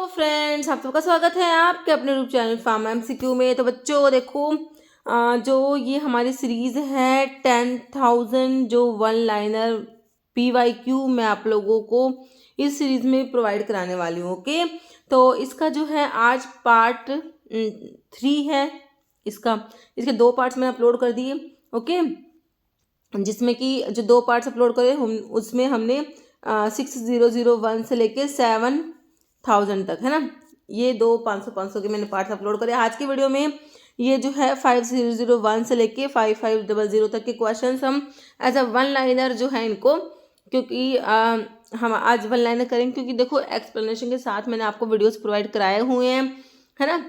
तो फ्रेंड्स, आप सबका स्वागत है आपके अपने यूट्यूब चैनल फार्मा एमसीक्यू में। तो बच्चों देखो, जो ये हमारी सीरीज़ है 10,000 जो वन लाइनर PYQ मैं आप लोगों को इस सीरीज़ में प्रोवाइड कराने वाली हूँ। ओके, तो इसका जो है आज पार्ट 3 है। इसके 2 पार्ट्स मैंने अपलोड कर दिए। ओके, जिसमें कि जो 2 पार्ट्स अपलोड करे हम उसमें हमने 6001 से लेके 7000 तक, है ना, ये 500 के मैंने पार्ट्स अपलोड करे। आज की वीडियो में ये जो है 5001 से लेके 5500 तक के क्वेश्चंस हम एज अ वन लाइनर जो है इनको, क्योंकि हम आज वन लाइनर करेंगे, क्योंकि देखो एक्सप्लेनेशन के साथ मैंने आपको वीडियोस प्रोवाइड कराए हुए हैं, है ना।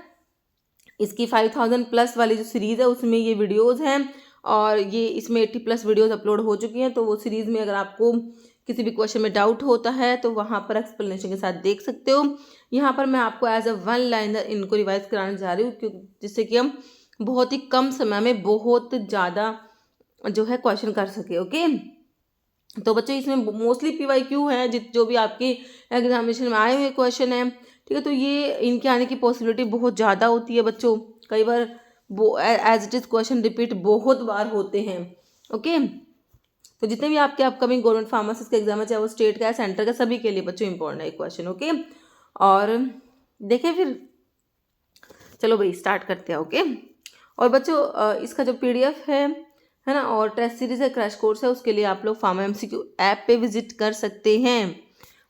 इसकी 5000 प्लस वाली जो सीरीज़ है उसमें ये वीडियोस हैं, और ये इसमें 80 प्लस वीडियोस अपलोड हो चुकी हैं। तो वो सीरीज़ में अगर आपको किसी भी क्वेश्चन में डाउट होता है तो वहाँ पर एक्सप्लेनेशन के साथ देख सकते हो। यहाँ पर मैं आपको एज अ वन लाइनर इनको रिवाइज कराने जा रही हूँ, जिससे कि हम बहुत ही कम समय में बहुत ज़्यादा जो है क्वेश्चन कर सके। ओके, तो बच्चों इसमें मोस्टली PYQ है, जो भी आपके एग्जामिनेशन में आए हुए क्वेश्चन हैं, ठीक है। तो ये इनके आने की पॉसिबिलिटी बहुत ज़्यादा होती है बच्चों। कई बार as it is question repeat बहुत बार होते हैं। ओके, तो जितने भी आपके अपकमिंग गवर्नमेंट फार्मासिस्ट के एग्जाम है, चाहे वो स्टेट का है सेंटर का, सभी के लिए बच्चों इंपॉर्टेंट है क्वेश्चन। ओके, और देखें फिर, चलो भाई स्टार्ट करते हैं। ओके, और बच्चों इसका जो PDF है ना, और टेस्ट सीरीज है, क्रैश कोर्स है, उसके लिए आप लोग फार्मा MCQ ऐप पे विजिट कर सकते हैं।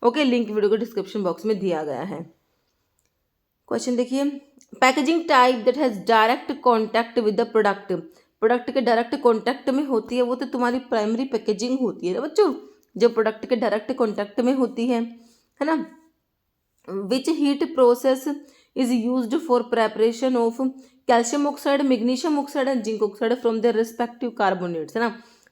ओके, लिंक वीडियो को डिस्क्रिप्शन बॉक्स में दिया गया है। क्वेश्चन देखिए, packaging type that has direct contact with the product के डायरेक्ट कॉन्टैक्ट में होती है, वो तो तुम्हारी प्राइमरी पैकेजिंग होती है ना बच्चों, जो प्रोडक्ट के डायरेक्ट कॉन्टैक्ट में होती है ना। Which heat process is used for preparation of calcium oxide, magnesium oxide and zinc oxide from their respective carbonates, है ना।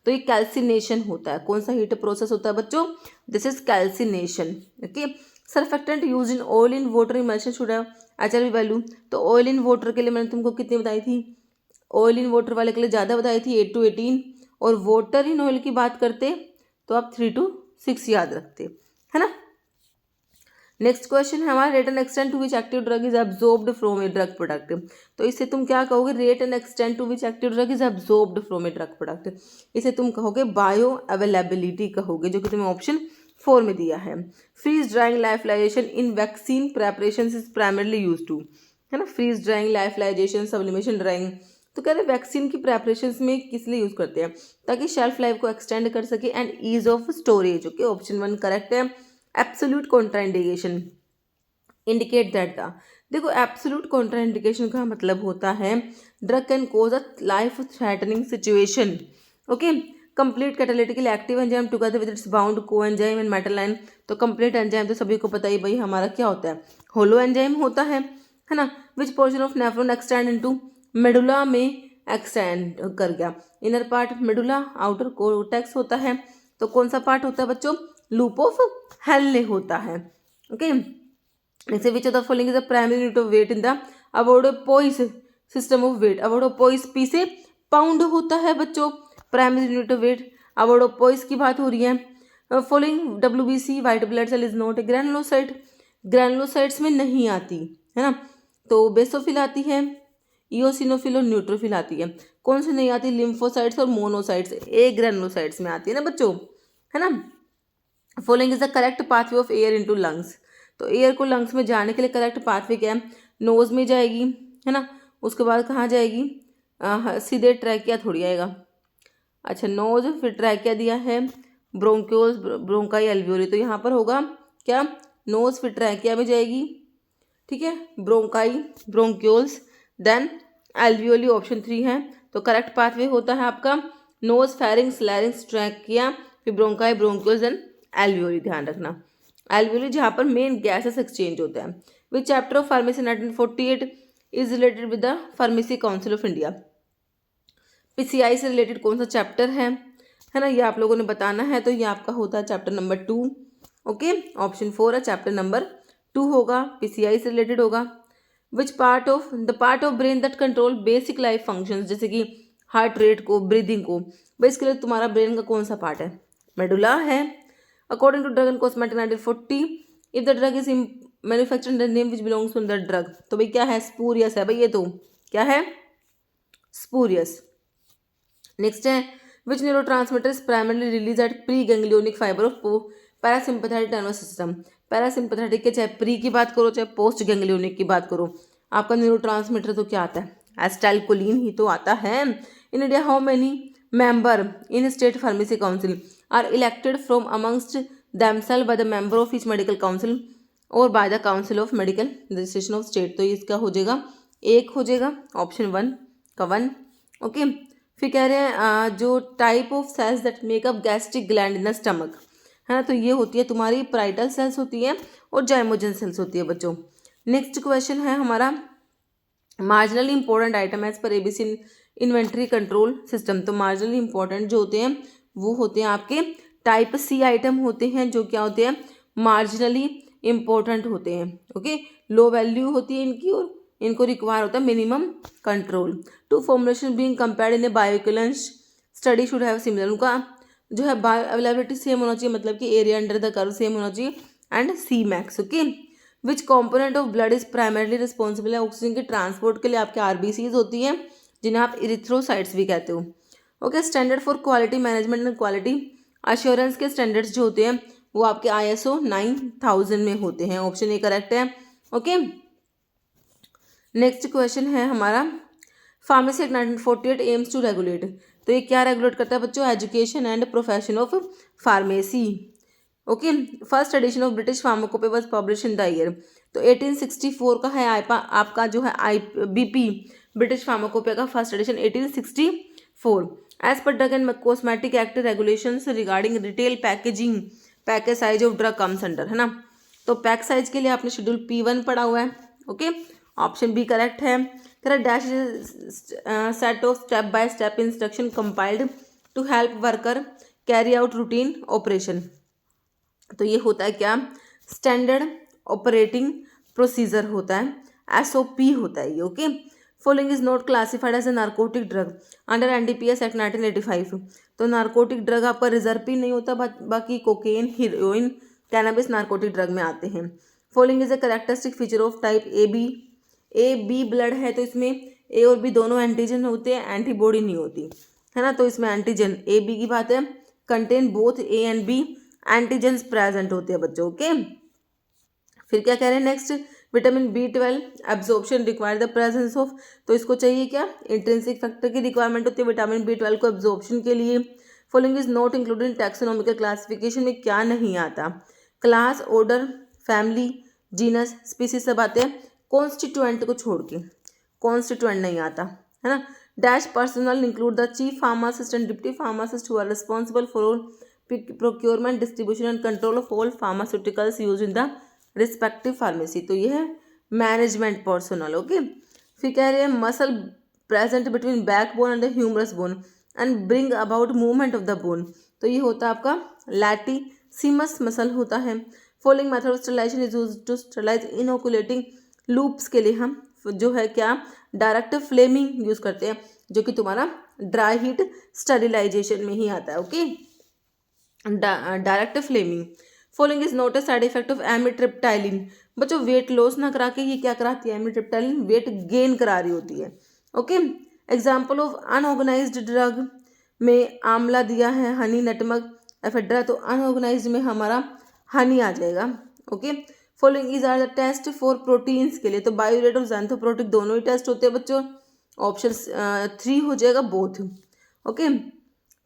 तो ये कैल्सिनेशन होता है। कौन सा हीट प्रोसेस होता है बच्चों? This is calcination. Okay, surfactant use in oil in water emulsion should have HRV value. तो ऑयल इन वाटर के लिए मैंने तुमको कितनी बताई थी? ऑयल इन वाटर वाले के लिए ज़्यादा बताई थी, 8 to 18, और वाटर इन ऑयल की बात करते तो आप 3 to 6 याद रखते, है ना। नेक्स्ट क्वेश्चन है हमारा, rate and extent to which active drug is absorbed from a drug product. तो इसे तुम क्या कहोगे? Rate and extent to which active drug is absorbed from a drug product. इसे तुम कहोगे बायो अवेलेबिलिटी कहोगे, जो कि तुम्हें ऑप्शन 4 में दिया है। Freeze drying lyophilization in vaccine preparation is primarily use to, है ना। Freeze drying, lyophilization, sublimation drying, तो कह रहे वैक्सीन की प्रेपरेशन में किस लिए यूज करते हैं? ताकि शेल्फ लाइफ को एक्सटेंड कर सके and ease of storage. Okay, option 1 correct है। Absolute contraindication indicate that the, देखो एब्सोल्यूट कॉन्ट्राइंडिकेशन का मतलब होता है drug can cause a life threatening situation. Okay, complete catalytically active enzyme together with its bound coenzyme and metal ion. तो complete enzyme तो सभी को पता ही भाई हमारा क्या होता है, होलो एंजाइम होता है ना। Which portion of nephron extend into, medulla में एक्सटेंड कर गया। Inner part medulla, outer cortex होता है। तो कौन सा पार्ट होता है बच्चों? लूप ऑफ हेनले होता है। Okay, next, which of the following is the primary unit of weight in the avoirdupois system of weight. Avoirdupois P से पाउंड होता है बच्चों, primary unit of weight. Avoirdupois की बात हो रही है। Following WBC white blood cell is not a granulocyte, granulocytes में नहीं आती, है ना। तो बेसोफिल आती है, इओसिनोफिल और न्यूट्रोफिल आती है। कौन सी नहीं आती? लिम्फोसाइट्स और मोनोसाइट्स, ए ग्रैनुलोसाइट्स में आती है ना बच्चों, है ना। Following is the correct pathway of air into lungs. तो एयर को लंग्स में जाने के लिए करेक्ट पाथवे क्या है? नोज में जाएगी, है ना। उसके बाद कहाँ जाएगी? सीधे ट्रैकिया थोड़ी आएगा। अच्छा, नोज, फिर ट्रैकिया दिया है, ब्रोंक्योल्स, ब्रोंकाई, एल्वियोली। तो यहाँ पर होगा क्या? नोज, फिर ट्रैकिया में जाएगी, ठीक है, bronchi, bronchioles, then alveoli, option 3 है। तो करेक्ट पाथवे होता है आपका नोज, फेरिंग्स, लैरिंग्स, ट्रैकिया, फिर ब्रोंकाई, ब्रोंक्योल्स, देन एल्वियोली। ध्यान रखना, एल्वियोली जहाँ पर मेन गैसेस एक्सचेंज होता है। विच chapter of pharmacy 1948 is related with the pharmacy council of India. PCI से रिलेटेड कौन सा चैप्टर है ना, ये आप लोगों ने बताना है। तो ये आपका होता है चैप्टर नंबर 2। ओके, ऑप्शन 4 है, चैप्टर नंबर 2 होगा, PCI से रिलेटेड होगा। विच part of brain that control basic life functions, जैसे कि हार्ट रेट को, ब्रीदिंग को, भाई इसके लिए तुम्हारा ब्रेन का कौन सा पार्ट है? मेडुला है। According to drug and cosmetic 1940, if the drug is manufacture under name which belongs to the drug, तो भाई क्या है, स्पूरियस है भाई, ये तो क्या है, स्पूरियस। नेक्स्ट है which neurotransmitter primarily release at preganglionic fibre of parasympathetic nervous system. Parasympathetic के चाहे प्री की बात करो चाहे पोस्ट गैंग्लियोनिक की बात करो, आपका न्यूरो ट्रांसमीटर तो क्या आता है, एसिटाइलकोलिन ही तो आता है। In India how many member in state pharmacy council are elected from amongst themselves by the member of each medical council और by the council of medical registration of state, तो इसका हो जाएगा एक, हो जाएगा ऑप्शन 1 का 1। ओके, फिर कह रहे हैं जो type of cells that make up gastric gland in the stomach है ना, तो ये होती है तुम्हारी पैराइटल सेल्स होती है और जाइमोजन सेल्स होती है बच्चों। नेक्स्ट क्वेश्चन है हमारा marginally important item as per ABC inventory control system, तो मार्जिनली इंपॉर्टेंट जो होते हैं वो होते हैं आपके टाइप सी आइटम होते हैं, जो क्या होते हैं, मार्जिनली इंपॉर्टेंट होते हैं। ओके, लो वैल्यू होती है इनकी और इनको रिक्वायर होता है minimum control. Two formulation being compared in a bioequivalence study should have similar, उनका जो है बायो अवेलेबिलिटी सेम होना चाहिए, मतलब कि area under the curve same होना चाहिए and C max. Okay, which component of blood is primarily responsible है ऑक्सीजन के ट्रांसपोर्ट के लिए, आपके आरबीसीज होती हैं जिन्हें आप इरिथ्रोसाइट्स भी कहते हो। Okay, standard for quality management and quality assurance के स्टैंडर्ड्स जो होते हैं वो आपके ISO 9000 में होते हैं, ऑप्शन ए करेक्ट है। ओके, नेक्स्ट क्वेश्चन है हमारा pharmacy act 1948 aims to regulate, तो ये क्या रेगुलेट करता है बच्चों, education and profession of pharmacy. Okay, first edition of British pharmacopoeia was publish in the year, तो 1864 का है आपका जो है IBP ब्रिटिश फार्माकोपे का first edition 1864। As per drug and cosmetic act regulations regarding retail packaging package size of drug comes under, है ना, तो पैक साइज के लिए आपने शेड्यूल P1 पढ़ा हुआ है। ओके, ऑप्शन बी करेक्ट है। Dash set of step by step instruction compiled to help worker carry out routine operation, तो ये होता है क्या, स्टैंडर्ड ऑपरेटिंग प्रोसीजर होता है, SOP होता है ये। Okay, following is not classified as a narcotic drug under NDPS act 1985, तो नार्कोटिक ड्रग आपका रिजर्व ही नहीं होता, बाकी cocaine, heroin, cannabis narcotic drug में आते हैं। Following is a characteristic feature of type AB blood है, तो इसमें A और B दोनों एंटीजन होते हैं, एंटीबॉडी नहीं होती, है ना, तो इसमें एंटीजन AB की बात है, contain both A and B antigens present होते हैं बच्चों। ओके, फिर क्या कह रहे हैं next, vitamin B12 absorption require the presence of, तो इसको चाहिए क्या, इंट्रिंसिक फैक्टर की रिक्वायरमेंट होती है विटामिन B12 को एब्जॉर्प्शन के लिए। Following is not included in taxonomical classification में क्या नहीं आता, class, order, family, genus, species सब आते हैं, कॉन्स्टिट्यूएंट को छोड़ के, कॉन्स्टिट्यूएंट नहीं आता, है ना। Dash personnel include the chief pharmacist and deputy pharmacist who are responsible for procurement, distribution and control of all pharmaceuticals use in the respective pharmacy, तो ये है मैनेजमेंट पर्सनल। ओके, फिर कह रहे हैं muscle present between backbone and the humerus bone and bring about movement of the bone, तो ये होता है आपका लैटिसिमस मसल होता है। Following method of sterilization is used to sterilize inoculating loops के लिए हम जो है क्या, डायरेक्ट फ्लेमिंग यूज करते हैं, जो कि तुम्हारा ड्राई हीट स्टरिलाइजेशन में ही आता है। Okay, direct flaming. Following is not a side effect of amitriptyline, बच्चों वेट लॉस ना करा के ये क्या कराती है, एमिट्रिप्टाइलिन वेट गेन करा रही होती है। Okay, example of unorganized drug में आंवला दिया है, हनी, नटमग, एफेड्रा, तो अनऑर्गेनाइज्ड में हमारा हनी आ जाएगा। Okay, following is are the test for proteins के लिए, तो बायोरेट और ज़ैंथोप्रोटिक दोनों ही टेस्ट होते हैं बच्चों, ऑप्शन 3 हो जाएगा बोथ। ओके,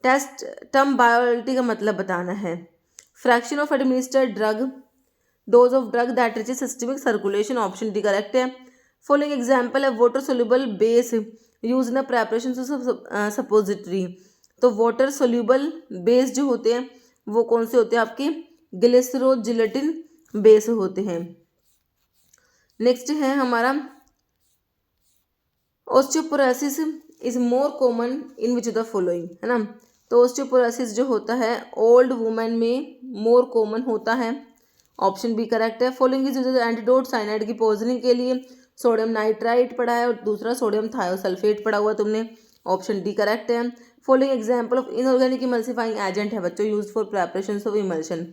टेस्ट टर्म बायोरिटी का मतलब बताना है, fraction of administered drug, dose of drug that reaches systemic circulation, option D correct है। फॉलोइंग एग्जाम्पल है water soluble base use in preparation suppository, तो वाटर सोल्यूबल बेस जो होते हैं वो कौन से होते हैं आपके, ग्लिसरोजिलेटिन बेस होते हैं। नेक्स्ट है हमारा osteoporosis is more common in which the following, है ना, तो ऑस्टियोपोरोसिस जो होता है ओल्ड वुमेन में मोर कॉमन होता है, ऑप्शन बी करेक्ट है। Following is used antidote cyanide की पॉइजनिंग के लिए, सोडियम नाइट्राइट पढ़ा है और दूसरा सोडियम थायोसल्फेट पढ़ा हुआ तुमने, ऑप्शन डी करेक्ट है। Following example of inorganic emulsifying agent है बच्चों use for preparation of emulsion,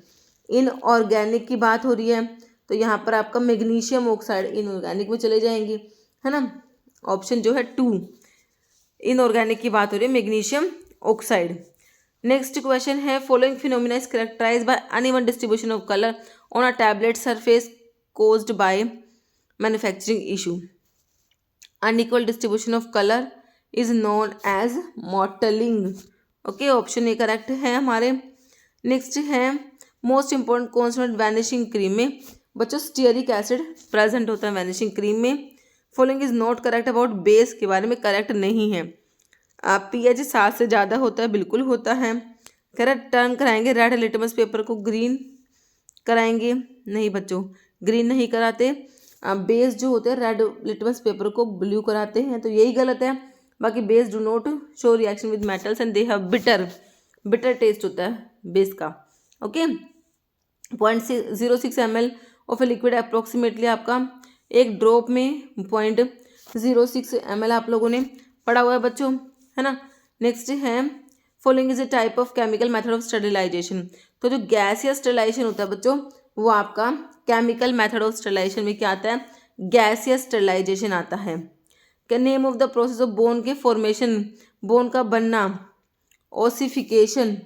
inorganic की बात हो रही है, तो यहाँ पर आपका मैग्नीशियम ऑक्साइड इनऑर्गेनिक में चले जाएंगे, है ना। ऑप्शन जो है 2 इनऑर्गेनिक की बात हो रही है, मैग्नीशियम ऑक्साइड। नेक्स्ट क्वेश्चन है, following phenomena is characterized by uneven distribution of colour on a tablet surface caused by manufacturing issue. Unequal distribution of color is known as mottling. Okay, option A correct है हमारे। Next है, most important constituent vanishing cream में बच्चों stearic acid present होता है vanishing cream में। Following is not correct about base के बारे में करेक्ट नहीं है। पीएच 7 से ज़्यादा होता है, बिल्कुल होता है। करेक्ट टर्न कराएंगे रेड लिटमस पेपर को ग्रीन कराएंगे, नहीं बच्चों ग्रीन नहीं कराते। बेस जो होते हैं रेड लिटमस पेपर को ब्लू कराते हैं, तो यही गलत है। बाकी base do not show reaction with metals and they have bitter taste होता है बेस का। Okay, 0.06 ml of a liquid approximately आपका एक ड्रॉप में 0.06 ml आप लोगों ने पढ़ा हुआ है बच्चों, है ना। नेक्स्ट है, following is a type of chemical method of sterilization. तो जो गैस या स्टरलाइजेशन होता है बच्चों, वो आपका केमिकल मेथड ऑफ स्टरलाइजेशन में क्या आता है, गैसियस स्टरलाइजेशन आता है। क्या name of the process of bone के फॉर्मेशन, बोन का बनना, ओसिफिकेशन,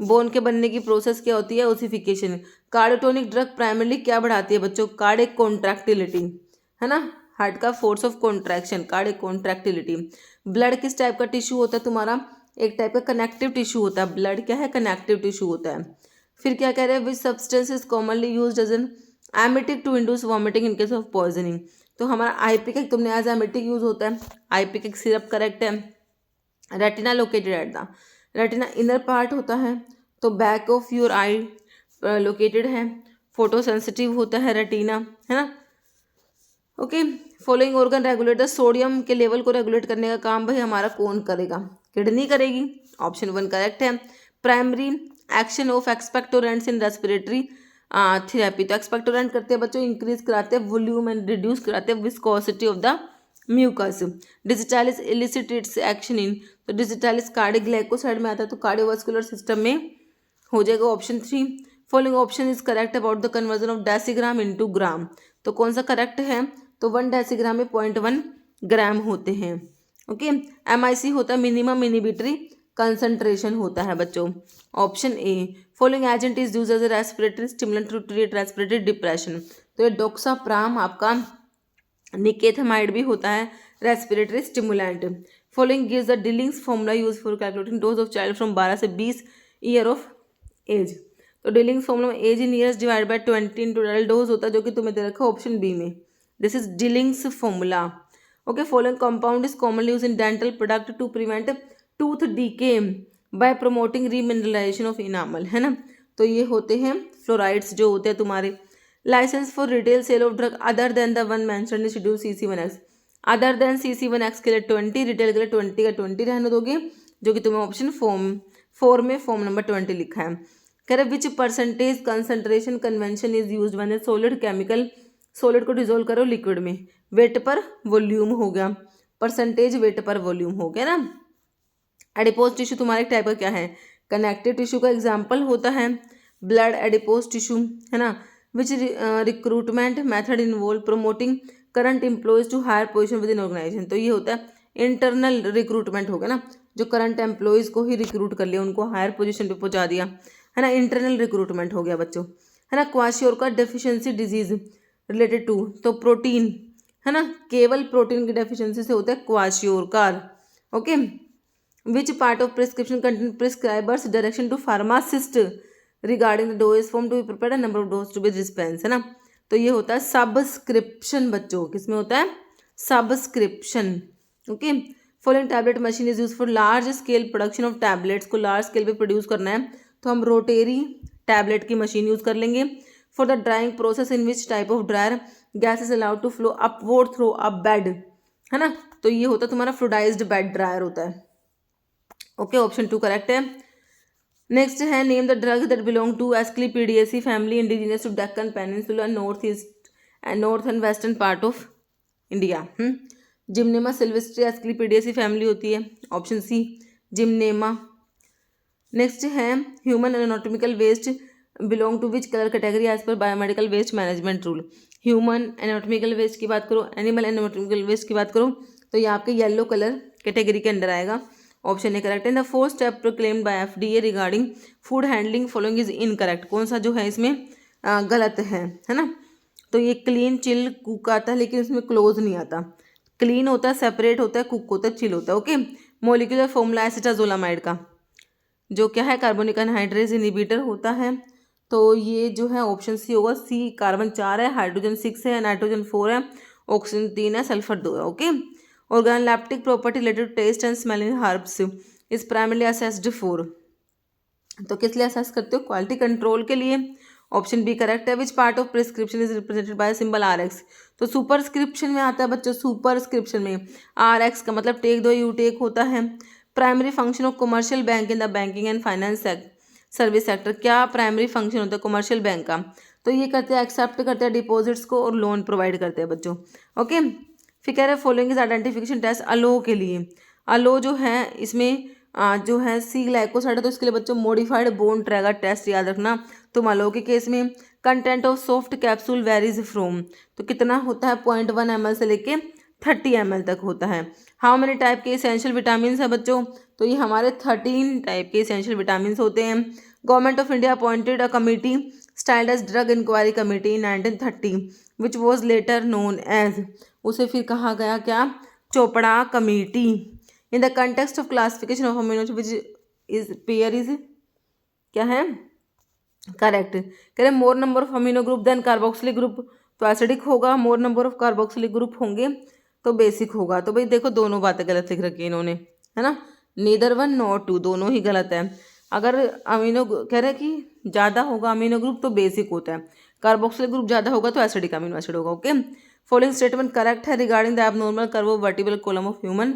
बोन के बनने की प्रोसेस क्या होती है, ओसिफिकेशन। कार्डियोटोनिक ड्रग प्राइमरली क्या बढ़ाती है बच्चों, कार्डियक कॉन्ट्रैक्टिलिटी, है ना, हार्ट का force of contraction, cardiac contractility. Blood किस टाइप का टिश्यू होता है तुम्हारा, एक टाइप का कनेक्टिव टिश्यू होता है, ब्लड क्या है, कनेक्टिव टिश्यू होता है। फिर क्या कह रहे हैं, which substance is commonly used as an emetic to induce vomiting in case of poisoning. तो हमारा आईपिकेक तुमने एज एमिटिक यूज होता है, आईपिकेक सिरप करेक्ट है। Retina located at the, retina inner part होता है, तो back of your eye located है। फोटो सेंसिटिव होता है रेटिना, है ना। Okay, following organ regulate the sodium के लेवल को रेगुलेट करने का काम भाई हमारा कौन करेगा, किडनी करेगी। ऑप्शन 1 करेक्ट है। Primary action of expectorants in respiratory therapy, तो एक्सपेक्टोरेंट करते हैं बच्चों इंक्रीज कराते हैं वॉल्यूम एंड रिड्यूस कराते हैं viscosity of the mucus. Digitalis elicit its action in, तो डिजिटालिस कार्डियोग्लाइकोसाइड में आता है, तो कार्डियोवास्कुलर सिस्टम में हो जाएगा option 3। Following option is correct about the conversion of decigram into gram, तो कौन सा करेक्ट है, तो 1 डेसीग्राम में 0.1 ग्राम होते हैं। ओके, MIC होता है मिनिमम इनिबिटरी कंसंट्रेशन होता है बच्चों, option A. Following agent is use as a respiratory stimulant to treat respiratory depression, तो ये डोक्साप्राम आपका निकेथमाइड भी होता है respiratory stimulant. Following gives the Dilling's formula use for calculating dose of child from 12 से 20 ईयर ऑफ एज, तो Dilling's formula में age in years divide by 20 in total dose होता है, जो कि तुम्हें दे रखा है ऑप्शन बी में, this is Dilling's formula. Okay, following compound is commonly use in dental product to prevent tooth decay by promoting remineralization of enamel, है ना, तो ये होते हैं फ्लोराइड्स जो होते हैं तुम्हारे। Licence for retail sale of drug other than the one mentioned in schedule CC1X, other than CC1X के लिए 20, रिटेल के लिए 20 का 20 रहने दोगे, जो कि तुम्हें ऑप्शन 4 में फॉर्म नंबर 20 लिखा है। कह रहे which percentage concentration convention is use one a solid chemical, solid को डिजोल्व करो लिक्विड में, वेट पर वॉल्यूम हो गया, परसेंटेज वेट पर वॉल्यूम हो गया ना। एडिपोज टिश्यू तुम्हारे टाइप का क्या है, कनेक्टिव टिश्यू का एग्जाम्पल होता है ब्लड एडिपोज टिश्यू, है ना। Which recruitment method involve promoting current employees to higher position within organisation, तो ये होता है इंटरनल रिक्रूटमेंट हो गया ना, जो करंट एम्प्लॉयज को ही रिक्रूट कर लिया, उनको हायर पोजीशन पे पहुंचा दिया, है ना, इंटरनल रिक्रूटमेंट हो गया बच्चों, है ना। Kwashiorkor deficiency disease related to, तो प्रोटीन, है ना, केवल प्रोटीन की डेफिशिएंसी से होता है kwashiorkor. Okay, which part of prescription contain prescriber's direction to pharmacist regarding the dose form to be prepared and number of dose to be dispense, है ना, तो ये होता है सब्सक्रिप्शन बच्चों, किसमें होता है, subscription. Okay, following tablet machine is use for large scale production of tablets, को लार्ज स्केल पे प्रोड्यूस करना है तो हम रोटेरी टैबलेट की मशीन यूज कर लेंगे। For the drying process in which type of dryer gas is allowed to flow upward through a bed, है ना, तो ये होता है तुम्हारा फ्लूइडाइज्ड बेड ड्रायर होता है। ओके, ऑप्शन 2 करेक्ट है। नेक्स्ट है, name the drug that belong to Asclepiadaceae family indigenous to Deccan peninsula north east and north and western part of India. Gymnema sylvestre Asclepiadaceae family होती है, option C Gymnema. Next है, human anatomical waste belong to which colour category as per biomedical waste management rule. Human anatomical waste की बात करो, animal anatomical waste की बात करो तो ये आपके येलो कलर कैटेगरी के अंडर आएगा। Option A correct. In the fourth step proclaimed by FDA regarding food handling following is incorrect. कौन सा जो है इसमें गलत है ना। तो ये क्लीन चिल कुक आता है लेकिन इसमें क्लोज नहीं आता। क्लीन होता है, सेपरेट होता है, कुक होता है, चिल होता है। ओके। मोलिकुलर फॉर्मूला एसिटाजोलामाइड का जो क्या है कार्बोनिक एनहाइड्रेज इनहिबिटर होता है। तो ये जो है ऑप्शन सी होगा। सी कार्बन 4 है, हाइड्रोजन 6 है, नाइट्रोजन 4 है, ऑक्सीजन 3 है, सल्फर 2 है। Okay. Organoleptic property related to taste and smell in herbs is primarily assessed for. तो किस लिए असेस करते हो? क्वालिटी कंट्रोल के लिए। ऑप्शन बी करेक्ट है। Which part of prescription is represented by symbol R X. तो सुपरस्क्रिप्शन में आता है बच्चों, सुपरस्क्रिप्शन में आर एक्स का मतलब टेक दो यू टेक होता है। Primary function of commercial bank in the banking and finance service sector. क्या प्राइमरी फंक्शन होता है कमर्शियल बैंक का? तो ये करते हैं एक्सेप्ट करते हैं डिपॉजिट्स को और लोन प्रोवाइड करते हैं बच्चों। ओके। फिर कह रहे हैं फॉलोइंग इज आइडेंटिफिकेशन टेस्ट अलो के लिए। अलो जो है इसमें जो है सी ग्लाइकोसाइड है तो इसके लिए बच्चों मॉडिफाइड बोन ट्रैगर टेस्ट याद रखना। तो अलो के केस में content of soft capsule varies from. तो कितना होता है 0.1 ml से लेके 30 ml तक होता है। हाउ मेनी टाइप के इसेंशियल विटामिन है बच्चों? तो ये हमारे 13 टाइप के इसेंशियल विटामिन होते हैं। Government of India appointed a committee styled as drug inquiry committee in 1930 which was later known as. उसे फिर कहा गया क्या? Chopra committee. In the context of classification of amino which is pair is क्या है? Correct. कह रहे more number of amino group than carboxylic group तो एसिडिक होगा, more number of carboxylic group होंगे तो बेसिक होगा। तो भाई देखो दोनों बातें गलत लिख रखी है इन्होंने, है ना। नीदर वन नॉर टू, दोनों ही गलत है। अगर अमीनो कह रहे हैं कि ज़्यादा होगा अमीनो ग्रुप तो बेसिक होता है, कार्बोक्सिलिक ग्रुप ज़्यादा होगा तो एसिडिक अमीनो एसिड होगा। ओके। फॉलोइंग स्टेटमेंट करेक्ट है regarding the abnormal curve of vertebral column of human.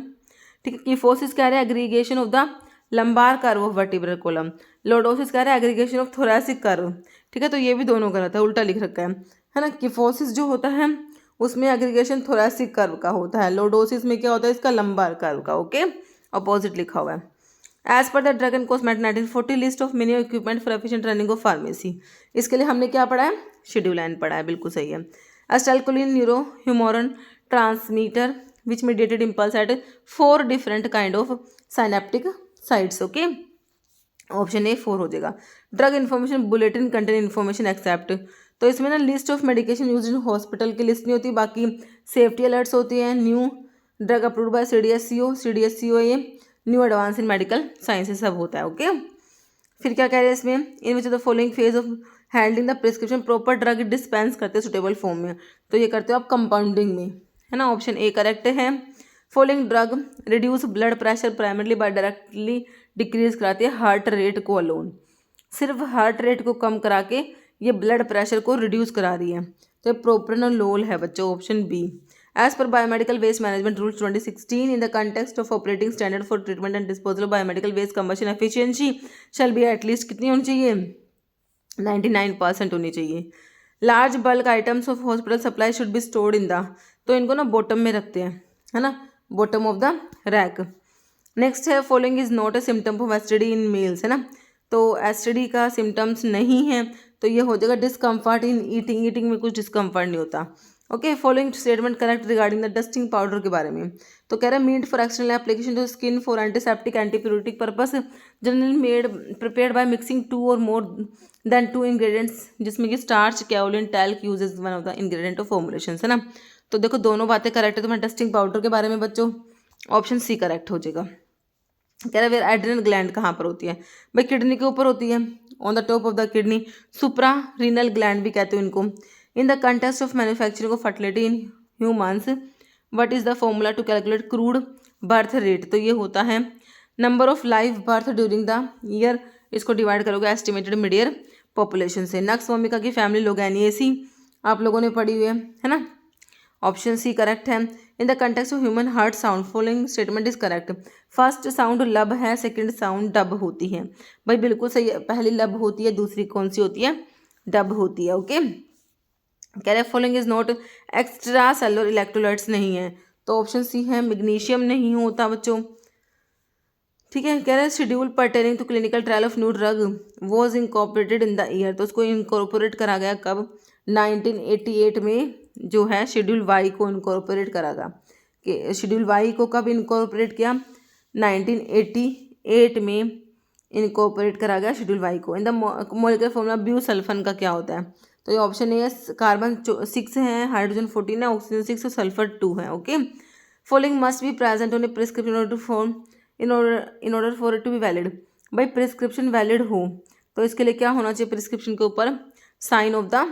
ठीक है। कीफोसिस कह रहे हैं aggregation of the lumbar curve of vertebral column. Lordosis कह रहा है एग्रीगेशन ऑफ थोरैसिक कर्व। ठीक है। तो ये भी दोनों गलत है, उल्टा लिख रखा है ना। कीफोसिस जो होता है उसमें एग्रीगेशन थोरैसिक कर्व का होता है, लोडोसिस में क्या होता है इसका लंबार कर्व का। ओके। अपोजिट लिखा हुआ है। As per the drug and cosmetic 1940 list of minimum equipment for efficient running of pharmacy. इसके लिए हमने क्या पढ़ा है? शेड्यूल लाइन पढ़ा है, बिल्कुल सही है। Acetylcholine neuro humoral transmitter which mediated impulse at 4 different kind of synaptic sites। Okay. Option A 4 हो जाएगा। Drug information bulletin contain information except. तो इसमें ना list of medication use in hospital की लिस्ट नहीं होती, बाकी सेफ्टी अलर्ट्स होती हैं। New drug approved by CDSCO ये new advance in medical sciences सब होता है। ओके। फिर क्या कह रहे हैं इसमें? In which the following phase of handling the prescription proper drug dispense करते हैं सुटेबल फॉर्म में। तो ये करते हो आप कंपाउंडिंग में, है ना। ऑप्शन ए करेक्ट है। Following drug reduce blood pressure primarily bye directly decrease कराती है हार्ट रेट को अलोन। सिर्फ हार्ट रेट को कम करा के ये ब्लड प्रेशर को रिड्यूस करा रही है। तो ये प्रोप्रेनोलोल है बच्चों, option B. As per biomedical waste management rules 2016 in the context of operating standard for treatment and disposal of biomedical waste combustion efficiency shall be at least कितनी होनी चाहिए? 99% होनी चाहिए। Large bulk items of hospital supply should be stored in the. तो इनको ना bottom में रखते हैं, है ना, bottom of the rack. Next है following is not a symptom of STD in males, है ना। तो एसटीडी का सिम्टम्स नहीं है तो ये हो जाएगा डिस्कम्फर्ट इन ईटिंग। ईटिंग में कुछ डिस्कम्फर्ट नहीं होता। Okay. Following statement correct regarding the dusting powder के बारे में। तो कह रहा है meant for external application to skin for antiseptic antipruritic purpose generally made prepared by mixing 2 और मोर देन 2 इंग्रेडिएंट्स जिसमें कि starch kaolin talc uses one of the ingredient of formulation, है ना। तो देखो दोनों बातें करेक्ट है। तो मैं डस्टिंग पाउडर के बारे में बच्चों ऑप्शन सी करेक्ट हो जाएगा। कह रहा है एड्रिनल ग्लैंड कहाँ पर होती है? भाई किडनी के ऊपर होती है, on the top of the kidney. Suprarenal gland भी कहते हो इनको। In the context of manufacturing of fertility in humans what is the formula to calculate crude birth rate? तो ये होता है number of live birth during the year, इसको divide करोगे एस्टिमेटेड मिड ईयर पॉपुलेशन से। नक्स वोमिका की family लोगैनिएसी आप लोगों ने पढ़ी हुई है ना। ऑप्शन सी करेक्ट है। In the context of human heart sound following statement is correct. First sound लब है, सेकंड साउंड डब होती है। भाई बिल्कुल सही है, पहली लब होती है, दूसरी कौन सी होती है? डब होती है। ओके। कह रहे following is not extra cellular electrolytes नहीं है तो ऑप्शन सी है। मैग्नीशियम नहीं होता बच्चों, ठीक है, कह रहे हैं schedule pertaining to clinical trial of new drug was incorporated in the year, तो उसको इनकॉर्पोरेट करा गया कब, 1988 में जो है शेड्यूल वाई को इनकॉर्पोरेट करा गया। कि शेड्यूल वाई को कब इनकॉर्पोरेट किया, 1988 में इनकॉर्पोरेट करा गया शेड्यूल वाई को। इन द मॉलिक्यूलर फॉर्मूला ब्यूसल्फन का क्या होता है, तो ये ऑप्शन ए है, कार्बन 6 है, हाइड्रोजन 14 है, ऑक्सीजन 6 और सल्फर 2 है। Okay, following must be present on a prescription in order to form in order for it to be valid. भाई प्रिस्क्रिप्शन वैलिड हो तो इसके लिए क्या होना चाहिए, प्रिस्क्रिप्शन के ऊपर साइन ऑफ द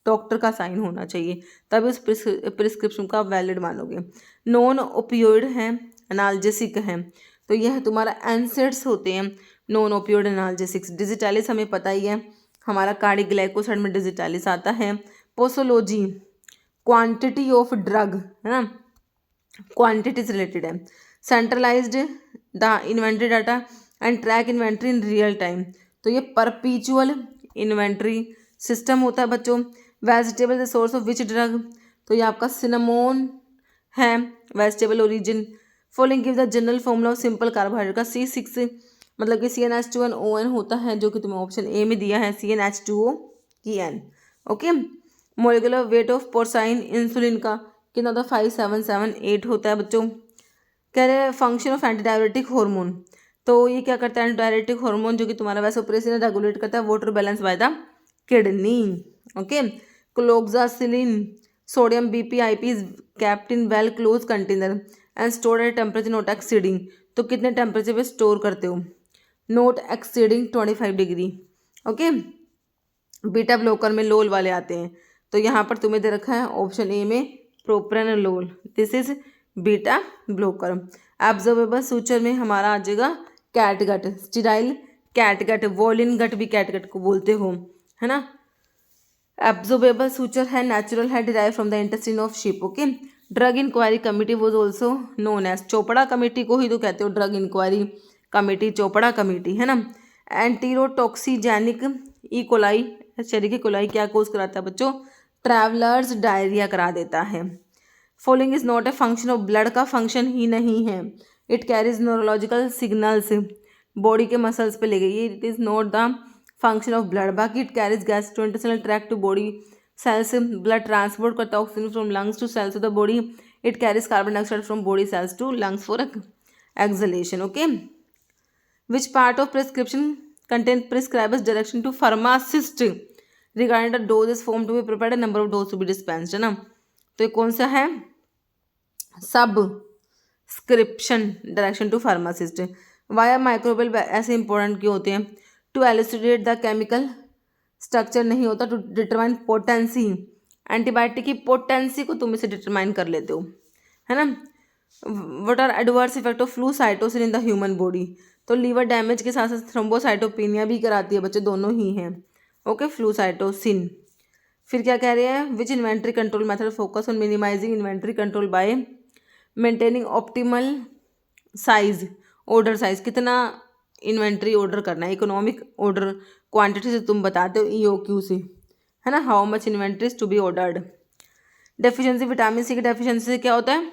डॉक्टर का साइन होना चाहिए, तभी उस प्रिस्क्रिप्शन का वैलिड मानोगे। नॉन ओपियोइड है, एनाल्जेसिक है, तो यह तुम्हारा एनसेड्स होते हैं, नॉन ओपियोइड एनाल्जेसिक्स। डिजिटालिस हमें पता ही है, हमारा कार्डियोग्लाइकोसाइड में डिजिटालिस आता है। पोसोलॉजी क्वांटिटी ऑफ ड्रग है ना, क्वांटिटी से रिलेटेड है। Centralised the inventory data and track inventory in real time, तो ये परपीचुअल इन्वेंट्री सिस्टम होता है बच्चों। Vegetable the source of which drug, तो ये आपका सिनेमोन है, vegetable origin. Following give the general formula of simple carbohydrate का, C6 मतलब कि CnH2nOn होता है, जो कि तुम्हें ऑप्शन ए में दिया है, CnH2O की N। Okay, molecular weight of porcine insulin का कितना होता है, 5778 होता है बच्चों। कह रहे हैं function of anti diabetic hormone, तो ये क्या करता है, एंटी डायबिटिक हार्मोन जो कि तुम्हारा वैसोप्रेसिन रेगुलेट करता है water balance by the kidney. Okay, cloxacillin sodium BPIP is kept in well closed container and stored at temperature not exceeding, तो कितने टेम्परेचर पे स्टोर करते हो, not exceeding 25 degree. Okay, beta blocker में लोल वाले आते हैं, तो यहाँ पर तुम्हें दे रखा है ऑप्शन ए में propranolol, this is beta blocker. Absorbable suture में हमारा आ जाएगा कैटगट, स्टीराइल कैटगट, वॉलिन गट भी कैटगट को बोलते हो, है ना। एब्जॉर्बेबल सूचर है, नेचुरल है, derive from the intestine of sheep. Okay, drug inquiry committee was also known as, Chopra committee को ही तो कहते हो drug inquiry committee, Chopra committee, है ना। एंटीरोटॉक्सीजेनिक ई कोलाई, शरीर कोलाई क्या कोज कराता है बच्चों, ट्रैवलर्स डायरिया करा देता है। Following is not a function of blood का फंक्शन ही नहीं है, it carries neurological signals, body के मसल्स पे ले गई, it is not the function of blood. बाकी it carries gastrointestinal tract to body cells, blood transport करता है oxygen from lungs to cells of the body, it carries carbon dioxide from body cells to lungs for exhalation. Okay, which part of prescription contain prescriber's direction to pharmacist regarding the doses form to be prepared and number of dose to be dispensed, है ना। तो ये कौन सा है, subscription direction to pharmacist. Via microbial assays important क्यों होते हैं, to elucidate the chemical structure नहीं होता, टू डिटरमाइन पोटेंसी, एंटीबायोटिक की पोटेंसी को तुम इसे डिटरमाइन कर लेते हो, है ना। What are adverse effect of flucytosine in the human body, तो लीवर डैमेज के साथ साथ थ्रोम्बोसाइटोपिनिया भी कराती है बच्चे, दोनों ही हैं। Okay, flucytosine. फिर क्या कह रहे हैं, which inventory control method focus on minimising inventory control by maintaining optimal size, order size, कितना इन्वेंट्री ऑर्डर करना है, इकोनॉमिक ऑर्डर क्वांटिटी से तुम बताते हो EOQ से, है ना, how much inventories to be ordered. Deficiency, vitamin C की डेफिशिएंसी से क्या होता है,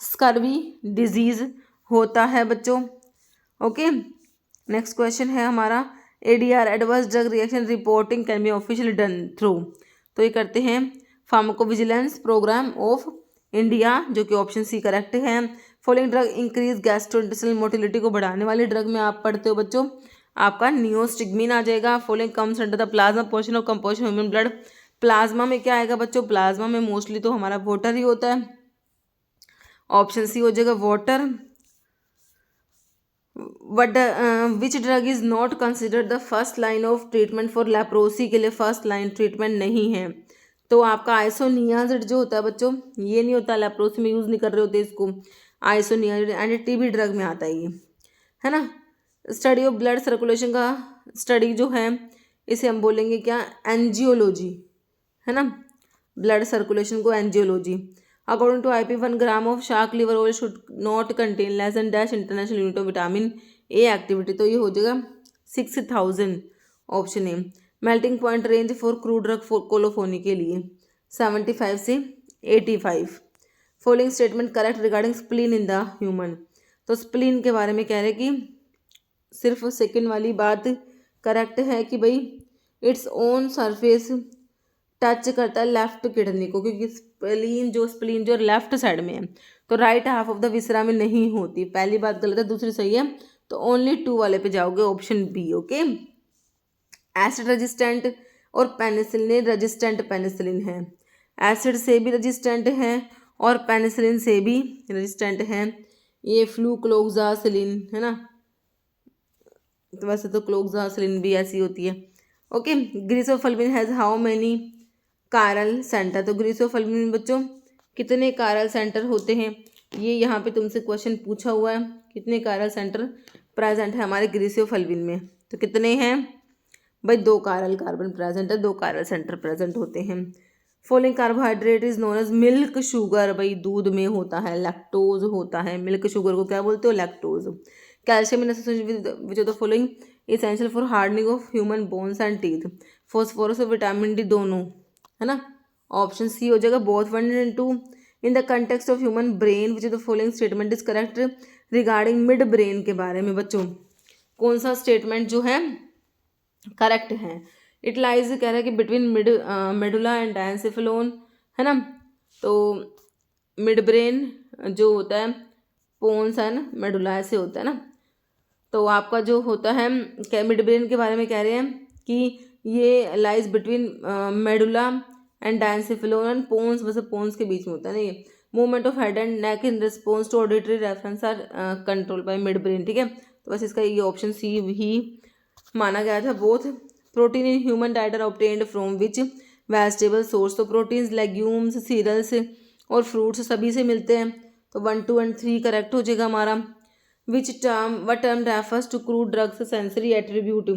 स्कर्वी डिजीज होता है बच्चों। ओके, नेक्स्ट क्वेश्चन है हमारा, ADR adverse drug reaction reporting can be officially done through, तो ये करते हैं फार्माकोविजिलेंस प्रोग्राम ऑफ इंडिया, जो कि ऑप्शन C करेक्ट है। Following drug increase gastrointestinal motility को बढ़ाने वाली ड्रग में आप पढ़ते हो बच्चों, आपका नियोस्टिग्मिन आ जाएगा। Following comes under the plasma portion of composition human blood, plasma में क्या आएगा बच्चों, प्लाज्मा में मोस्टली तो हमारा वाटर ही होता है, ऑप्शन C हो जाएगा water. What which drug is not considered the first line of treatment for leprosy, के लिए फर्स्ट लाइन ट्रीटमेंट नहीं है, तो आपका आइसोनियाजिड जो होता है बच्चों, ये नहीं होता, लेप्रोसी में यूज़ नहीं कर रहे होते इसको, आइसोनियाजिड एंड TB ड्रग में आता है ये, है ना। स्टडी ऑफ ब्लड सर्कुलेशन का स्टडी जो है, इसे हम बोलेंगे क्या, एंजियोलॉजी, है ना, ब्लड सर्कुलेशन को angiology. According to IP 1 gram of shark liver oil should not contain less than dash international unit of vitamin A activity, तो ये हो जाएगा 6000, option A. Melting point range for crude drug for colophony के लिए 75 से 85। Following statement correct regarding spleen in the human, तो spleen के बारे में कह रहे कि सिर्फ सेकंड वाली बात करेक्ट है कि भाई इट्स ओन सरफेस टच करता है लेफ्ट किडनी को, क्योंकि स्प्लीन जो लेफ्ट साइड में है, तो राइट हाफ ऑफ द विसरा में नहीं होती। पहली बात गलत है, दूसरी सही है, तो ओनली 2 वाले पे जाओगे, option B. Okay, acid resistant और पेनिसिलिन रेजिस्टेंट पेनिसिलिन है। एसिड से भी रेजिस्टेंट है और पेनिसिलिन से भी रेजिस्टेंट है। ये फ्लूक्लोक्सासिलिन है ना, तो वैसे तो क्लोक्सासिलिन भी ऐसी होती है। Okay, griseofulvin has how many chiral centre. तो ग्रीसोफल्विन बच्चों कितने कायरल सेंटर होते हैं, ये यहाँ पे तुमसे क्वेश्चन पूछा हुआ है, कितने कायरल सेंटर प्रेजेंट है हमारे ग्रीसोफल्विन में। तो कितने हैं भाई, 2 कायरल कार्बन प्रेजेंट है, 2 कायरल सेंटर प्रेजेंट होते हैं। Following carbohydrate is known as milk sugar, भाई दूध में होता है, लैक्टोज होता है, मिल्क शुगर को क्या बोलते हो, lactose. Calcium in association which of the following essential for hardening of human bones and teeth. Phosphorus और विटामिन डी दोनों है ना, ऑप्शन सी हो जाएगा, both 1 and 2 in the context of human brain which of the following statement is correct regarding mid brain के बारे में बच्चों कौन सा स्टेटमेंट जो है करेक्ट है। इट लाइज कह रहा है कि बिटवीन मेडुला एंड डायनसेफेलोन है ना, तो मिड ब्रेन जो होता है पोन्स है ना, मेडुला ऐसे होता है ना, तो आपका जो होता है क्या मिड ब्रेन के बारे में कह रहे हैं कि ये lies between medulla and diencephalon and pons, मतलब पोन्स के बीच में होता है ना ये। Movement of head and neck in response to auditory reference are control by midbrain, ठीक है। तो बस इसका ये ऑप्शन सी ही माना गया था। Both protein in human diet are obtained from which vegetable source, तो प्रोटीन्स लेग्यूम्स सीरियल्स और फ्रूट्स सभी से मिलते हैं, तो 1, 2 and 3 करेक्ट हो जाएगा हमारा। Which term what term refers to crude drugs sensory attribute,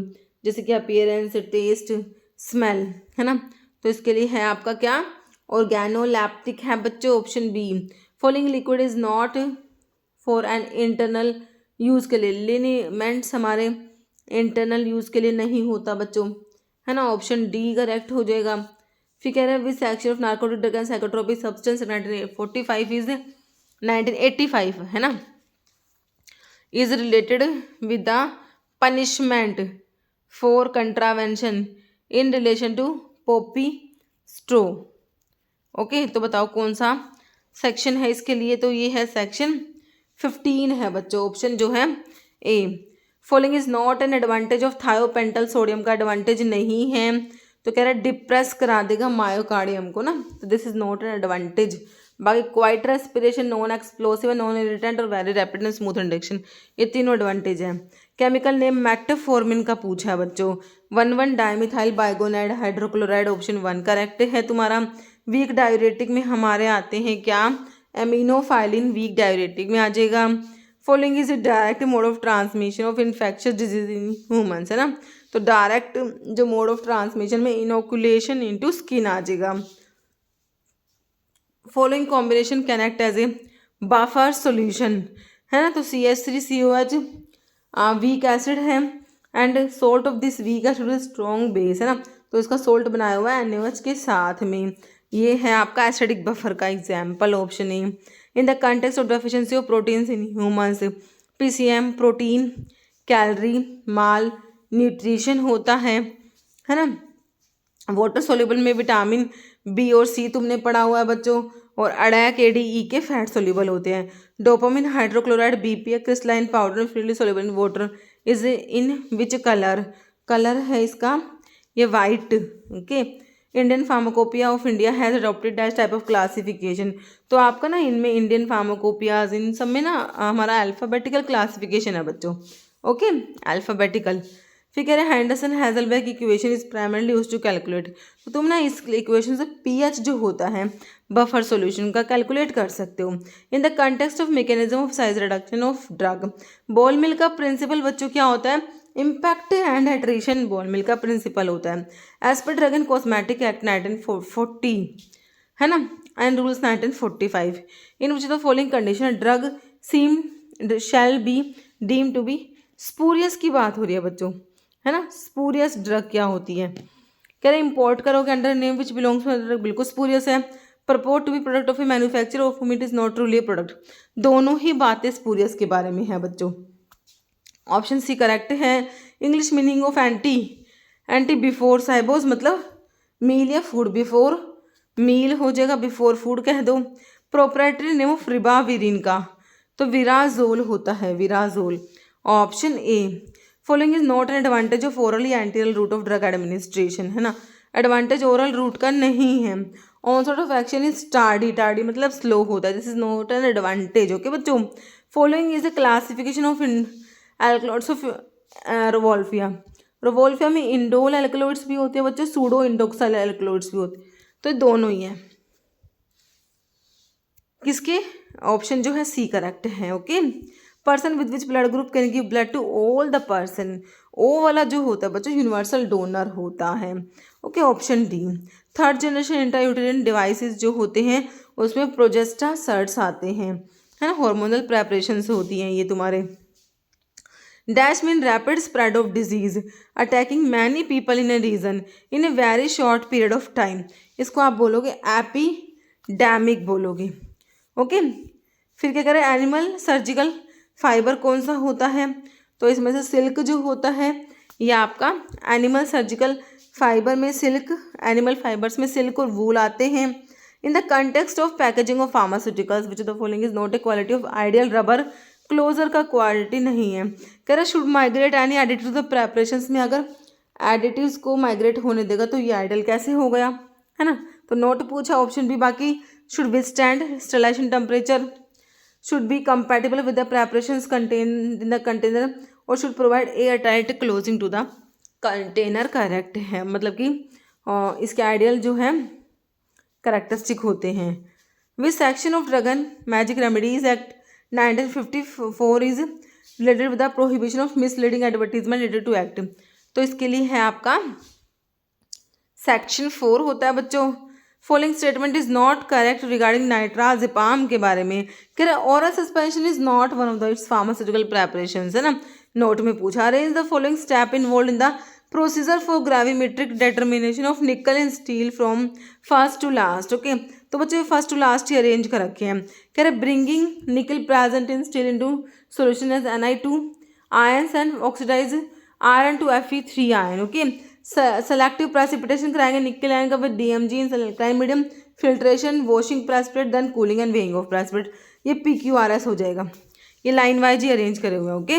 जैसे कि अपीयरेंस, टेस्ट, स्मेल है ना, तो इसके लिए है आपका क्या, ऑर्गेनोलैप्टिक है बच्चों, option B. Following liquid is not for an internal use के लिए, लिनीमेंट्स हमारे इंटरनल यूज़ के लिए नहीं होता बच्चों है ना, ऑप्शन डी करेक्ट हो जाएगा। फिर कह रहे हैं which section of narcotic drug and psychotropic substance 1945 is 1985 है ना, is related with the punishment for contravention in relation to poppy straw. Okay, तो बताओ कौन सा सेक्शन है इसके लिए, तो ये है सेक्शन 15 है बच्चों, ऑप्शन जो है A. Following is not an advantage of thiopental, sodium का एडवांटेज नहीं है, तो कह रहा है डिप्रेस करा देगा मायोकार्डियम को ना, तो this is not an advantage. बाकी quiet respiration, non explosive, non irritant और very rapid and smooth induction, ये तीनों एडवांटेज है। केमिकल नेम मेटफॉर्मिन का पूछा है बच्चों, 1,1 डाइमिथाइल बाइगोनाइड हाइड्रोक्लोराइड, ऑप्शन 1 करेक्ट है तुम्हारा। वीक डायूरेटिक में हमारे आते हैं क्या, एमिनोफाइलिन वीक डायूरेटिक में आ जाएगा। Following is direct mode of transmission of infectious disease in humans है ना, तो डायरेक्ट जो मोड ऑफ ट्रांसमिशन में इनोकुलेशन इनटू स्किन आ जाएगा। Following combination can act as a buffer solution है ना, तो CH3COH वीक एसिड है and salt of this weak acid strong base है ना, तो इसका सोल्ट बनाया हुआ है NaOH के साथ में, ये है आपका एसिडिक बफर का example, option A. In the context of deficiency of proteins in humans, PCM protein calorie mall nutrition होता है ना। वाटर सोल्यूबल में विटामिन बी और सी तुमने पढ़ा हुआ है बच्चों, और अडैक ADE के फैट सोल्यूबल होते हैं। Dopamine hydrochloride BPA crystalline powder freely soluble in water is in which colour, colour है इसका ये white. Okay, Indian pharmacopoeia of India has adopted that type of classification, तो आपका ना इनमें इंडियन फार्माकोपियाज इन सब में ना हमारा अल्फ़ाबेटिकल क्लासिफिकेशन है बच्चों। Okay, alphabetical. फिर कह रहे हैं Henderson Hasselbalch equation is primarily used to calculate, तो तुम ना इस इक्वेशन से pH जो होता है बफर सॉल्यूशन का कैलकुलेट कर सकते हो। In the context of mechanism of size reduction of drug, ball mill का प्रिंसिपल बच्चों क्या होता है, impact and hydration ball mill का प्रिंसिपल होता है। As per drug and cosmetic act 1940 है ना, and rules 1945, in which the following condition drug seem shall be deem to be spurious की बात हो रही है बच्चों है ना। स्पूरियस ड्रग क्या होती है, कह रहे इंपोर्ट करोगे under name which belongs to drug, बिल्कुल स्पूरियस है। purport to be product of a manufacturer of whom it is not truly a product। दोनों ही बातें स्पूरियस के बारे में है बच्चों। ऑप्शन सी करेक्ट है। English meaning of ante before साइबोस मतलब मील या फूड, बिफोर मील हो जाएगा, बिफोर फूड कह दो। प्रोप्राइटरी नेम ऑफ रिबाविरिन का तो विराजोल होता है, विराजोल। Option A following is not an advantage of orally enteral route of drug administration, है ना, एडवांटेज ओरल रूट का नहीं है। Onset of action is tardy, tardy मतलब स्लो होता है, this is not an advantage. Okay बच्चों, following is a classification of alkaloids of Rauwolfia. Rauwolfia में इंडोल एल्कलॉइड्स भी होते हैं बच्चों, सूडो इंडोक्साइल एल्कलॉइड्स भी होते हैं, तो दोनों ही है। किसके ऑप्शन जो है सी करेक्ट है। Okay, person with which blood group can give blood to all the person, O वाला जो होता है बच्चों यूनिवर्सल डोनर होता है। Okay, option D third generation intrauterine devices जो होते हैं उसमें प्रोजेस्टासर्ट्स आते हैं, है ना, हार्मोनल प्रेपरेशन होती हैं ये तुम्हारे। Dash mean rapid spread of disease attacking many people in a region in a very short period of time, इसको आप बोलोगे एपिडेमिक बोलोगे। ओके, फिर क्या करें, एनिमल सर्जिकल फाइबर कौन सा होता है, तो इसमें से सिल्क जो होता है ये आपका एनिमल सर्जिकल फाइबर में सिल्क, एनिमल फाइबर्स में सिल्क और वूल आते हैं। In the context of packaging of pharmaceuticals which the following is not a quality of ideal rubber closure का क्वालिटी नहीं है। कह रहा should migrate any additive the preparations में अगर एडिटिव्स को माइग्रेट होने देगा तो ये आइडियल कैसे हो गया, है ना, तो नोट पूछा। ऑप्शन बी बाकी should withstand sterilisation temperature, should be compatible with the preparations contained in the container or should provide airtight closing to the container, correct है, मतलब कि इसके आइडियल जो है करेक्टरिस्टिक होते हैं। Which section of drug and magic remedies act 1954 is related with the prohibition of misleading advertisement related to act, तो इसके लिए है आपका सेक्शन 4 होता है बच्चों। Following statement is not correct regarding nitrazepam के बारे में, कह रहा oral suspension is not one of the its pharmaceutical preparations, है ना, नोट में पूछा। Arrange the following step involve in the procedure for gravimetric determination of nickel and steel from first to last. Okay, तो बच्चे first to last ही arrange कर रखे हैं। कह रहे bringing nickel present in steel into solution as Ni2 ions and oxidise iron to Fe3 ion. Okay, selective precipitation कराएंगे nickel ion का with DMG in alkaline medium, filtration, washing precipitate, then cooling and weighing of precipitate, ये PQRS हो जाएगा। ये line wise ही arrange करे हुए हैं। Okay,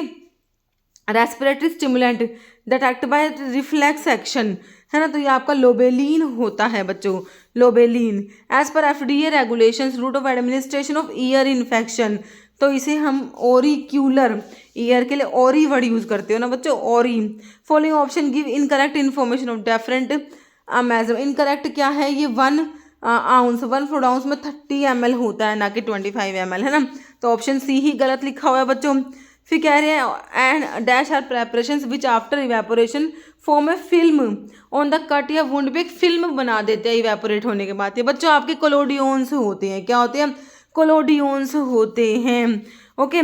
respiratory stimulant that act by reflex action, है ना, तो ये आपका लोबेलिन होता है बच्चों, lobeline. As per FDA regulations route of administration of ear infection, तो इसे हम ओरिक्यूलर, ईयर के लिए ओरी वर्ड यूज करते हो ना बच्चों, ओरी। Following option give incorrect information of different major, incorrect क्या है, ये 1 आउंस 1 फ्लूइड आउंस में 30 ml होता है ना कि 25 ml, है ना, तो ऑप्शन सी ही गलत लिखा हुआ है बच्चों। फिर कह रहे हैं and dash are preparations which after evaporation form a film on the cut या वुंड पे, एक फिल्म बना देते हैं इवेपोरेट होने के बाद। ये बच्चों आपके कोलोडियोन्स होते हैं, क्या होते हैं, कोलोडियोन्स होते हैं। Okay,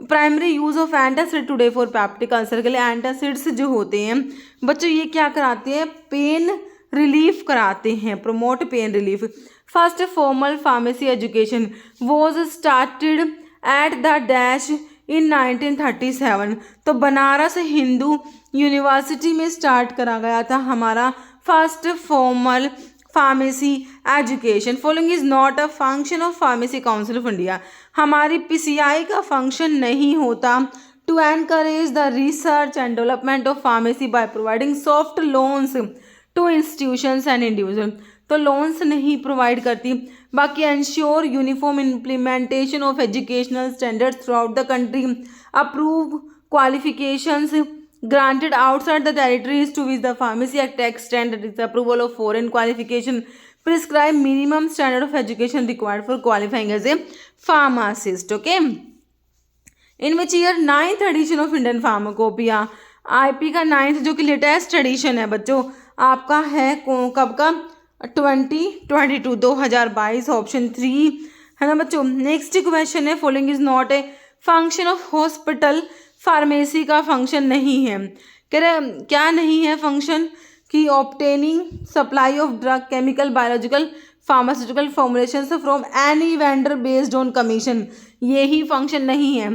primary use of antacid today for peptic ulcer के लिए एंटासिड्स जो होते हैं बच्चों ये क्या कराते हैं, पेन रिलीफ कराते हैं, promote pain relief. First formal pharmacy education was started at the dash in 1937, तो बनारस हिंदू यूनिवर्सिटी में स्टार्ट करा गया था हमारा first formal pharmacy education. Following is not a function of pharmacy council of India, हमारी PCI का फंक्शन नहीं होता to encourage the research and development of pharmacy by providing soft loans to institutions and individual, तो loans नहीं provide करती। बाकी ensure uniform implementation of educational standards through out the country, approve qualifications granted outside the territories to which the Pharmacy Act extended its approval of foreign qualification, prescribe minimum standard of education required for qualifying as a pharmacist. Okay, in which year 9th edition of Indian Pharmacopoeia, IP का 9th जो कि latest edition है बच्चों आपका है कब का, 2022 option 3 है ना बच्चों। नेक्स्ट क्वेश्चन है following is not a function of hospital, pharmacy का फंक्शन नहीं है, कह रहे क्या नहीं है फंक्शन की obtaining supply of drug chemical biological pharmaceutical formulations from any vendor based on commission, ये ही फंक्शन नहीं है।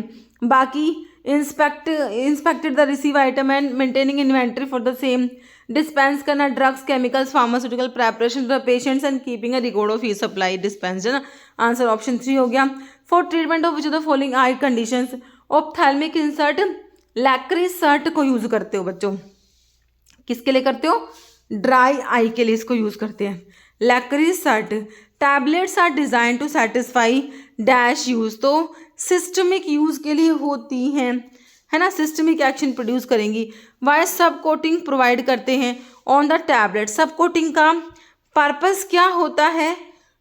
बाकी inspected the receive item and maintaining inventory for the same, dispense करना drugs chemicals pharmaceutical preparation for patients and keeping a record of E supply dispense, है ना। Answer option 3 हो गया। For treatment of which of the following eye conditions ophthalmic insert, Lacrisert को use करते हो बच्चों, किसके लिए करते हो, ड्राई आई के लिए इसको यूज करते हैं, Lacrisert. Tablets are design to satisfy dash use, तो सिस्टमिक यूज के लिए होती हैं, है ना, सिस्टमिक एक्शन प्रोड्यूस करेंगी। वाई सब कोटिंग प्रोवाइड करते हैं on the tablet, sub coating का पर्पस क्या होता है,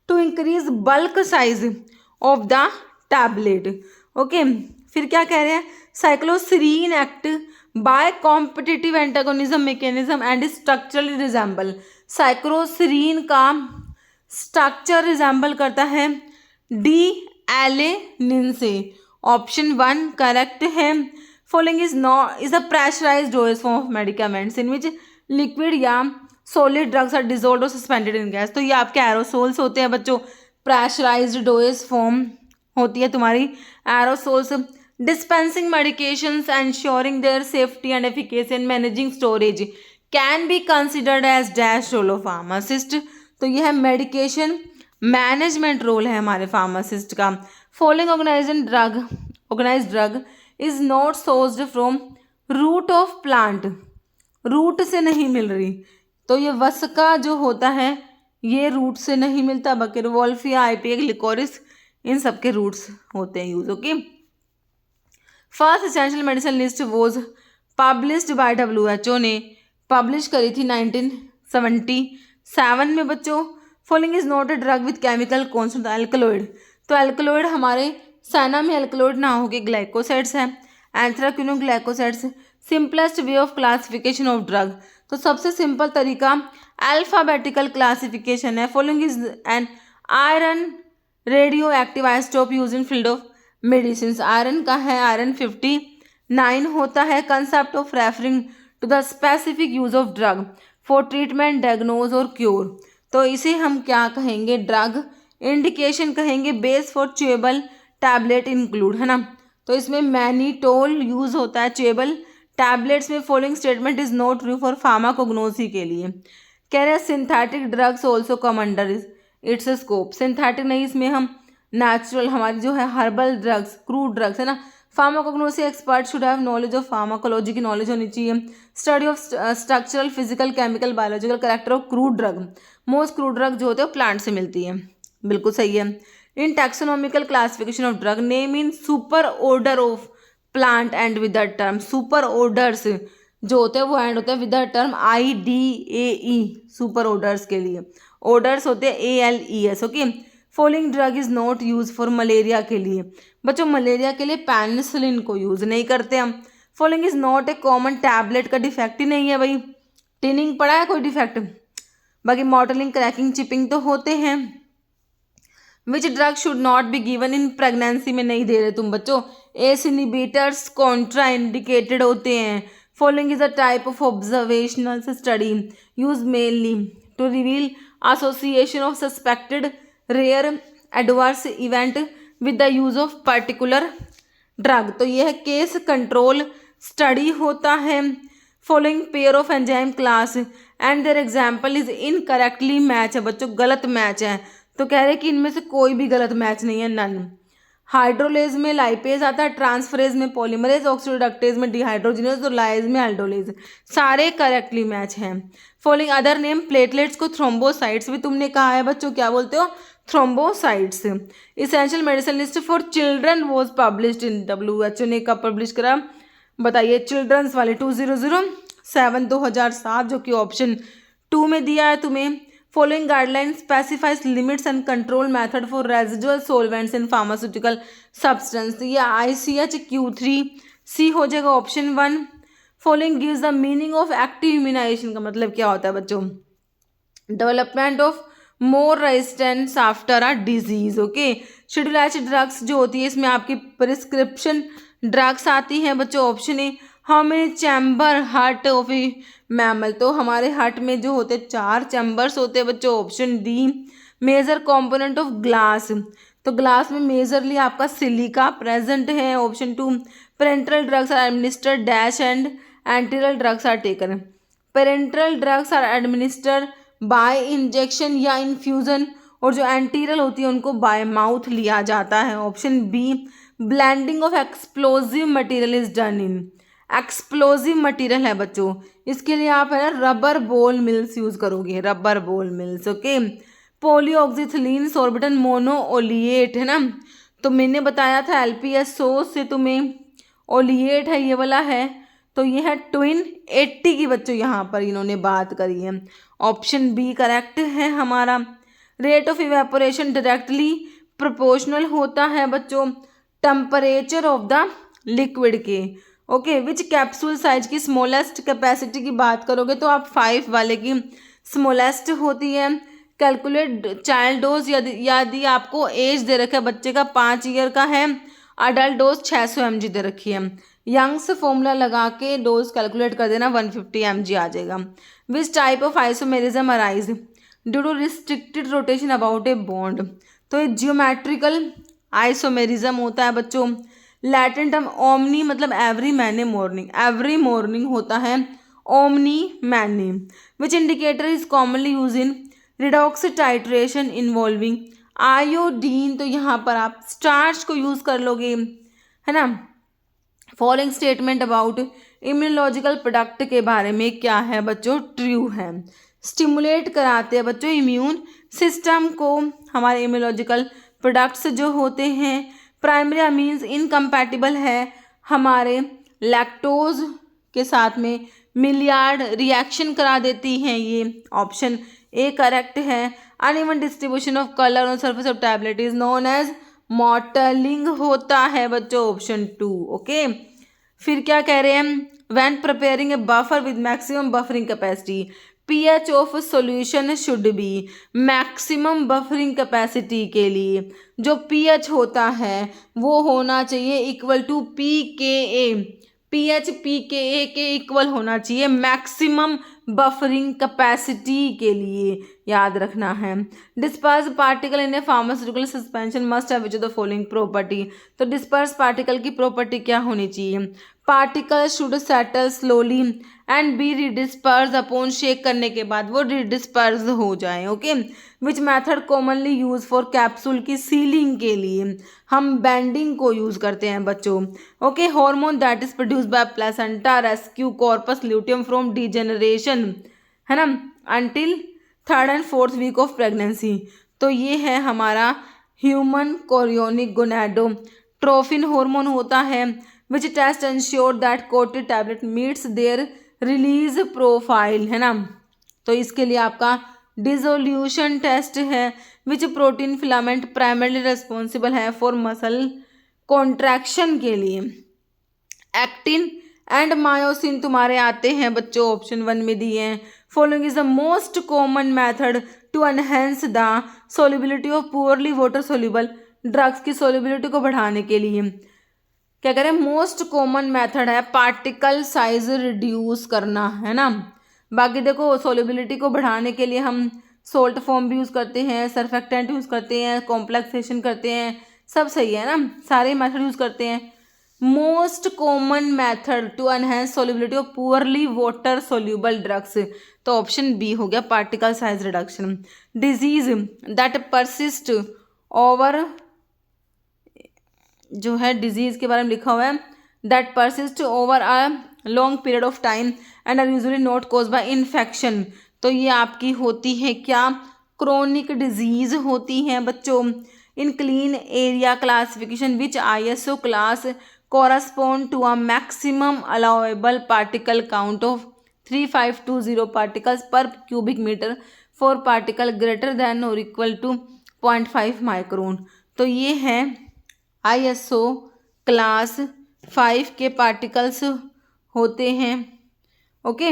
to increase bulk size of the tablet. Okay, फिर क्या कह रहे हैं, cycloserine act by competitive antagonism mechanism and structurally resemble, cycloserine का स्ट्रक्चर रिजेंबल करता है डी एलेनिन से, ऑप्शन 1 करेक्ट है। Following is a pressurised dose form of medicaments in which liquid या सॉलिड ड्रग्स आर डिजोल्व्ड और suspended in gas, तो ये आपके एरोसोल्स होते हैं बच्चों, प्रेशराइज्ड डोज फॉर्म होती है तुम्हारी aerosols. Dispensing medications ensuring their safety and efficacy and managing storage can be considered as dash role of pharmacist, तो यह है मेडिकेशन मैनेजमेंट रोल है हमारे फार्मासिस्ट का। Following organised drug is not sourced from root of plant, root से नहीं मिल रही, तो ये वसका जो होता है ये रूट से नहीं मिलता, बल्कि वोल्फिया, आईपीए, लिकोरिस, इन सब के रूट्स होते हैं use. Okay, first essential medicine list was published by WHO ने पब्लिश करी थी 1977 में बच्चों। Following is not a drug with chemical constant alkaloid, तो एल्कलॉइड हमारे साना में एल्कलॉइड ना होके ग्लाइकोसाइड्स है, anthraquinoglycosides. Simplest way of classification of drug, तो सबसे सिंपल तरीका अल्फाबेटिकल क्लासिफिकेशन है। Following is an iron radioactive isotope use in field of medicine, iron का है आयरन 59 होता है। Concept of referring to the specific use of drug for treatment, diagnose और cure, तो इसे हम क्या कहेंगे, ड्रग इंडिकेशन कहेंगे। Base for chewable tablet include, है ना, तो इसमें मैनीटोल यूज होता है च्यूएबल टैबलेट्स में। Following statement is not true for pharmacognosy के लिए, कह रहे हैं synthetic drugs also come under its scope, synthetic नहीं, इसमें हम नेचुरल हमारी जो है हर्बल ड्रग्स, क्रूड ड्रग्स, है ना। Pharmacognosy expert should have knowledge of pharmacology की नॉलेज होनी चाहिए। Study of structural, physical, chemical, biological character of crude drug, most crude drug जो होते हैं वो प्लांट से मिलती है, बिल्कुल सही है। In taxonomical classification of drug name in super order of plant end with the term, super orders जो होते हैं वो एंड होते हैं with the term IDAE, super orders के लिए ऑर्डर्स होते हैं ALES। Okay, following drug is not use for malaria के लिए, बच्चों मलेरिया के लिए पेनिसिलिन को यूज नहीं करते हम। Following is not a common, tablet का डिफेक्ट ही नहीं है भाई, टिनिंग पड़ा है कोई डिफेक्ट, बाकी मॉटलिंग, क्रैकिंग, चिपिंग तो होते हैं। Which drug should not be given in pregnancy में नहीं दे रहे तुम बच्चों, एस इनिबिटर्स कॉन्ट्रा इंडिकेटेड होते हैं। Following is a type of observational study use mainly to reveal association of suspected rare adverse event with the use of particular drug, तो यह case control study होता है। Following pair of enzyme class and their example is incorrectly match है बच्चों, गलत match है, तो कह रहे हैं कि इनमें से कोई भी गलत मैच नहीं है, नन। हाइड्रोलेज में लाइपेज आता है, ट्रांसफरेज में पॉलीमरेज, ऑक्सीडोडक्टेज में डिहाइड्रोजिनेज और लाइज में अल्डोलेज, सारे करेक्टली मैच हैं। फॉलोइंग अदर नेम प्लेटलेट्स को थ्रोम्बोसाइट्स भी तुमने कहा है बच्चों, क्या बोलते हो, thrombocytes. Essential medicine list for children was published in WHO ने कब पब्लिश करा बताइए, चिल्ड्रंस वाले 2007 जो कि ऑप्शन 2 में दिया है तुम्हें। Following guideline specifies limits and control method for residual solvents in pharmaceutical substance, ये ICH-Q3C हो जाएगा option 1। Following gives the meaning of active immunisation, का मतलब क्या होता है बच्चों, development of more resistance after a disease. Okay, schedule H drugs जो होती है इसमें आपकी प्रिस्क्रिप्शन ड्रग्स आती हैं बच्चों, option A. How many chamber heart of A mammal, तो हमारे हार्ट में जो होते 4 चैम्बर्स होते हैं बच्चों, option D. Major component of glass, तो ग्लास में मेजरली आपका सिलिका प्रेजेंट है। Option 2, parenteral drugs are administered dash and enteral drugs are taken. Parenteral drugs are administered by injection या इन्फ्यूजन, और जो एंटीरियल होती है उनको बाय माउथ लिया जाता है। Option B, blending of explosive material is done in. Explosive material है बच्चों, इसके लिए आप है ना रबर बोल मिल्स यूज करोगे, rubber ball mills. Okay, polyoxyethylene sorbitan monooleate है ना, तो मैंने बताया था LPSO से तुम्हें ओलिएट है ये वाला है, तो ये है ट्विन 80 की बच्चों यहाँ पर इन्होंने बात करी है। ऑप्शन बी करेक्ट है हमारा। Rate of evaporation directly proportional होता है बच्चों टेम्परेचर ऑफ द लिक्विड के। ओके, विच कैप्सूल साइज की स्मॉलेस्ट कैपेसिटी की बात करोगे तो आप 5 वाले की स्मॉलेस्ट होती है। कैलकुलेट चाइल्ड डोज, यदि आपको एज दे रखा है बच्चे का 5 ईयर का है, अडल्ट डोज 600 mg दे रखी है। यंग्स फॉर्मूला लगा के डोज कैलकुलेट कर देना, 150 mg आ जाएगा। Which type of isomerism arise due to restricted rotation about a bond, तो ये जियोमेट्रिकल आइसोमेरिज्म होता है बच्चों। लैटिन टर्म ओमनी मतलब every mane morning, every morning होता है omni mane. Which indicator is commonly use in redox titration involving iodine, तो यहाँ पर आप स्टार्च को यूज कर लोगे है ना। Following statement about immunological product के बारे में क्या है बच्चों, ट्रू है। स्टिमुलेट कराते हैं बच्चों इम्यून सिस्टम को हमारे इम्यूनोलॉजिकल प्रोडक्ट्स जो होते हैं। प्राइमरी अमीन्स इनकम्पैटिबल है हमारे लैक्टोज के साथ में, मिलियार्ड रिएक्शन करा देती हैं ये। ऑप्शन ए करेक्ट है। Uneven distribution of colour on surface of tablet is known as mottling होता है बच्चों, ऑप्शन 2। ओके, फिर क्या कह रहे हैं, when preparing a buffer with maximum buffering capacity pH of solution should be. Maximum buffering capacity के लिए जो pH होता है वो होना चाहिए equal to pKa, pH pKa के इक्वल होना चाहिए मैक्सिमम बफरिंग कैपेसिटी के लिए, याद रखना है। Disperse particle in a pharmaceutical suspension must have which of the following property, तो डिस्पर्स पार्टिकल की प्रॉपर्टी क्या होनी चाहिए, particle should settle slowly and be redisperse upon, shake करने के बाद वो रिडिस्पर्स हो जाए। Okay, which method commonly use for capsule की सीलिंग के लिए, हम बैंडिंग को यूज करते हैं बच्चों। Okay, hormone that is produce by placenta rescue corpus luteum from degeneration है ना until 3rd and 4th week of pregnancy, तो ये है हमारा ह्यूमन कोरियोनिक गोनाडोट्रोफिन हार्मोन होता है। Which test ensure that coated tablet meets their release profile है ना, तो इसके लिए आपका डिसोल्यूशन टेस्ट है। Which protein filament primarily responsible है फॉर मसल कॉन्ट्रैक्शन के लिए, एक्टिन एंड मायोसिन तुम्हारे आते हैं बच्चों, ऑप्शन 1 में दिए हैं। Following is the most common method to enhance the solubility of poorly water soluble drugs की सोल्युबिलिटी को बढ़ाने के लिए क्या करें, मोस्ट कॉमन मेथड है पार्टिकल साइज रिड्यूस करना है ना। बाकी देखो सोल्युबिलिटी को बढ़ाने के लिए हम सोल्ट फॉर्म भी यूज़ करते हैं, सर्फेक्टेंट यूज़ करते हैं, कॉम्प्लेक्सेशन करते हैं, सब सही है ना, सारे मेथड यूज़ करते हैं। Most common method to enhance solubility of poorly water soluble drugs, तो ऑप्शन बी हो गया particle size reduction. Disease that persist over, जो है डिजीज के बारे में लिखा हुआ है, that persist over a long period of time and are usually not cause by infection, तो ये आपकी होती है क्या, क्रोनिक डिजीज होती हैं बच्चों। In clean area classification which ISO class correspond to a maximum allowable particle count of 3520 particles per cubic meter for particle greater than or equal to 0.5 micron, तो ये है ISO क्लास 5 के particles होते हैं। Okay,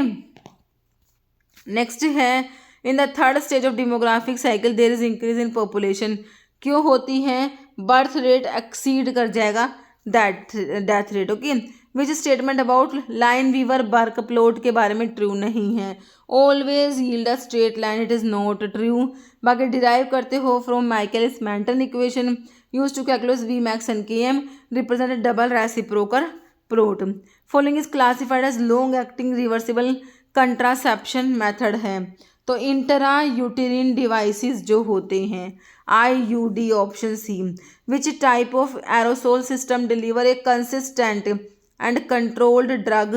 next है in the 3rd stage of demographic cycle there is increase in population, क्यों होती है, बर्थ रेट एक्सीड कर जाएगा death rate. Okay, which statement about Lineweaver Burk plot के बारे में ट्रू नहीं है। Always yield a straight line, it is not true. बाकी डिराइव करते हो from Michaelis Menten equation use to calculate V max and K M represent double reciprocal plot. Following is classified as long acting reversible contraception method है। तो intrauterine devices जो होते हैं IUD option C. Which type of aerosol system deliver a consistent and controlled drug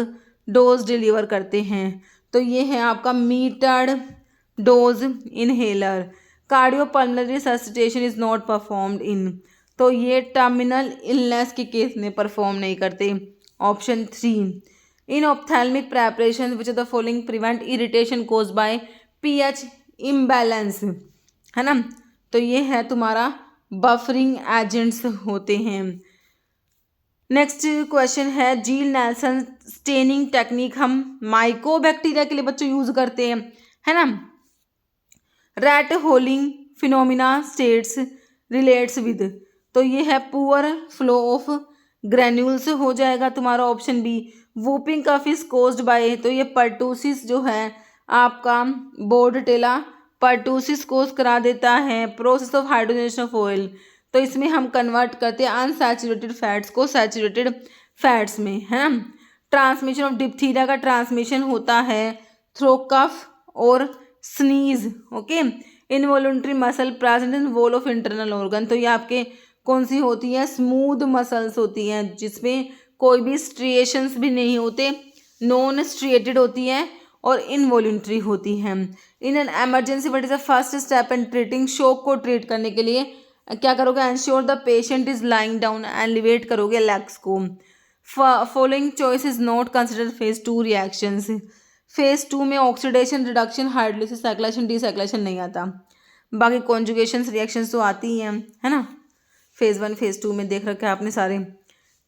dose deliver करते हैं। तो ये है आपका metered dose inhaler. Cardiopulmonary resuscitation is not performed in, तो ये टर्मिनल इलनेस के केस में परफॉर्म नहीं करते। Option 3। In ophthalmic preparation which of the following prevent irritation cause bye pH imbalance, है ना। तो ये है तुम्हारा बफरिंग एजेंट्स होते हैं। नेक्स्ट क्वेश्चन है जील नेल्सन स्टेनिंग टेक्निक हम माइकोबैक्टीरिया के लिए बच्चों यूज करते हैं, है ना। Rat holing phenomena states relates with, तो ये है पुअर फ्लो ऑफ ग्रेन्यूल्स हो जाएगा तुम्हारा option B. Whooping cough is caused by, तो ये पर्टूसिस जो है आपका बोर्डटेला पर्टूसिस कोज करा देता है। Process of hydrogenation of oil, तो इसमें हम कन्वर्ट करते हैं अनसैचुरेटेड फैट्स को सैचुरेटेड फैट्स में, है ना। ट्रांसमिशन ऑफ डिप्थीरिया का ट्रांसमिशन होता है थ्रो कफ और sneeze, okay. Involuntary muscle present in wall of internal organ, तो ये आपके कौन सी होती है, स्मूथ मसल्स होती हैं जिसमें कोई भी स्ट्रिएशंस भी नहीं होते, नॉन स्ट्रिएटेड होती है और इनवॉल्यूंटरी होती है। In an emergency what is the first step in treating, shock को ट्रीट करने के लिए क्या करोगे, ensure the patient is lying down, elevate करोगे लेग्स को। Following choice is not consider phase 2 reactions. Phase 2 में ऑक्सीडेशन रिडक्शन हाइड्रोलिसिस साइक्लेशन डिसाइक्लेशन नहीं आता, बाकी कॉन्जुगेशन रिएक्शंस तो आती हैं, है ना। फेज 1 फेज 2 में देख रखा है आपने सारे।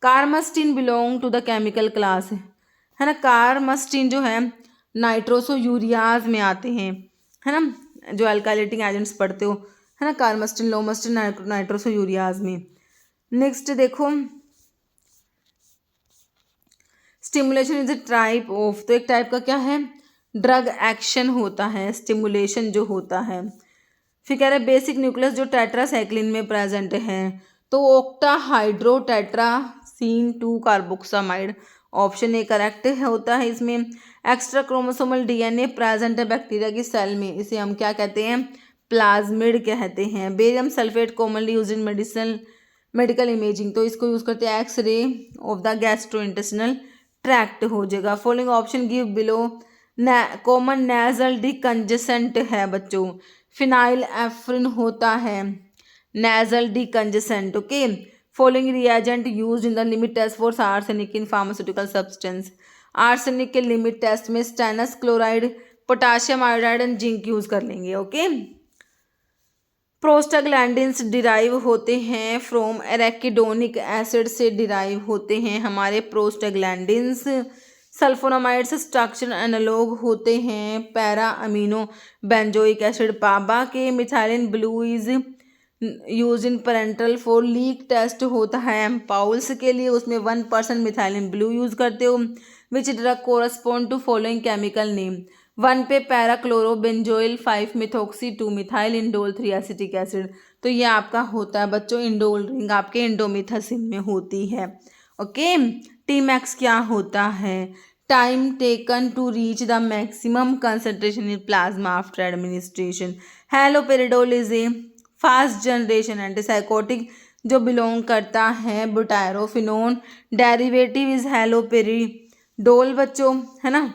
Carmustine belong to the chemical class, है ना। कार्मस्टीन जो है नाइट्रोसो यूरियाज में आते हैं, है ना, जो अल्काइलेटिंग एजेंट्स पढ़ते हो, है ना, कार्मस्टीन लोमस्टीन नाइट्रोसो यूरियाज में। नेक्स्ट देखो stimulation is a type of, तो एक टाइप का क्या है, ड्रग एक्शन होता है स्टिमुलेशन जो होता है। फिर कह रहे हैं बेसिक न्यूक्लियस जो टेट्रासाइक्लिन में प्रेजेंट है, तो octahydro tetracene 2 carboxamide, option A correct होता है इसमें। एक्स्ट्रा क्रोमोसोमल DNA प्रेजेंट है बैक्टीरिया की सेल में, इसे हम क्या कहते हैं, प्लाज्मिड कहते हैं। Barium sulphate commonly use in medical imaging, तो इसको यूज़ करते हैं X-ray of the gastrointestinal tract हो जाएगा। Following option give below common nasal decongestant है बच्चों, फिनाइल एफ्रिन होता है nasal decongestant, okay. Following reagent used in the limit test for arsenic in pharmaceutical substance, arsenic के limit test में stannous chloride, potassium iodide and zinc use कर लेंगे, okay. Prostaglandins derive होते हैं फ्रॉम एराकिडोनिक एसिड से derive होते हैं हमारे प्रोस्टाग्लैंडिन्स। सल्फोनामाइड्स स्ट्रक्चर एनालॉग होते हैं para amino benzoic acid. PABA के methylene blue is use in parenteral for leak test होता है पाउल्स के लिए, उसमें 1% मिथाइलिन ब्लू यूज करते हो। Which drug correspond to following chemical name, 1 पे parachlorobenzoyl, 5 methoxy, 2 methyl indole, 3 acetic acid. तो ये आपका होता है बच्चों इंडोल रिंग, आपके इंडोमिथासिन में होती है, ओके। Tmax क्या होता है, time taken to reach the maximum concentration in plasma after administration. Haloperidol is a fast generation antipsychotic जो बिलोंग करता है बुटायरोफिनोन, डेरिवेटिव इज हैलोपेरिडोल बच्चों, है ना।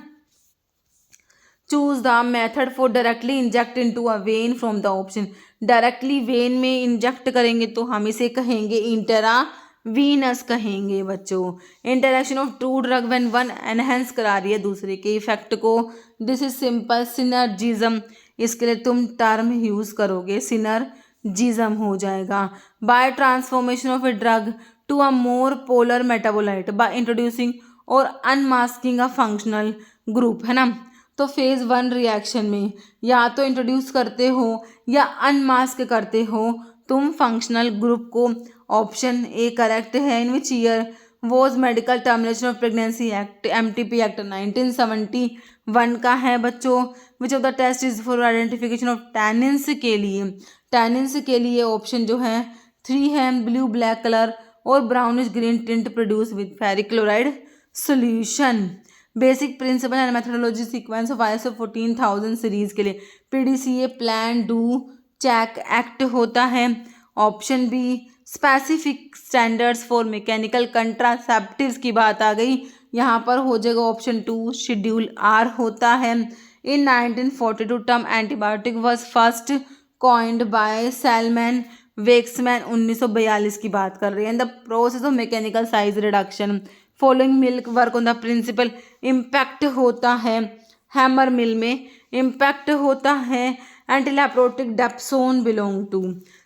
Choose the method for directly inject into a vein from the option, directly vein में inject करेंगे तो हम इसे कहेंगे इंटरावीनस कहेंगे बच्चों। Interaction of two drug when one enhance करा रही है दूसरे के इफेक्ट को, दिस इज सिंपल सिनर्जिज्म, इसके लिए तुम टर्म यूज करोगे सिनर्जिज्म हो जाएगा। By transformation of a drug to a more polar metabolite by introducing और अनमास्किंग अ फंक्शनल ग्रुप, है ना। तो फेज 1 रिएक्शन में या तो इंट्रोड्यूस करते हो या अनमास्क करते हो तुम फंक्शनल ग्रुप को, ऑप्शन ए करेक्ट है। In which year was medical termination of pregnancy act, MTP act 1971 का है बच्चों। Which of the test is for identification of tannins के लिए, टैनिन्स के लिए ऑप्शन जो है 3 है, ब्लू ब्लैक कलर और brownish green tint produce with ferric chloride solution. Basic principle and methodology sequence of ISO 14000 series के लिए PDCA plan do check act होता है। Option B specific standards for mechanical contraceptives की बात आ गई, यहाँ पर हो जाएगा ऑप्शन 2 शेड्यूल R होता है। In 1942 term antibiotic was first coined by Selman Waksman, 1942 की बात कर रहे हैं। The process of mechanical size reduction following mill work on the principle impact होता है, हैमर मिल में इम्पैक्ट होता है। Antileprotic dapsone belong to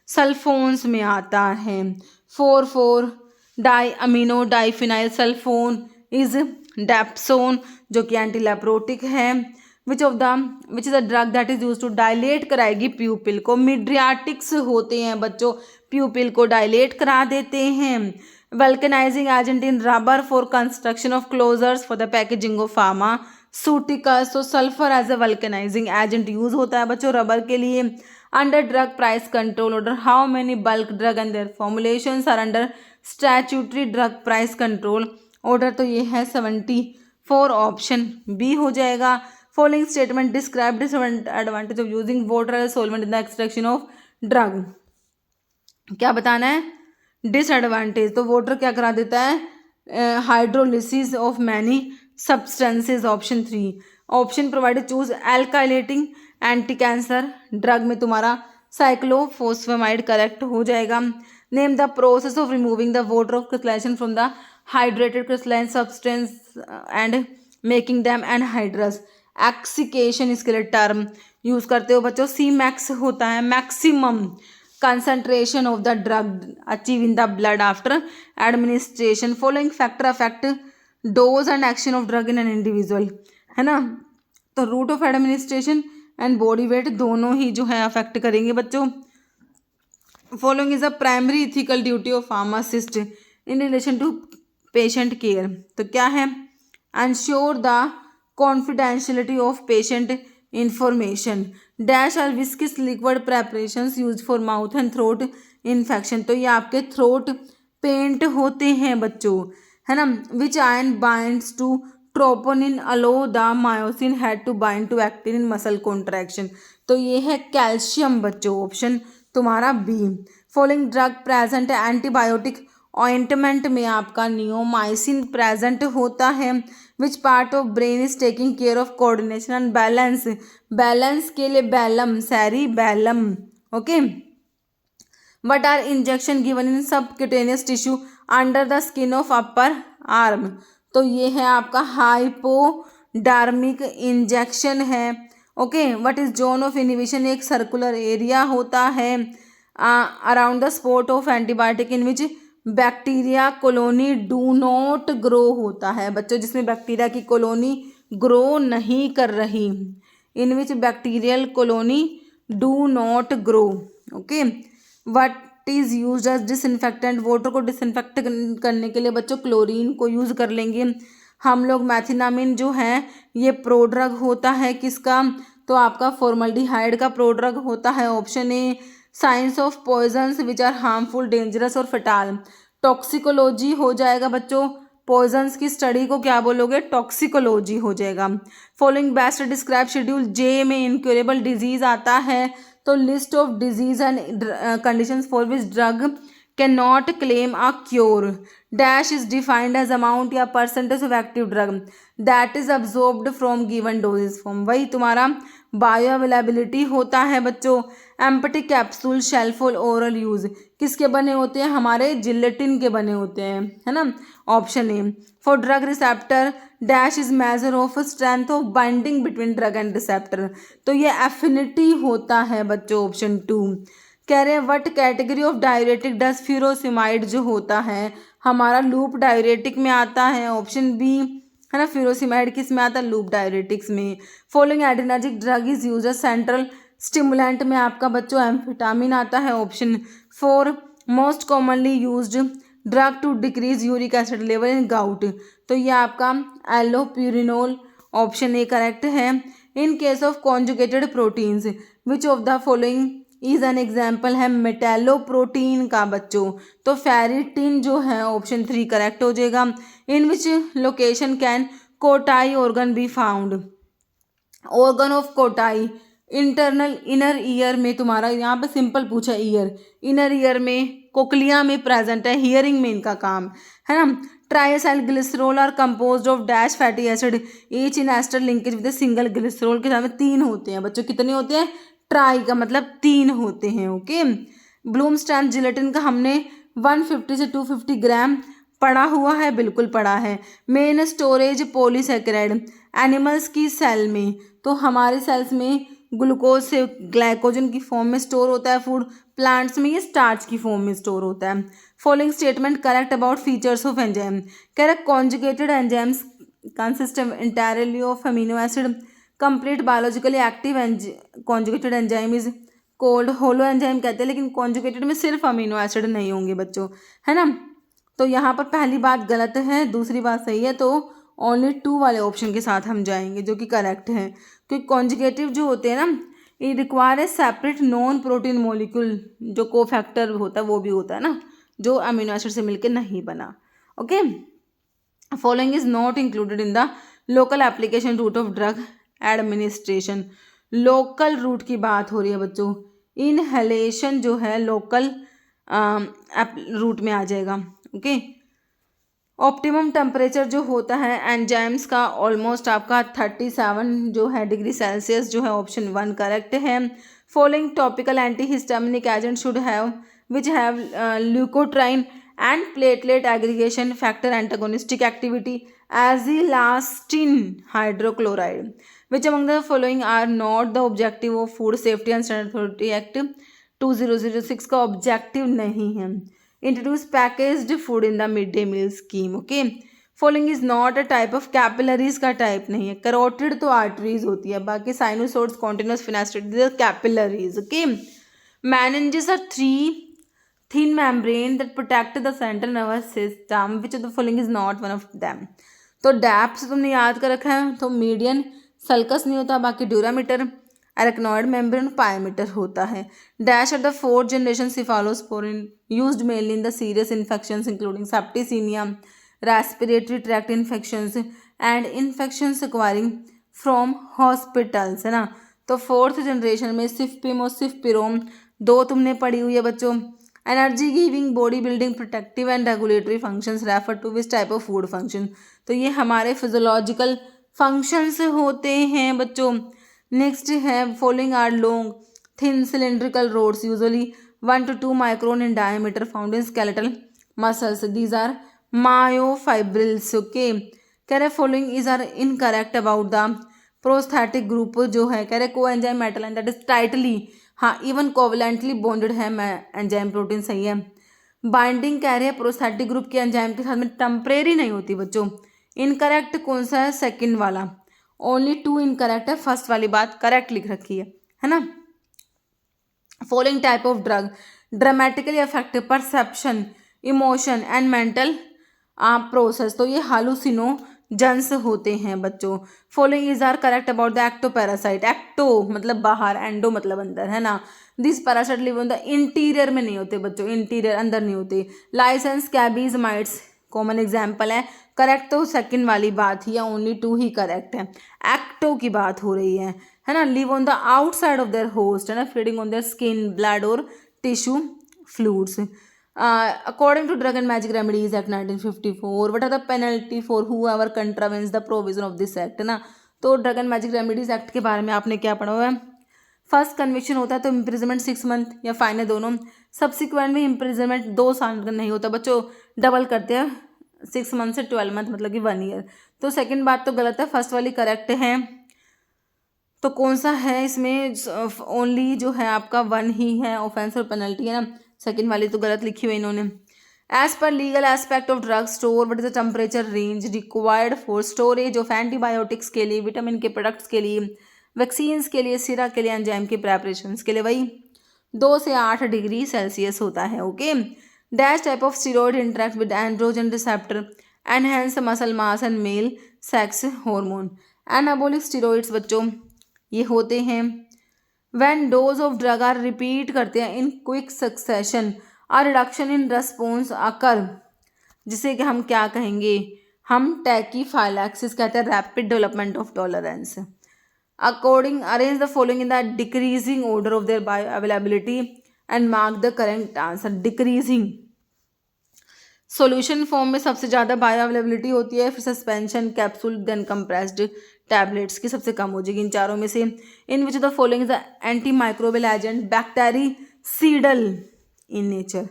sulphones में आता है। 4,4 diamino diphenyl sulphone is dapsone जो कि एंटीलैप्रोटिक है। Which is a drug that is use to dilate कराएगी प्यूपिल को, मिड्रियाटिक्स होते हैं बच्चों, प्यूपिल को डायलेट करा देते हैं। Vulcanising agent in rubber for construction of closures for the packaging of pharmaceuticals, तो sulphur as a vulcanising agent use होता है बच्चों रबर के लिए। Under drug price control order how many bulk drug and their formulations are under statutory drug price control order, तो ये है 74, option B हो जाएगा। Following statement describe disadvantage of using water as solvent in the extraction of drug, क्या बताना है disadvantage, तो water क्या करा देता है hydrolysis of many substances, option 3। Option provided choose alkylating anticancer drug में तुम्हारा साइक्लोफोस्फेमाइड करेक्ट हो जाएगा। Name the process of removing the water of crystallisation from the hydrated crystalline substance and making them anhydrous, exsiccation इसके लिए term use करते हो बच्चों। Cmax होता है maximum concentration of the drug achieved in the blood after administration. Following factor affect dose and action of drug in an individual, है ना, तो route of administration and body weight दोनों ही जो है अफेक्ट करेंगे बच्चों। Following is a primary ethical duty of pharmacist in relation to patient care, तो क्या है ensure the confidentiality of patient information, dash are viscous liquid preparations use for mouth and throat infection, तो ये आपके throat paint होते हैं बच्चों, है ना। Which ion binds to troponin allow the myosin head to bind to actin in muscle contraction, तो ये है कैल्शियम बच्चों, ऑप्शन तुम्हारा B. Following drug present antibiotic ointment में आपका नियोमाइसिन प्रेजेंट होता है। Which part of brain is taking care of coordination and balance, balance के लिए बैलम cerebellum, okay. What are injection given in subcutaneous tissue under the skin of upper arm, तो ये है आपका हाइपोडर्मिक इंजेक्शन है, okay. What is zone of inhibition, एक circular area होता है around the spot of antibiotic in which bacteria colony do not grow होता है बच्चों, जिसमें बैक्टीरिया की कॉलोनी ग्रो नहीं कर रही, in which bacterial colony do not grow, okay. What is used as disinfectant, water को डिसइंफेक्ट करने के लिए बच्चों क्लोरीन को यूज़ कर लेंगे हम लोग। मैथिनामिन जो है ये प्रोड्रग होता है किसका, तो आपका फॉर्मल्डिहाइड का प्रोड्रग होता है, option A. Science of poisons which are harmful dangerous और फटाल, टॉक्सिकोलॉजी हो जाएगा बच्चों, पॉइजन्स की स्टडी को क्या बोलोगे टॉक्सिकोलॉजी हो जाएगा। Following best describe schedule J में इनक्योरेबल डिजीज आता है, तो list of disease and conditions for which drug can not claim a cure, dash is defined as amount या percentage of active drug that is absorbed from given dosages form, वही तुम्हारा bioavailability होता है बच्चों। Empty capsule shell for oral use किसके बने होते हैं, हमारे जिलेटिन के बने होते हैं, है ना, option A. For drug receptor dash is measure of strength of binding between drug and receptor, तो ये एफिनिटी होता है बच्चों, ऑप्शन 2। कह रहे हैं what category of diuretic does furosemide जो होता है हमारा लूप डायरेटिक में आता है, ऑप्शन बी, है ना। फ्यूरोसिमाइड किस में आता है, लूप डायरेटिक्स में। Following adrenergic drug is use central stimulant में आपका बच्चों एम्फेटामिन आता है, option 4। Most commonly used drug to decrease uric acid level in gout, तो ये आपका एलोप्यूरिनोल ऑप्शन ए करेक्ट है। In case of conjugated proteins which of the following is an example है मेटालोप्रोटीन का बच्चों, तो फेरिटिन जो है ऑप्शन 3 करेक्ट हो जाएगा। In which location can Corti organ be found, organ of Corti internal inner ear में, तुम्हारा यहाँ पे सिंपल पूछा ईयर, इनर ईयर में, कोकलिया में प्रेजेंट है, हियरिंग में इनका काम है ना। Triacylglycerol are composed of dash fatty acid each in ester linkage with single glycerol, के साथ में 3 होते हैं बच्चों, कितने होते हैं, ट्राई का मतलब 3 होते हैं। ओके, ब्लूम स्टैम्प जिलेटिन का हमने 150 से 250 ग्राम पड़ा हुआ है, बिल्कुल पड़ा है। मेन स्टोरेज पॉलीसेकेराइड एनिमल्स की सेल में, तो हमारे सेल्स में ग्लूकोज से ग्लाइकोजन की फॉर्म में स्टोर होता है फूड, प्लांट्स में ये स्टार्च की फॉर्म में स्टोर होता है। Following statement correct about features of enzyme, correct conjugated enzymes consist entirely of amino acid, complete biologically active conjugated enzyme is cold, holo enzyme कहते हैं, लेकिन कॉन्जुगेटेड में सिर्फ अमीनो एसिड नहीं होंगे बच्चों, है ना। तो यहाँ पर पहली बात गलत है, दूसरी बात सही है, तो ओनली 2 वाले ऑप्शन के साथ हम जाएंगे जो कि करेक्ट है, क्योंकि कॉन्जुगेटिव जो होते हैं ना, ये require a separate non protein molecule, जो कोफैक्टर होता है वो भी होता है ना, जो अमीनो एसिड से मिलकर नहीं बना। Okay, following is not included in the local application route of drug administration, local route की बात हो रही है बच्चों, इनहेलेशन जो है लोकल रूट में आ जाएगा। ओके, ऑप्टिमम टेम्परेचर जो होता है एंजाइम्स का ऑलमोस्ट आपका 37 जो है डिग्री सेल्सियस जो है, ऑप्शन 1 करेक्ट है। Following topical anti histaminic agent should have which have leukotriene and platelet aggregation factor antagonistic activity as azelastine hydrochloride, which among the following are not the objective of food safety and standard authority act 2006 का objective नहीं है। Introduce packaged food in the mid day meal scheme. Okay, following is not a type of, capillaries का type नहीं है, carotid तो arteries होती है, बाकी sinusoids continuous fenestrated capillaries. Okay, meninges are 3 thin membrane that protect the central nervous system, which of the following is not one of them, तो dapps तुमने याद कर रखा है, तो मीडियन सल्कस नहीं होता, बाकी ड्यूरामीटर, एरेक्नॉइड मेम्ब्रेन, पायोमीटर होता है। Dash are the 4th generation cephalosporin used mainly in the serious infections including septicemia, respiratory tract infections and infections acquiring from hospitals, है ना। तो 4th जनरेशन में सिफपिम और सिफपिरोम 2 तुमने पढ़ी हुई है बच्चों। Energy giving, body building, protective and regulatory functions refer to which type of food function, तो ये हमारे फिजियोलॉजिकल फंक्शंस होते हैं बच्चों। नेक्स्ट है following are long thin cylindrical rods usually 1 to 2 micron in diameter found in skeletal muscles, these are myofibrils. Okay, कह रहे following is are incorrect about the prosthetic group जो है, कह रहे coenzyme metal and that is tightly, हाँ even covalently bonded है enzyme protein, सही है। बाइंडिंग कह रहे हैं प्रोस्थेटिक ग्रुप के एंजाइम के साथ में टेम्परेरी नहीं होती बच्चों, इनकरेक्ट कौन सा है, सेकंड वाला, ओनली 2 इनकरेक्ट है, फर्स्ट वाली बात करेक्ट लिख रखी है ना। Following type of drug dramatically affect perception, emotion and mental process, तो ये हालुसिनोजेंस होते हैं बच्चों। Following is are correct about the ectoparasite, ecto मतलब बाहर, एंडो मतलब अंदर, है ना। This parasite live on the interior में नहीं होते बच्चों, इंटीरियर अंदर नहीं होते। Lice scabies mites common example है, करेक्ट तो सेकंड वाली बात ही है, ओनली 2 ही करेक्ट है। एक्टो की बात हो रही है ना। Live on the outside of their host, है ना, feeding on their skin, blood और tissue fluids. According to drug and magic remedies act 1954, what are the penalty for whoever contravenes the provision of this act, है ना। तो drug and magic remedies act के बारे में आपने क्या पढ़ा हुआ है, फर्स्ट कन्विक्शन होता है तो इम्प्रिजनमेंट 6 मंथ या फाइन है दोनों, सब्सिक्वेंट में इम्प्रिजनमेंट 2 साल का नहीं होता बच्चों, डबल करते हैं 6 मंथ से 12 मंथ मतलब कि 1 ईयर। तो सेकंड बात तो गलत है, फर्स्ट वाली करेक्ट है। तो कौन सा है इसमें, ओनली जो है आपका 1 ही है, ऑफेंस और पेनल्टी, है ना। सेकंड वाली तो गलत लिखी हुई इन्होंने। As per legal aspect of drug store what is the temperature range required for storage of antibiotics के लिए, विटामिन के प्रोडक्ट्स के लिए, वैक्सीन्स के लिए, सिरा के लिए, एंजाइम के प्रेपरेशंस के लिए, वही 2 से 8 डिग्री सेल्सियस होता है। Okay, dash type of steroid interact with androgen receptor, enhance muscle mass and male sex hormone. Anabolic steroids बच्चों ये होते हैं when dose of drug are repeat करते हैं in quick succession, a reduction in response occur, जिसे कि हम क्या कहेंगे, हम टैकीफाइलैक्सिस कहते हैं, rapid development of tolerance. According arrange the following in the decreasing order of their bioavailability and mark the correct answer. Decreasing solution form में सबसे ज़्यादा बायो अवेलेबिलिटी होती है, फिर suspension, capsule, then compressed tablets की सबसे कम हो जाएगी इन चारों में से। In which the following the antimicrobial agent bactericidal in nature.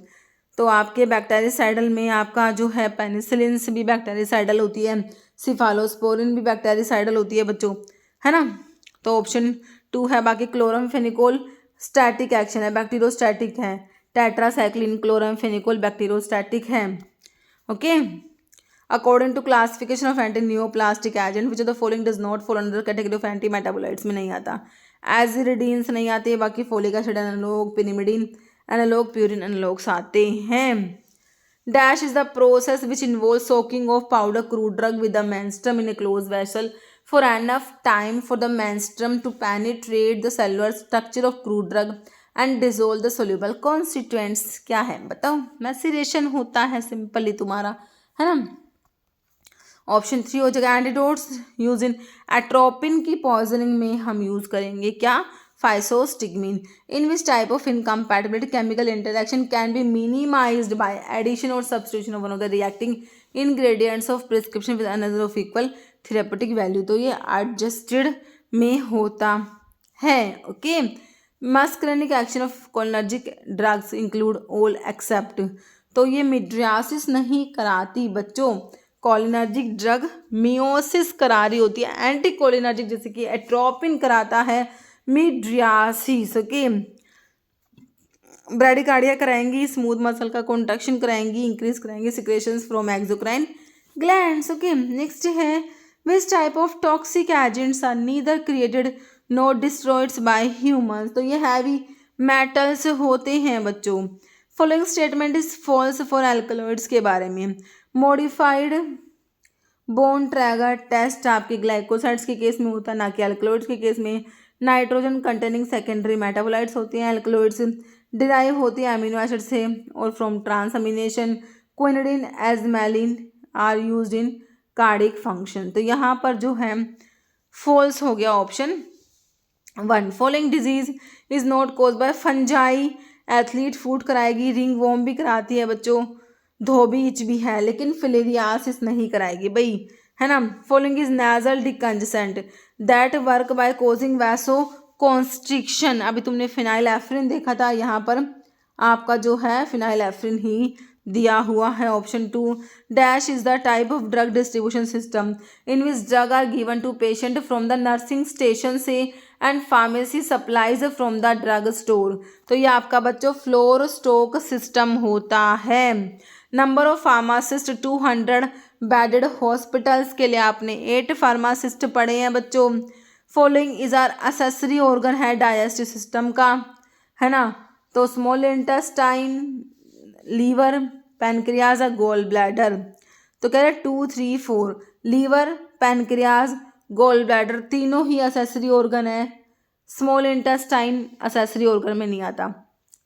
तो आपके बैक्टेरिसाइडल में आपका जो है पेनिसिलिन से भी बैक्टेरिसाइडल होती है, सिफालोस्पोरिन भी बैक्टेरिसाइडल होती है बच्चों, है ना। तो ऑप्शन 2 है। बाकी क्लोरमफेनिकोल स्टैटिक एक्शन है, बैक्टीरियोस्टैटिक है। टेट्रासाइक्लिन क्लोरमफेनिकोल बैक्टीरियोस्टैटिक है। Okay. According to classification of anti neoplastic agent which of the following does not follow under category of anti metabolites में नहीं आता। एजिरिडीन्स नहीं आते, बाकी folic acid analog, pyrimidine analog, purine analogs आते हैं। Dash is the process which involve soaking of powder crude drug with the menstruum in a close vessel for enough time for the menstruum to penetrate the cellular structure of crude drug and dissolve the soluble constituents. क्या है बताओ, मैसिरेशन होता है simply तुम्हारा, है ना। Option 3 हो जाएगा। एंटीडोट्स यूज इन एट्रोपिन की पॉइजनिंग में हम यूज करेंगे क्या, physostigmine. In which type of incompatibility chemical interaction can be minimized by addition और substitution of one of the reacting ingredients of prescription with another of equal therapeutic value. तो ये adjusted में होता है। Okay. Muscarinic action of cholinergic drugs include all except. तो ये mydriasis नहीं कराती बच्चों, कोलिनर्जिक ड्रग मियोसिस करा रही होती है। एंटी कोलिनर्जिक जैसे कि एट्रोपिन कराता है मिड्रियासिस। ओके। ब्रैडिकार्डिया कराएंगी, स्मूथ मसल का कॉन्ट्रैक्शन कराएंगी, इंक्रीज कराएंगी secretions from exocrine glands. Okay. Next है which type of toxic agents are neither created not destroyed by humans. तो ये हैवी मेटल्स होते हैं बच्चों। Following statement is false for alkaloids के बारे में। मॉडिफाइड बोन ट्रैगर टेस्ट आपके ग्लाइकोसाइड्स के केस में होता है, ना कि एल्कलॉइड्स के केस में। नाइट्रोजन कंटेनिंग सेकेंडरी मेटाबोलाइट्स होती हैं। एल्कलॉइड्स डिराइव होती है अमीनो एसिड से और from transamination. Quinidine ajmaline are used in cardiac function. तो यहाँ पर जो है फॉल्स हो गया option 1। Following disease is not cause by fungi. Athlete foot कराएगी, रिंग वॉर्म भी कराती है बच्चों, धोबी इच भी है, लेकिन फिलेरियासिस नहीं कराएगी भाई, है ना। Following is nasal decongestant that work by causing vaso constriction. अभी तुमने फिनाइल एफ्रिन देखा था, यहाँ पर आपका जो है फिनाइल एफ्रिन ही दिया हुआ है। Option 2। Dash is the type of drug distribution system in which drug are given to patient from the nursing station से and pharmacy supplies from the drug store. तो ये आपका बच्चों फ्लोर स्टॉक सिस्टम होता है। Number of pharmacist 200 bedded hospitals के लिए आपने 8 फार्मासिस्ट पढ़े हैं बच्चों। Following is are accessory organ है डाइजेस्टिव सिस्टम का, है ना। तो स्मॉल इंटेस्टाइन, लीवर, पैनक्रियाज और गोल ब्लैडर। तो कह रहे 2, 3, 4 लीवर, पैनक्रियाज, गोल ब्लैडर तीनों ही असेसरी ऑर्गन है। स्मॉल इंटेस्टाइन असेसरी ऑर्गन में नहीं आता।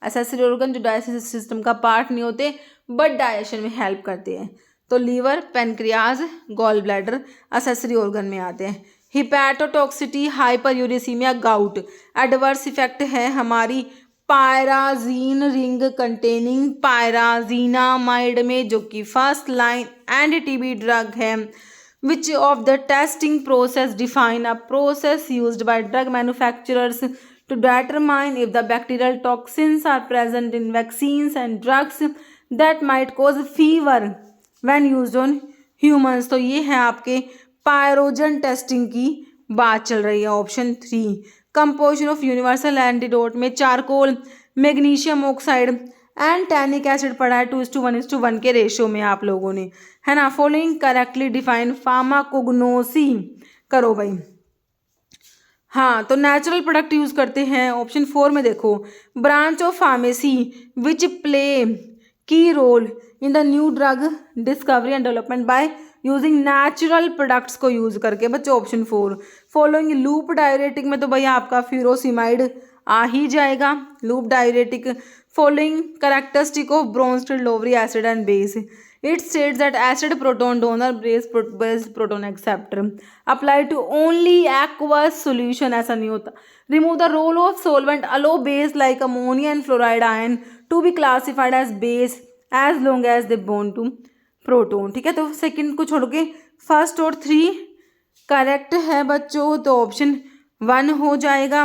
असेसरी ऑर्गन जो डाइजेस्टिव सिस्टम का पार्ट नहीं होते बट डाइजेशन में हेल्प करते हैं। तो liver, pancreas, gall bladder accessory organ में आते हैं। Hepatotoxicity, hyperuricemia, gout adverse effect है हमारी पायराजीन रिंग कंटेनिंग पायराजीनामाइड में, जो कि first line anti TB drug है। Which of the testing process define a process used by drug manufacturers to determine if the bacterial toxins are present in vaccines and drugs that might cause fever when used on humans? तो ये है आपके pyrogen testing की बात चल रही है। Option 3। Composition of universal antidote में charcoal, magnesium oxide and tannic acid पढ़ा है 2:1:1 के रेशियो में आप लोगों ने, है ना। फॉलोइंग करेक्टली डिफाइन फार्माकोग्नोसी करो भाई। हाँ, तो नेचुरल प्रोडक्ट यूज करते हैं। ऑप्शन 4 में देखो, branch of pharmacy which play key role in the new drug discovery and development by using natural products को यूज करके। बच्चों ऑप्शन 4 फॉलोइंग लूप डायरेटिक में तो भैया आपका फ्यूरोसिमाइड आ ही जाएगा, loop diuretic. Following characteristic of Bronsted Lowry acid and base, it states that acid proton donor base proton acceptor apply to only aqueous solution, ऐसा नहीं होता। Remove the role of solvent allow base like ammonia and fluoride ion to be classified as base as long as they bond to proton. ठीक है, तो second को छोड़ के first और 3 करेक्ट है बच्चों, तो ऑप्शन 1 हो जाएगा।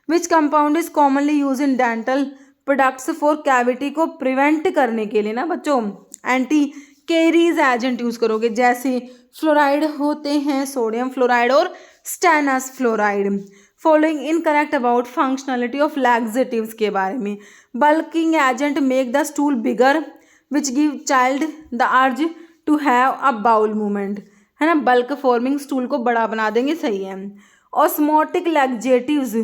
Which compound is commonly use in dental products for cavity को प्रिवेंट करने के लिए ना बच्चों एंटी कैरीज एजेंट यूज करोगे, जैसे फ्लोराइड होते हैं, सोडियम फ्लोराइड और stannous fluoride. Following incorrect about functionality of laxatives के बारे में, bulking agent make the stool bigger which give child the urge to have a bowel movement, है ना, बल्क फॉर्मिंग स्टूल को बड़ा बना देंगे, सही है। Osmotic laxatives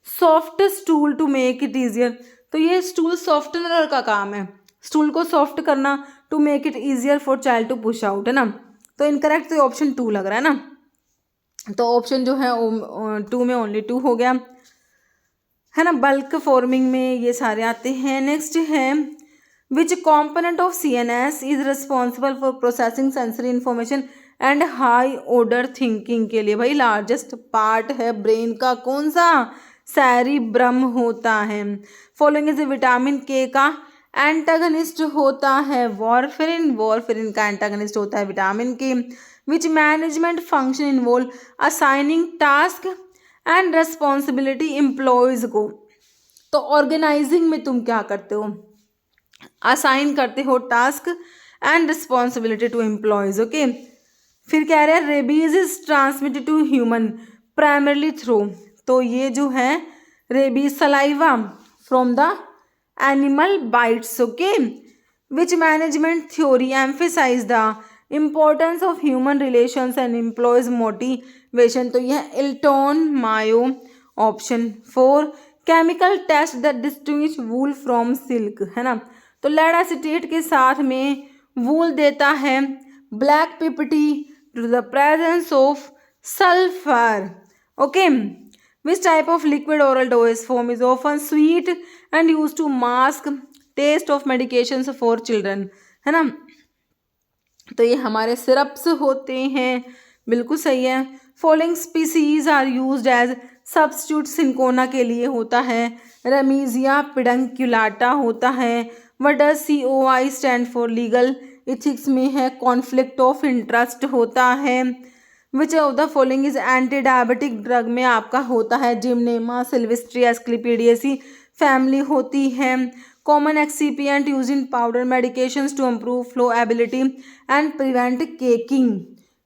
soft stool to make it easier, तो ये स्टूल सॉफ्टनर का काम है, स्टूल को सॉफ्ट करना, to make it easier for child to push out, है ना। तो इनकरेक्ट तो ऑप्शन 2 लग रहा है ना, तो ऑप्शन जो है 2 में ओनली 2 हो गया, है ना। बल्क फॉर्मिंग में ये सारे आते हैं। नेक्स्ट है which component of CNS is responsible for processing sensory information and high order thinking के लिए। भाई लार्जेस्ट पार्ट है ब्रेन का कौन सा, सेरिब्रम होता है। फॉलोइंग इज विटामिन के का एंटागनिस्ट होता है वॉरफेरिन, वॉरफेरिन का एंटागनिस्ट होता है vitamin K. Which management function involve assigning task and responsibility employees को, तो ऑर्गेनाइजिंग में तुम क्या करते हो, असाइन करते हो task and responsibility to employees, okay. फिर कह रहे हैं rabies is transmitted to human primarily through, तो ये जो है rabies saliva from the animal bites, okay. Which management theory emphasize the importance of human relations and employees motivation, तो यह Elton Mayo, option 4। Chemical test that distinguish wool from silk, है ना, तो lead acetate के साथ में wool देता है ब्लैक पिपटी to the presence of sulphur, okay. Which type of liquid oral dose form is often sweet and use to mask taste of medications for children, है ना, तो ये हमारे सिरप्स होते हैं, बिल्कुल सही है। Following species are used as substitute, cinchona के लिए होता है रेमीजिया पिडंक्युलाटा होता है। What does COI stand for, legal ethics में है कॉन्फ्लिक्ट ऑफ इंटरेस्ट होता है। Which of the following is anti diabetic drug में आपका होता है जिमनेमा सिल्वेस्ट्री एस्क्लिपिडियसी फैमिली होती है। Common excipient use in powder medications to improve flow ability and prevent caking,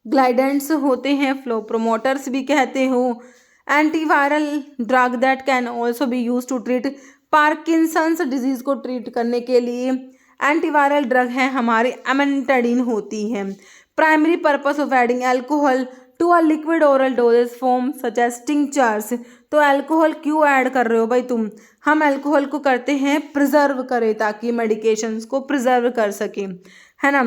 glidants होते हैं, फ्लो प्रोमोटर्स भी कहते हो। Antiviral drug that can also be use to treat Parkinson's disease को ट्रीट करने के लिए एंटीवायरल ड्रग है हमारे एमेंटाडीन होती है। Primary purpose of adding alcohol to a liquid oral dosage form such as tinctures, तो एल्कोहल क्यों ऐड कर रहे हो भाई तुम, हम एल्कोहल को करते हैं प्रिजर्व करें ताकि मेडिकेशंस को प्रिजर्व कर सकें, है ना।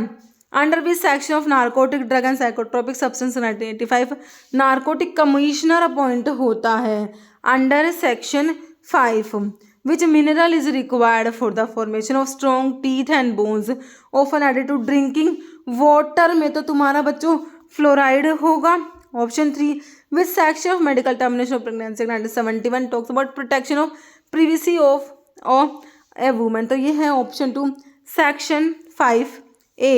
Under which section of narcotic drug and psychotropic substance 1985 narcotic commissioner appoint होता है, under section 5। Which mineral is required for the formation of strong teeth and bones often added to drinking water में, तो तुम्हारा बच्चों fluoride होगा, option 3। Which section of medical termination of pregnancy 1971 talks about protection of privacy of a woman, तो ये है option 2 section 5A,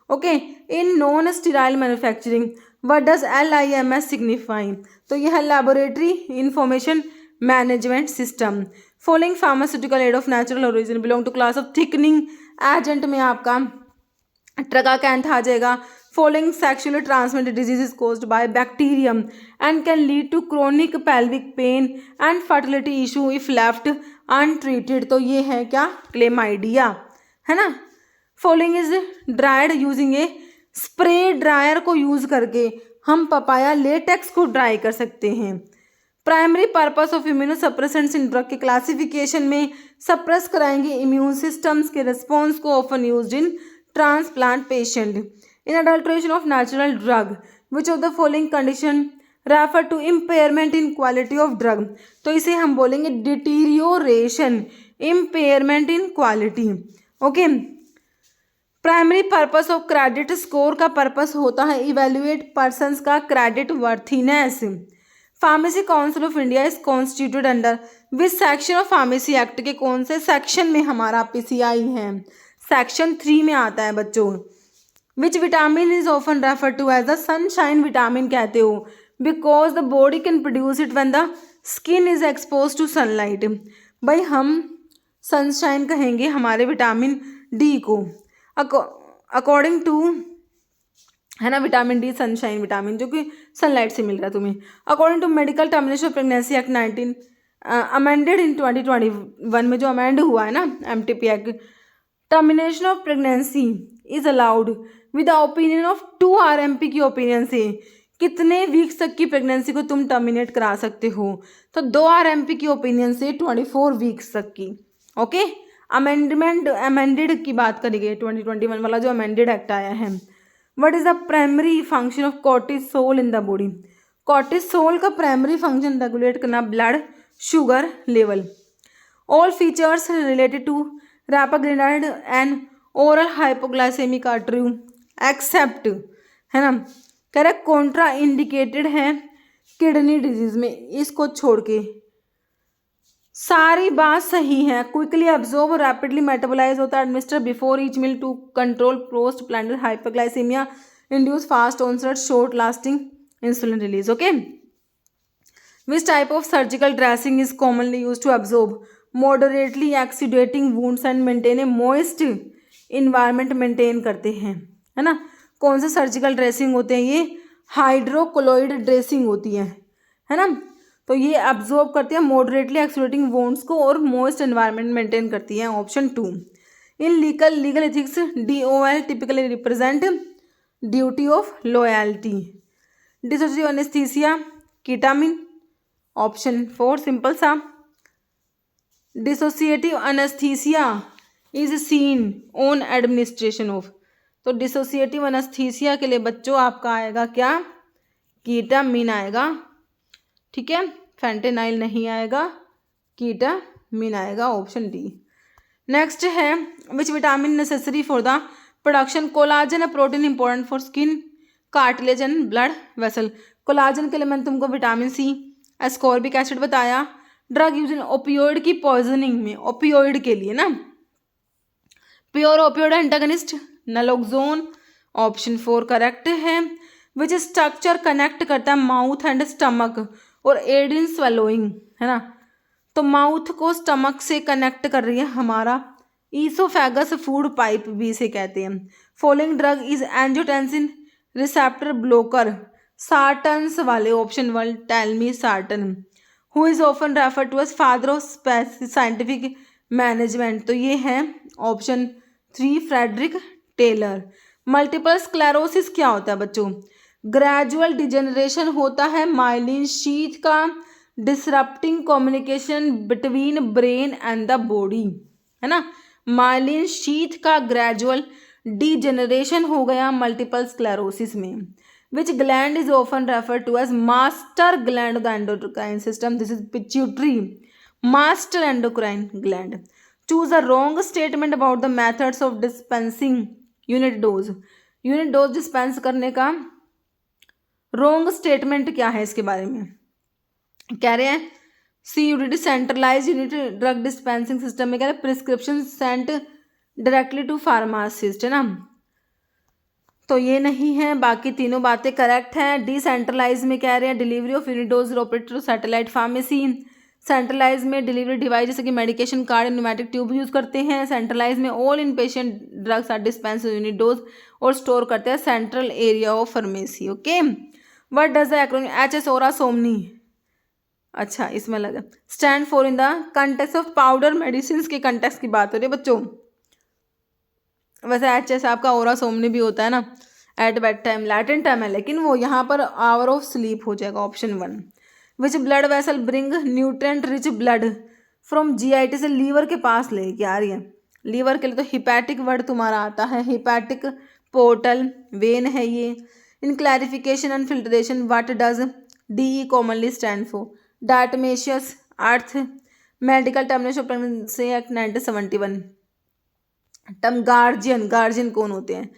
okay. In non sterile manufacturing what does LIMS signify, तो यह है laboratory information management system. Following pharmaceutical aid of natural origin belong to class of thickening agent में आपका tragacanth आ जाएगा। Following sexually transmitted disease is caused by bacterium and can lead to chronic pelvic pain and fertility issue if left untreated, तो ये है क्या, chlamydia, है ना। Following is dried using a spray dryer को यूज करके हम पपाया लेटेक्स को ड्राई कर सकते हैं। Primary purpose of immunosuppressants in drug के क्लासिफिकेशन में सप्रेस कराएंगे इम्यून सिस्टम्स के रिस्पॉन्स को, often used in transplant patient. In adulteration of natural drug which of the following condition refer to impairment in quality of drug, तो इसे हम बोलेंगे deterioration, impairment in quality. Okay. Primary purpose of credit score का purpose होता है evaluate persons का credit worthiness. Pharmacy council of India is constituted under which section of pharmacy act के कौन से सेक्शन में हमारा पीसीआई है? सेक्शन 3 में आता है बच्चों। Which vitamin is often refer to as the sunshine vitamin कहते हो, because the body can produce it when the skin is expose to sunlight. भाई हम सनशाइन कहेंगे हमारे विटामिन डी को, अकॉर्डिंग टू, है ना, विटामिन डी सनशाइन विटामिन जो कि सनलाइट से मिल रहा है तुम्हें। According to medical termination of pregnancy act 19 amended in 2021 में जो अमेंड हुआ है ना MTP act, termination of pregnancy is allowed with the opinion of 2 RMP की ओपिनियन से कितने वीक्स तक की प्रेगनेंसी को तुम टर्मिनेट करा सकते हो? तो 2 आरएमपी की ओपिनियन से 24 वीक्स तक की। ओके। अमेंडेड की बात करी गई 2021 वाला जो अमेंडेड एक्ट आया है। What is the primary function of cortisol in the body? Cortisol का प्राइमरी फंक्शन रेगुलेट करना blood sugar level. All features related to repaglinide and oral hypoglycaemic are true except, है ना, कह रहा कॉन्ट्रा इंडिकेटेड है kidney disease में, इसको छोड़ के सारी बात सही है। क्विकली एब्जॉर्ब और रैपिडली मेटाबोलाइज होता है, administer before each meal to control post prandial hyperglycaemia, induce fast onset short lasting insulin release. Okay. Which type of surgical dressing is commonly use to absorb moderately exudating wounds and maintain a moist environment maintain करते हैं, है ना। कौन से surgical dressing होते हैं? ये हाइड्रोकोलोइड dressing होती है ना। तो ये अब्जॉर्ब करती है मॉडरेटली एक्सीडेटिंग वोन्स को और मॉइस्ट एनवायरनमेंट मेंटेन करती है, option 2। In legal ethics DOL typically represent duty of loyalty. Dissociative anaesthesia ketamine, option 4 simple सा। Dissociative anaesthesia is seen on administration of, तो डिसोसिएटिव एनेस्थीसिया के लिए बच्चों आपका आएगा क्या? कीटामिन आएगा, ठीक है, फेंटेनाइल नहीं आएगा, कीटामिन आएगा, ऑप्शन डी। नेक्स्ट है which vitamin necessary for the production collagen, a protein important for skin cartilage and blood vessel. Collagen के लिए मैंने तुमको विटामिन सी, एस्कॉर्बिक एसिड बताया। ड्रग यूज इन ओपियोइड की पॉइजनिंग में, ओपियोइड के लिए ना, pure opioid antagonist naloxone, option 4 correct है। विच स्ट्रक्चर कनेक्ट करता है माउथ एंड स्टमक और एड इन स्वेलोइंग, है ना, तो माउथ को स्टमक से कनेक्ट कर रही है हमारा ईसोफेगस फूड पाइप भी इसे कहते हैं। Following drug is angiotensin receptor blocker, sartans वाले, option 1 telmisartan. Who is often refer to as father of scientific management, तो ये है option 3 Frederick Taylor. Multiple sclerosis क्या होता है बच्चों? ग्रेजुअल डिजेनरेशन होता है माइलिन शीथ का, disrupting communication between brain and the body, है ना। माइलिन शीथ का ग्रेजुअल डिजेनरेशन हो गया मल्टीपल स्क्लेरोसिस में। Which gland is often refer to as master gland of the endocrine system? This is pituitary, master endocrine gland. Choose a wrong statement about the methods of dispensing unit dose. Unit dose dispense करने का wrong statement क्या है इसके बारे में? कह रहे हैं CUDD centralize unit drug dispensing system में कह रहे हैं prescription sent directly to pharmacist, है ना, तो ये नहीं है, बाकी तीनों बातें करेक्ट हैं। डिसेंट्रलाइज में कह रहे हैं delivery of unit dose operated to satellite pharmacy. Centralize में डिलीवरी डिवाइस जैसे कि medication card, pneumatic tube use करते हैं। सेंट्रलाइज में all in patient drugs are dispense unit dose और स्टोर करते हैं central area of pharmacy. Okay. What does the acronym HS hora somni, अच्छा इसमें लगा, stand for in the context of powder medicine के कंटेक्स्ट की बात हो रही है बच्चों। वैसे HS आपका ओरा सोमनी भी होता है ना, at bed time latent time है, लेकिन वो यहाँ पर आवर ऑफ स्लीप हो जाएगा, option 1। Which blood vessel bring nutrient rich blood from GIT से लीवर के पास लेके आ रही है। लीवर के लिए तो हिपैटिक वर्ड तुम्हारा आता है, हिपैटिक पोर्टल वेन है ये। In clarification and filtration what does DE commonly stand for? Diatomaceous earth. Medical termination से एक्ट 1971। टर्म गार्जियन, गार्जियन कौन होते हैं?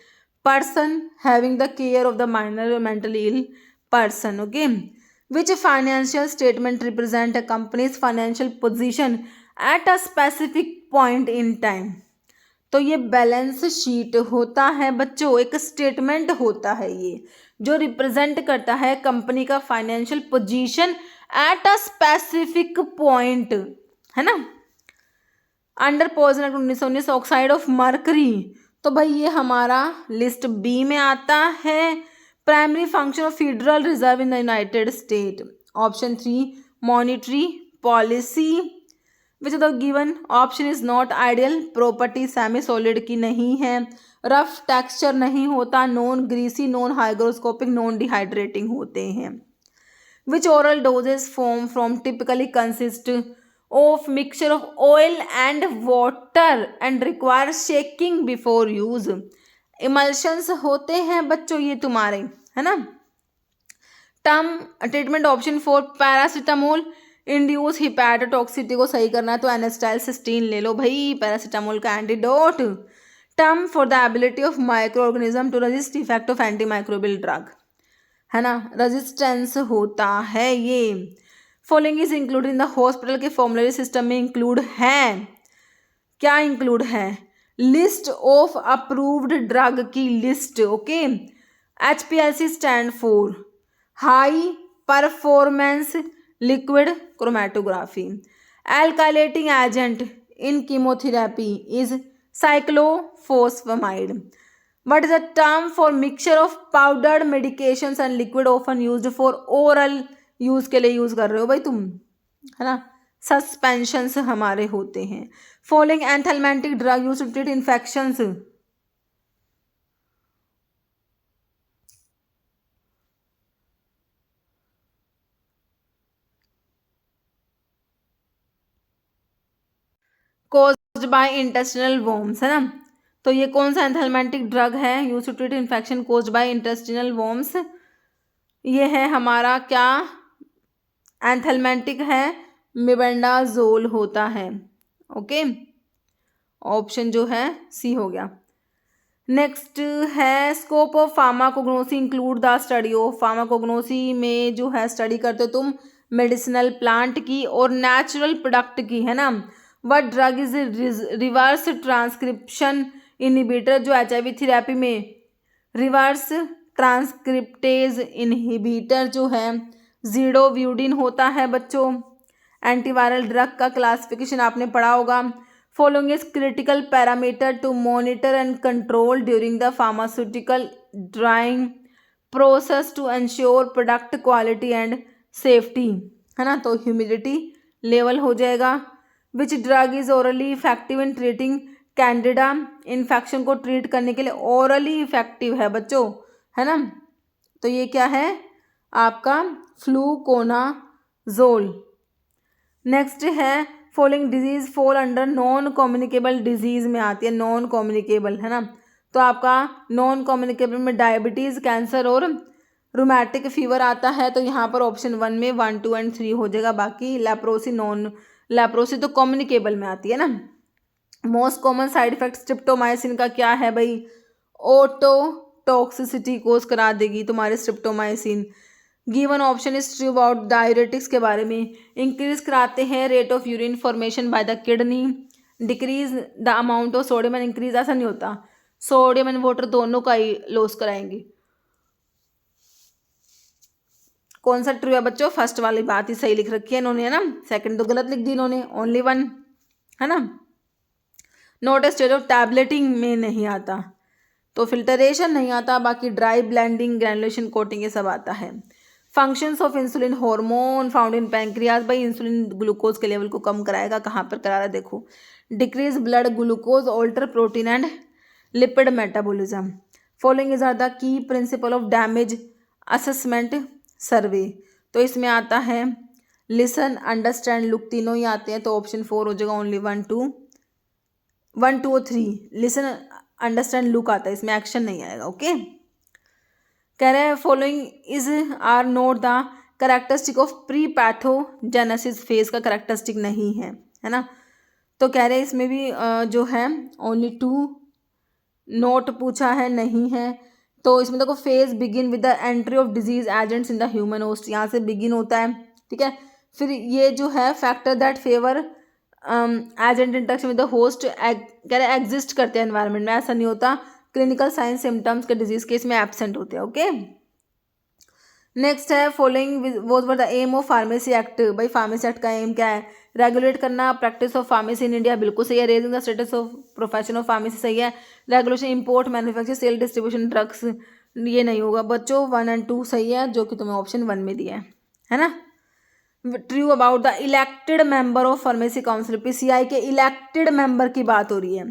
Person having the care of the minor mentally ill person. Okay. Which financial statement represent a company's financial position at a specific point in time? तो ये balance sheet होता है बच्चों, एक statement होता है ये जो रिप्रेजेंट करता है कंपनी का financial position at a specific point, है ना। Under poison act 1919 oxide of mercury, तो भाई ये हमारा लिस्ट बी में आता है। Primary function of Federal Reserve in the United State, option 3 monetary policy. Which of the given option is not ideal? Property semi solid की नहीं है, रफ टेक्सचर नहीं होता, non greasy, non hygroscopic, non dehydrating होते हैं। Which oral doses form from typically consist of mixture of oil and water and require shaking before use? Emulsions होते हैं बच्चों ये तुम्हारे, है ना। Term treatment option 4 paracetamol induce hepatotoxicity को सही करना है तो एनेस्टाइल सिस्टीन ले लो भाई, पैरासीटामोल का antidote. Term for the ability of microorganism to resist effect of anti microbial drug, है ना, रेजिस्टेंस होता है ये। Following is include in the hospital के फॉर्मुलरी सिस्टम में इंक्लूड है, क्या इंक्लूड है? लिस्ट ऑफ अप्रूव्ड ड्रग की list. Okay. HPLC stand for high performance liquid chromatography. Alkylating agent in chemotherapy is cyclophosphamide. What is the term for mixture of powdered medications and liquid often used for oral use के लिए use कर रहे हो भाई तुम, है ना। Suspensions हमारे होते हैं। Following anthelmintic drug use to treat infections? Caused by intestinal worms, है ना। तो ये कौन सा एंथेल्मेंटिक ड्रग है use to treat infection caused by intestinal worms? ये है हमारा क्या एंथेल्मेंटिक है? मेबेंडाजोल होता है। ओके। ऑप्शन जो है सी हो गया। नेक्स्ट है scope of pharmacognosy include the study of. Pharmacognosy में जो है स्टडी करते हो तुम मेडिसिनल प्लांट की और नेचुरल प्रोडक्ट की, है ना। What drug is reverse transcription inhibitor, जो HIV थेरेपी में रिवर्स ट्रांसक्रिप्टेज इनहिबिटर जो है ज़िडोव्यूडिन होता है बच्चों। एंटीवायरल ड्रग का क्लासिफिकेशन आपने पढ़ा होगा। Following is critical parameter to monitor and control during the pharmaceutical drying process to ensure product quality and safety, है ना। तो ह्यूमिडिटी लेवल हो जाएगा। Which drug is orally effective in treating candida? Infection को treat करने के लिए orally effective है बच्चों, है ना। तो ये क्या है आपका फ्लूकोनाजोल। नेक्स्ट है following disease fall under non communicable disease में आती है, नॉन कम्युनिकेबल, है ना। तो आपका नॉन कम्युनिकेबल में डायबिटीज़, कैंसर और रूमेटिक फीवर आता है। तो यहाँ पर ऑप्शन 1 में 1, 2 एंड 3 हो जाएगा। बाकी लेप्रोसी, नॉन लेप्रोसी तो कम्युनिकेबल में आती है ना। Most common side effect streptomycin का क्या है भाई? ओटोटॉक्सिसिटी कोज करा देगी तुम्हारे streptomycin. Given option is true about diuretics के बारे में। इंक्रीज कराते हैं rate of urine formation by the kidney. Decrease the amount of sodium and increase, ऐसा नहीं होता, सोडियम एंड वाटर दोनों का ही लॉस कराएंगे। कौन सा ट्रू है बच्चों? फर्स्ट वाली बात ही सही लिख रखी है इन्होंने, है ना। सेकंड तो गलत लिख दी इन्होंने, ओनली 1, है ना। नोट स्टेज ऑफ टैबलेटिंग में नहीं आता, तो फिल्टरेशन नहीं आता, बाकी ड्राई ब्लेंडिंग, ग्रैनुलेशन, कोटिंग ये सब आता है। Functions of insulin hormone found in pancreas, भाई इंसुलिन ग्लूकोज के लेवल को कम कराएगा। कहाँ पर करा रहा है देखो, decrease blood glucose, alter protein and lipid metabolism. Following is are the key principle of damage assessment survey, तो इसमें आता है लिसन, अंडरस्टैंड, लुक तीनों ही आते हैं, तो ऑप्शन 4 हो जाएगा ओनली 1 2 और 3। लिसन, अंडरस्टैंड, लुक आता है, इसमें एक्शन नहीं आएगा। ओके, कह रहे हैं following is are not the characteristic of pre pathogenesis phase का करेक्टरिस्टिक नहीं है ना। तो कह रहे हैं इसमें भी जो है ओनली 2 नोट पूछा है, नहीं है। तो इसमें देखो phase begin with the entry of disease agents in the human host, यहाँ से बिगिन होता है, ठीक है। फिर ये जो है factor that favour agent interaction with the host कह रहे एग्जिस्ट करते हैं एनवायरनमेंट में, ऐसा नहीं होता। क्लिनिकल साइंस सिम्टम्स के डिजीज के इसमें एब्सेंट होते हैं। ओके, नेक्स्ट है following was were the aim of pharmacy act. भाई फार्मेसी एक्ट का एम क्या है? रेगुलेट करना practice of pharmacy in India, बिल्कुल सही है। Raising the status of profession of pharmacy, सही है। Regulation import manufacture sale distribution drugs, ये नहीं होगा बच्चों। 1 और 2 सही है, जो कि तुम्हें ऑप्शन 1 में दिया है ना। True about the elected member of pharmacy council, PCI के इलेक्टेड मेंबर की बात हो रही है।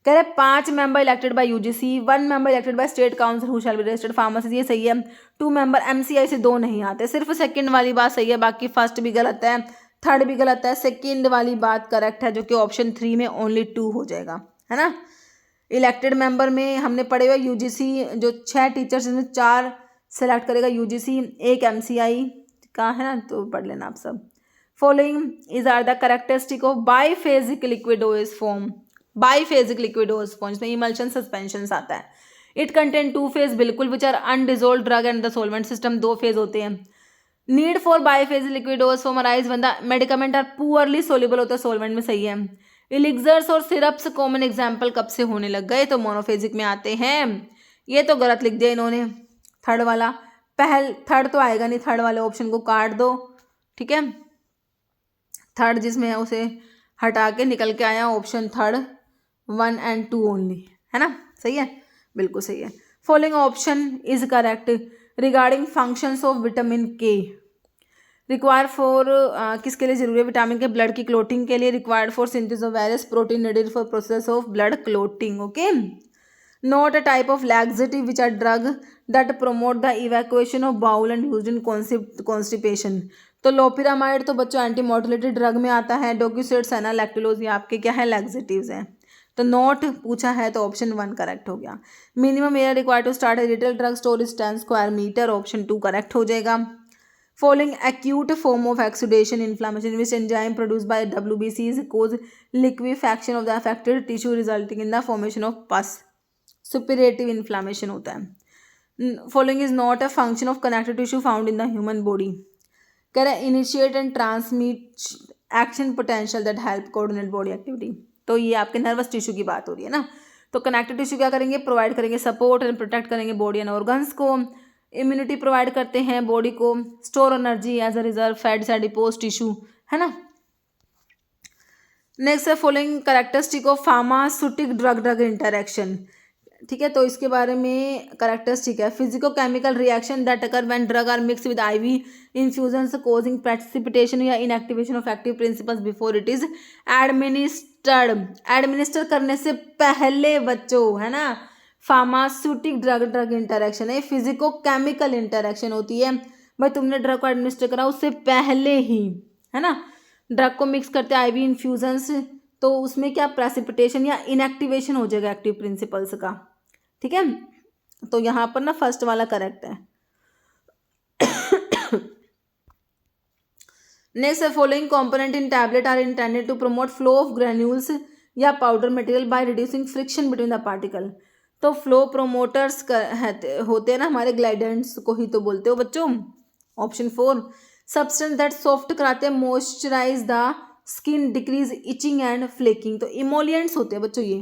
कह रहे 5 member elected by UGC, 1 member elected by state council who shall be registered pharmacy, ये सही है। 2 मेंबर एमसीआई से 2 नहीं आते, सिर्फ सेकंड वाली बात सही है, बाकी फर्स्ट भी गलत है, थर्ड भी गलत है, सेकंड वाली बात करेक्ट है, जो कि ऑप्शन 3 में ओनली 2 हो जाएगा, है ना। इलेक्टेड मेंबर में हमने पढ़े हुए यूजीसी जो 6 टीचर्स इसमें 4 सेलेक्ट करेगा यूजीसी, 1 एमसीआई का है ना, तो पढ़ लेना आप सब। Following is are the characteristic of biphasic liquid orals form, biphasic liquid orals form, इसमें इमल्शन सस्पेंशन आता है। इट कंटेन 2 फेज, बिल्कुल, which are undissolved drug and the solvent system, 2 phase होते हैं। Need for biphasic liquid orals form arise when the medicament are poorly soluble, होता है solvent में, सही है। इलिक्सर्स और सिरप्स कॉमन एग्जाम्पल कब से होने लग गए? तो मोनोफेजिक में आते हैं। ये तो गलत लिख दिया इन्होंने, थर्ड वाला, थर्ड तो आएगा नहीं, थर्ड वाले ऑप्शन को काट दो, ठीक है। थर्ड जिसमें है उसे हटा के निकल के आया ऑप्शन थर्ड, 1 और 2 ओनली, है ना, सही है, बिल्कुल सही है। Following option is correct regarding functions of vitamin के। रिक्वायर फॉर किसके लिए जरूरी है? विटामिन के ब्लड की क्लोटिंग के लिए। Required for synthesis of various protein needed for process of blood clotting. Okay, not a type of laxative which are drug that promote the evacuation of bowel and used in constipation. तो loperamide तो बच्चों anti motility drug में आता है। डोक्यूसेट्स है ना, lactulose, ये आपके क्या है? लैक्सेटिव्स हैं। तो नॉट पूछा है, तो ऑप्शन 1 करेक्ट हो गया। Minimum area required to start a retail drug store is 10 square metre, option 2 correct हो जाएगा। Following acute form of exudation inflammation in which enzyme produced by WBCs cause liquefaction of the affected tissue resulting in the formation of pus. Suppurative inflammation होता है। Following is not a function of connective tissue found in the human body. कह रहा है initiate and transmit action potential that help coordinate body activity. तो ये आपके nervous tissue की बात हो रही है ना। तो कनेक्टिव टिश्यू क्या करेंगे? प्रोवाइड करेंगे सपोर्ट एंड प्रोटेक्ट करेंगे बॉडी एंड ऑर्गन्स को। इम्यूनिटी प्रोवाइड करते हैं बॉडी को। Store energy as a reserve fats adipose tissue, है ना। नेक्स्ट है following characteristic of pharmaceutic drug drug interaction, ठीक है। तो इसके बारे में कैरेक्टरिस्टिक है physico chemical reaction that occur when drug are mix with IV infusions causing precipitation या inactivation of active principles before it is administered. Administer करने से पहले बच्चों, है ना, फार्मास्यूटिक ड्रग ड्रग इंटरेक्शन है, फिजिको केमिकल इंटरेक्शन होती है। भाई तुमने ड्रग को एडमिनिस्टर करा उससे पहले ही, है ना, ड्रग को मिक्स करते आईवी इन्फ्यूजन्स, तो उसमें क्या प्रेसिपिटेशन या इनएक्टिवेशन हो जाएगा एक्टिव प्रिंसिपल्स का, ठीक है। तो यहाँ पर ना फर्स्ट वाला करेक्ट है। नेक्स्ट है following component in tablet are intended to promote flow of granules या powder material by reducing friction between the particle. तो फ्लो प्रोमोटर्स होते हैं ना हमारे, ग्लाइडेंट्स को ही तो बोलते हो बच्चों। ऑप्शन 4 सब्सटेंस दैट सॉफ्ट कराते हैं moisturise the skin decrease itching and flaking. तो इमोलियंट्स होते हैं बच्चों, ये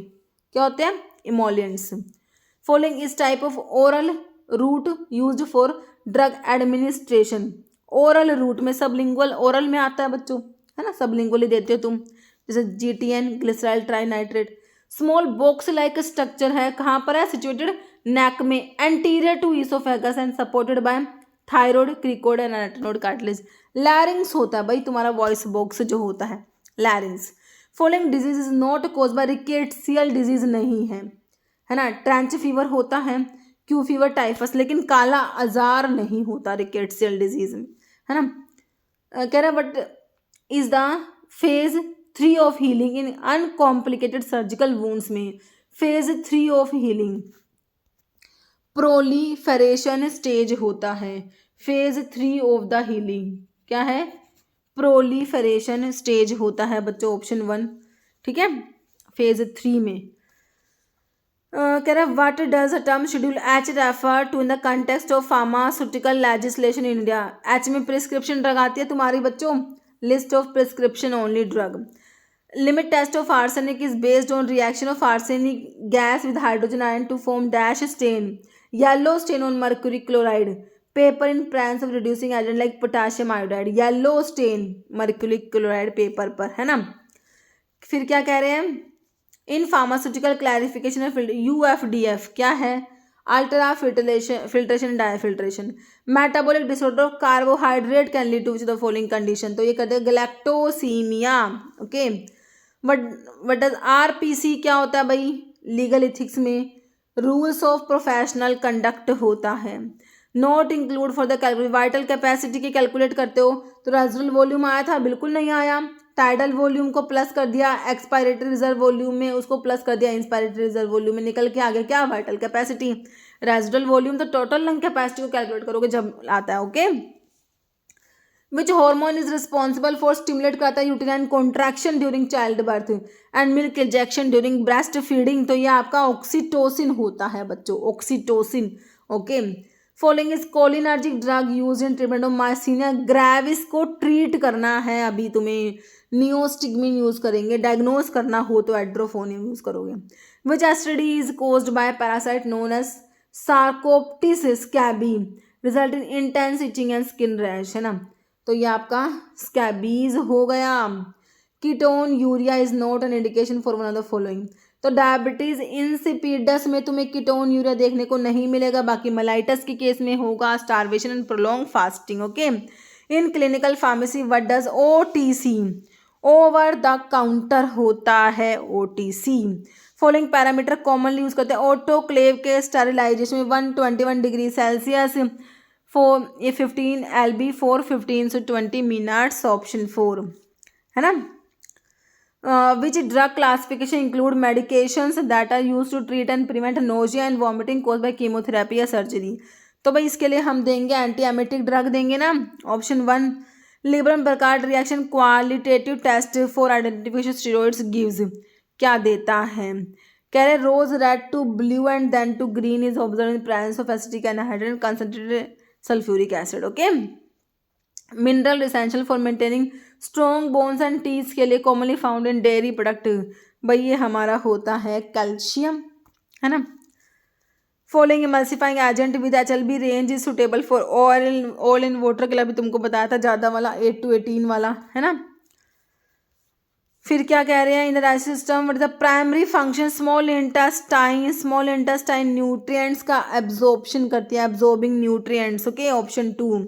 क्या होते हैं? Emollients. Following is type of oral route used for drug administration. Oral route में सबलिंगुअल, ओरल में आता है बच्चों, है ना, सबलिंगुअली देते हो तुम, जैसे GTN glyceryl trinitrate. Small box like structure है, कहाँ पर है? सिचुएटेड नेक में, anterior to oesophagus and supported by thyroid, cricoid and arytenoid cartilage. Larynx होता है भाई तुम्हारा वॉइस बॉक्स जो होता है, larynx. Following disease is not cause by rickettsial disease नहीं है ना। ट्रेंच फीवर होता है, क्यू फीवर, टाइफस, लेकिन काला अजार नहीं होता रिकेट्सियल डिजीज में, है ना। कह रहा what is the phase 3 of healing in uncomplicated surgical wounds में। फेज 3 ऑफ हीलिंग प्रोलीफेरेशन स्टेज होता है। फेज 3 ऑफ द हीलिंग क्या है? प्रोलीफेरेशन स्टेज होता है बच्चों, ऑप्शन 1। ठीक है, फेज 3 में। कह रहा what does term schedule H refer to in the context of pharmaceutical legislation in India. H में प्रिस्क्रिप्शन ड्रग आती है तुम्हारी बच्चों, list of prescription only drug. Limit test of arsenic is based on reaction of arsenic gas with hydrogen ion to form dash stain, yellow stain on mercury chloride paper in presence of reducing agent like potassium iodide. Yellow stain mercury chloride paper पर, है ना। फिर क्या कह रहे हैं? In pharmaceutical clarification of UFDF क्या है? Ultra filtration diafiltration. Metabolic disorder of carbohydrate can lead to the following condition, तो ये कहते हैं galactosaemia. Okay, what does RPC क्या होता है भाई? लीगल इथिक्स में रूल्स ऑफ प्रोफेशनल कंडक्ट होता है। Not include for the vital capacity की कैलकुलेट करते हो तो रेजिडुअल वॉल्यूम आया था? बिल्कुल नहीं आया। टाइडल वॉल्यूम को प्लस कर दिया एक्सपायरेटरी रिजर्व वॉल्यूम में, उसको प्लस कर दिया इंस्पायरेटरी रिजर्व वॉल्यूम में, निकल के आ गया क्या? Vital capacity. रेजिडुअल वॉल्यूम तो टोटल लंग कैपेसिटी को कैलकुलेट करोगे जब आता है। Okay, which hormone is responsible for stimulate करता है uterine contraction during childbirth and milk injection during breastfeeding, तो ये आपका ऑक्सीटोसिन होता है बच्चों, oxytocin. Okay, following is cholinergic drug use in treatment of myasthenia gravis को treat करना है अभी तुम्हें, नियोस्टिग्मिन यूज करेंगे। डायग्नोज करना हो तो एड्रोफोनियम यूज करोगे। Which STD is caused by parasite known as sarcoptes scabiei result in intense itching and skin rash, है ना। तो ये आपका स्कैबीज हो गया। Ketone urea is not an indication for one of the following, तो diabetes insipidus में तुम्हें कीटोन यूरिया देखने को नहीं मिलेगा, बाकी मलाइटस के केस में होगा। Starvation and prolong fasting. Okay, in clinical pharmacy what does OTC? Over the counter होता है OTC। Following parameter commonly use करते हैं ऑटोक्लेव के स्टेरिलाइजेशन में 121 डिग्री सेल्सियस, 15 LB 415 से 20 मिनट्स, ऑप्शन 4, है ना। Which drug classification include medications that are use to treat and prevent nausea and vomiting cause by chemotherapy या सर्जरी, तो भाई इसके लिए हम देंगे एंटी एमेटिक ड्रग देंगे ना, option 1। Liebermann Burchard reaction qualitative test for identification steroids gives क्या देता है? कह रहे rose red to blue and then to green is observe in presence of acetic anhydride concentrated sulphuric acid. Okay, mineral essential for maintaining strong bones and teeth के लिए commonly found in dairy product, भाई ये हमारा होता है calcium, है ना। Following emulsifying agent with HLB range is suitable for oil in water के लिए अभी तुमको बताया था ज़्यादा वाला 8 to 18 वाला, है ना। फिर क्या कह रहे हैं? In the digestive system what is the primary function? Small intestine nutrients का एब्जॉर्प्शन करती है, absorbing nutrients. Okay, option 2।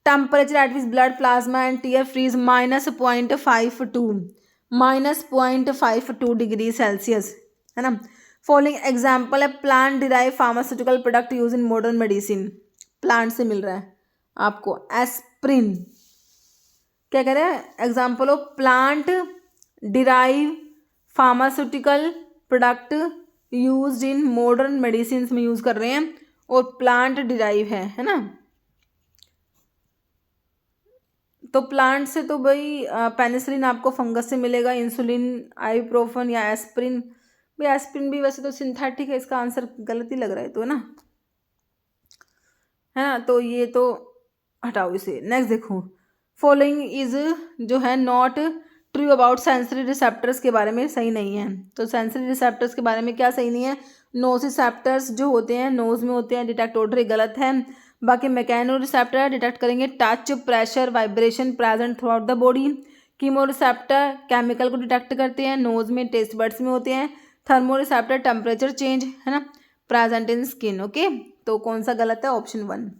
Temperature at which blood plasma and tear freeze -0.52 degree Celsius, है ना। फॉलोइंग एग्जाम्पल है plant derive pharmaceutical product use in modern medicine, plant से मिल रहा है आपको। एस्प्रिन क्या कह रहे हैं? Example of plant derive pharmaceutical product use in modern medicine में यूज कर रहे हैं और प्लांट डिराइव है ना। तो प्लांट से तो भाई पेनिसिलिन आपको फंगस से मिलेगा, इंसुलिन, आइब्रोफन या एस्प्रिन, भाई एस्प्रिन भी वैसे तो सिंथेटिक है, इसका आंसर गलत ही लग रहा है तो, ना, है ना। तो ये तो हटाओ इसे। नेक्स्ट देखो, फॉलोइंग इज जो है not true about sensory receptors के बारे में सही नहीं है, तो सेंसरी रिसेप्टर्स के बारे में क्या सही नहीं है? नोसिसेप्टर्स जो होते हैं नोज में होते हैं, डिटेक्ट ऑडर, गलत है। बाकी मैकेनो रिसेप्टर डिटेक्ट करेंगे touch, pressure, vibration present through out the body. Chemo receptor chemical को डिटेक्ट करते हैं, नोज में, टेस्ट बड्स में होते हैं। थर्मो रिसेप्टर टेम्परेचर चेंज, है ना, प्रेजेंट इन स्किन। ओके, तो कौन सा गलत है? Option 1।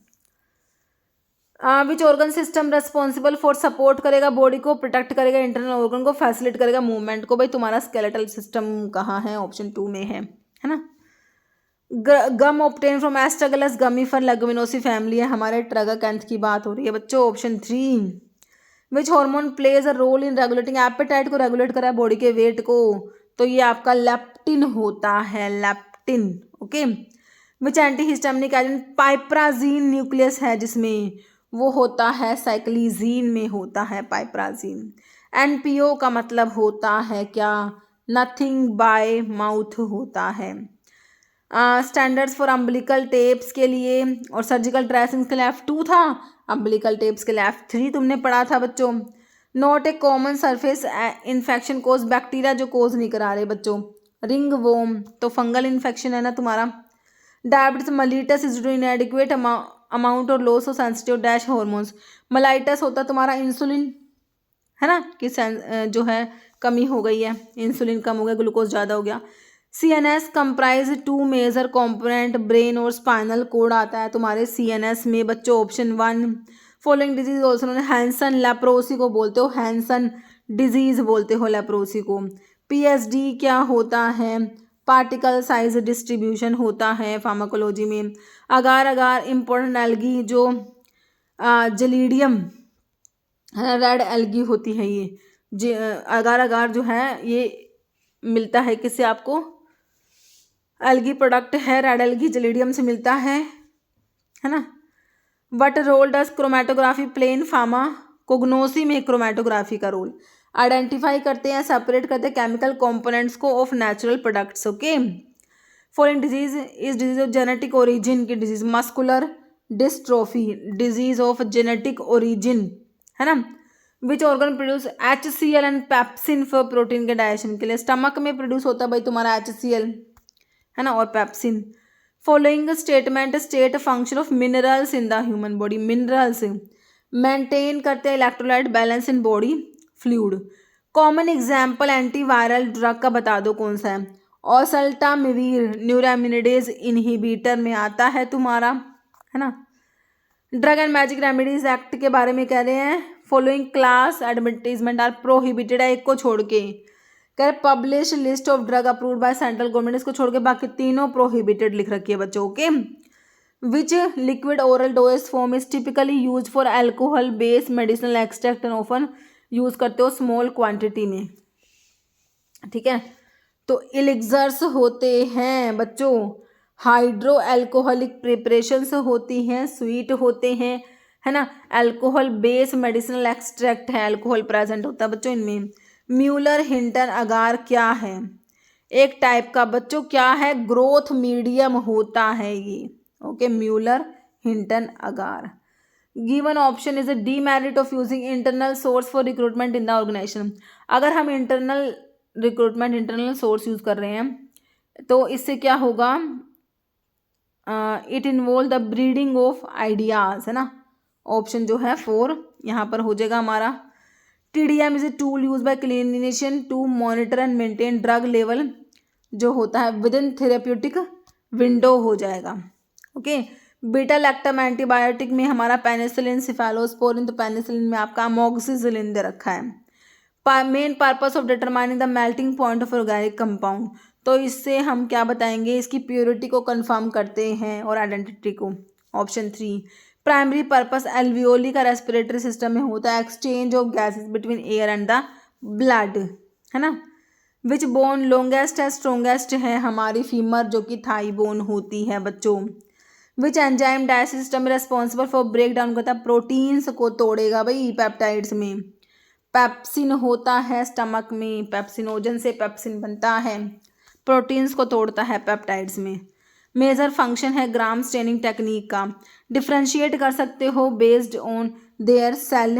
Which organ system responsible for support करेगा बॉडी को, प्रोटेक्ट करेगा इंटरनल ऑर्गन को, फैसिलिटेट करेगा मूवमेंट को, भाई तुम्हारा स्केलेटल सिस्टम कहाँ है? ऑप्शन 2 में है ना। Gum obtain from Astragalus gummifer Leguminosae family है, हमारे ट्रगाकैंथ की बात हो रही है बच्चों, option 3। Which hormone plays a role in regulating appetite को रेगुलेट करा है बॉडी के वेट को, तो ये आपका लेप्टिन होता है, लेप्टिन। ओके, विच एंटीहिस्टामिनिक एजेंट पाइप्राजीन न्यूक्लियस है जिसमें, वो होता है साइक्लिजीन में होता है पाइप्राजीन। एनपीओ का मतलब होता है क्या, नथिंग बाय माउथ होता है। स्टैंडर्ड्स फॉर अम्बिलिकल टेप्स के लिए और सर्जिकल ड्रेसिंग के लिए F2 था, अम्बिलिकल टेप्स के लिए F3 तुमने पढ़ा था बच्चों। Not a common surface infection cause, bacteria जो कोज नहीं करा रहे बच्चों। रिंग वोम तो फंगल इन्फेक्शन है ना तुम्हारा। Diabetes mellitus is to inadequate amount और loss of sensitive dash hormones, mellitus होता तुम्हारा इंसुलिन है ना, कि जो है कमी हो गई है, इंसुलिन कम हो गया, ग्लूकोज ज़्यादा हो गया। CNS comprise 2 major component, brain और स्पाइनल कोड आता है तुम्हारे CNS में बच्चों। Option 1 following disease also known, Hansen leprosy को बोलते हो, हैंसन डिजीज बोलते हो लेप्रोसी को। PSD क्या होता है, पार्टिकल साइज डिस्ट्रीब्यूशन होता है फार्माकोलॉजी में। अगार अगार इम्पोर्टेंट एल्गी जो जलीडियम रेड एल्गी होती है, ये अगार अगार जो है ये मिलता है किससे आपको, एल्गी प्रोडक्ट है, रेड एल्गी जलीडियम से मिलता है ना। What role does chromatography play in pharmacognosy में, क्रोमेटोग्राफी का रोल आइडेंटिफाई करते हैं, सेपरेट करते हैं केमिकल कंपोनेंट्स को of natural products. Okay, following disease is disease of genetic origin की disease, muscular dystrophy disease of genetic origin है ना। Which organ produce HCl and pepsin for protein के digestion के लिए, स्टमक में प्रोड्यूस होता है भाई तुम्हारा HCl है ना और pepsin. Following statement state function of minerals in the human body, minerals maintain करते हैं electrolyte balance in body fluid. Common example antiviral drug का बता दो कौन सा है, ओसेल्टामिविर न्यूरामिनिडेज इनहिबिटर में आता है तुम्हारा है ना। Drug and magic remedies act के बारे में कह रहे हैं, following class advertisement are prohibited है, एक को छोड़ के कह रहे publish list of drug approved by central government, इसको छोड़ के बाकी तीनों प्रोहिबिटेड लिख रखी है बच्चों। Okay, which liquid oral dose form is typically use for alcohol based medicinal extract and often use करते हो स्मॉल क्वांटिटी में, ठीक है। तो एलिक्सर्स होते हैं बच्चों, हाइड्रो एल्कोहलिक प्रिपरेशंस होती हैं, स्वीट होते हैं है ना, अल्कोहल बेस मेडिसिनल एक्सट्रैक्ट है, अल्कोहल प्रेजेंट होता है बच्चों इनमें। म्यूलर हिंटन अगार क्या है, एक टाइप का बच्चों क्या है, ग्रोथ मीडियम होता है ये। Okay, Mueller Hinton agar. Given option is a demerit of using internal source for recruitment in the organisation, अगर हम internal recruitment internal source use कर रहे हैं तो इससे क्या होगा, it involve the breeding of ideas है ना, ऑप्शन जो है 4 यहाँ पर हो जाएगा हमारा। TDM is a tool use by clinician to monitor and maintain drug level, जो होता है विद इन थेरेप्यूटिक विंडो हो जाएगा। ओके, बीटा लैक्टम एंटीबायोटिक में हमारा पेनिसिलिन, सिफेलोस्पोरिन, तो पेनिसिलिन में आपका अमोक्सिसिलिन दे रखा है। Main purpose of determining the melting point of organic compound, तो इससे हम क्या बताएंगे, इसकी प्योरिटी को कंफर्म करते हैं और आइडेंटिटी को। ऑप्शन 3 प्राइमरी पर्पस एल्वियोली का रेस्पिरेटरी सिस्टम में होता है, exchange of gases between air and the blood है ना। विच बोन लॉन्गेस्ट है, स्ट्रोंगेस्ट है हमारी फीमर जो कि थाई बोन होती है बच्चों। Which enzyme digestive system responsible for break down करता है, प्रोटीन्स को तोड़ेगा भाई पेप्टाइड्स में। पेप्सिन होता है स्टमक में, पेप्सिनोजन से पेप्सिन बनता है, प्रोटीन्स को तोड़ता है पेप्टाइड्स में। मेजर फंक्शन है ग्राम स्टेनिंग टेक्निक का, डिफ्रेंशिएट कर सकते हो based on their cell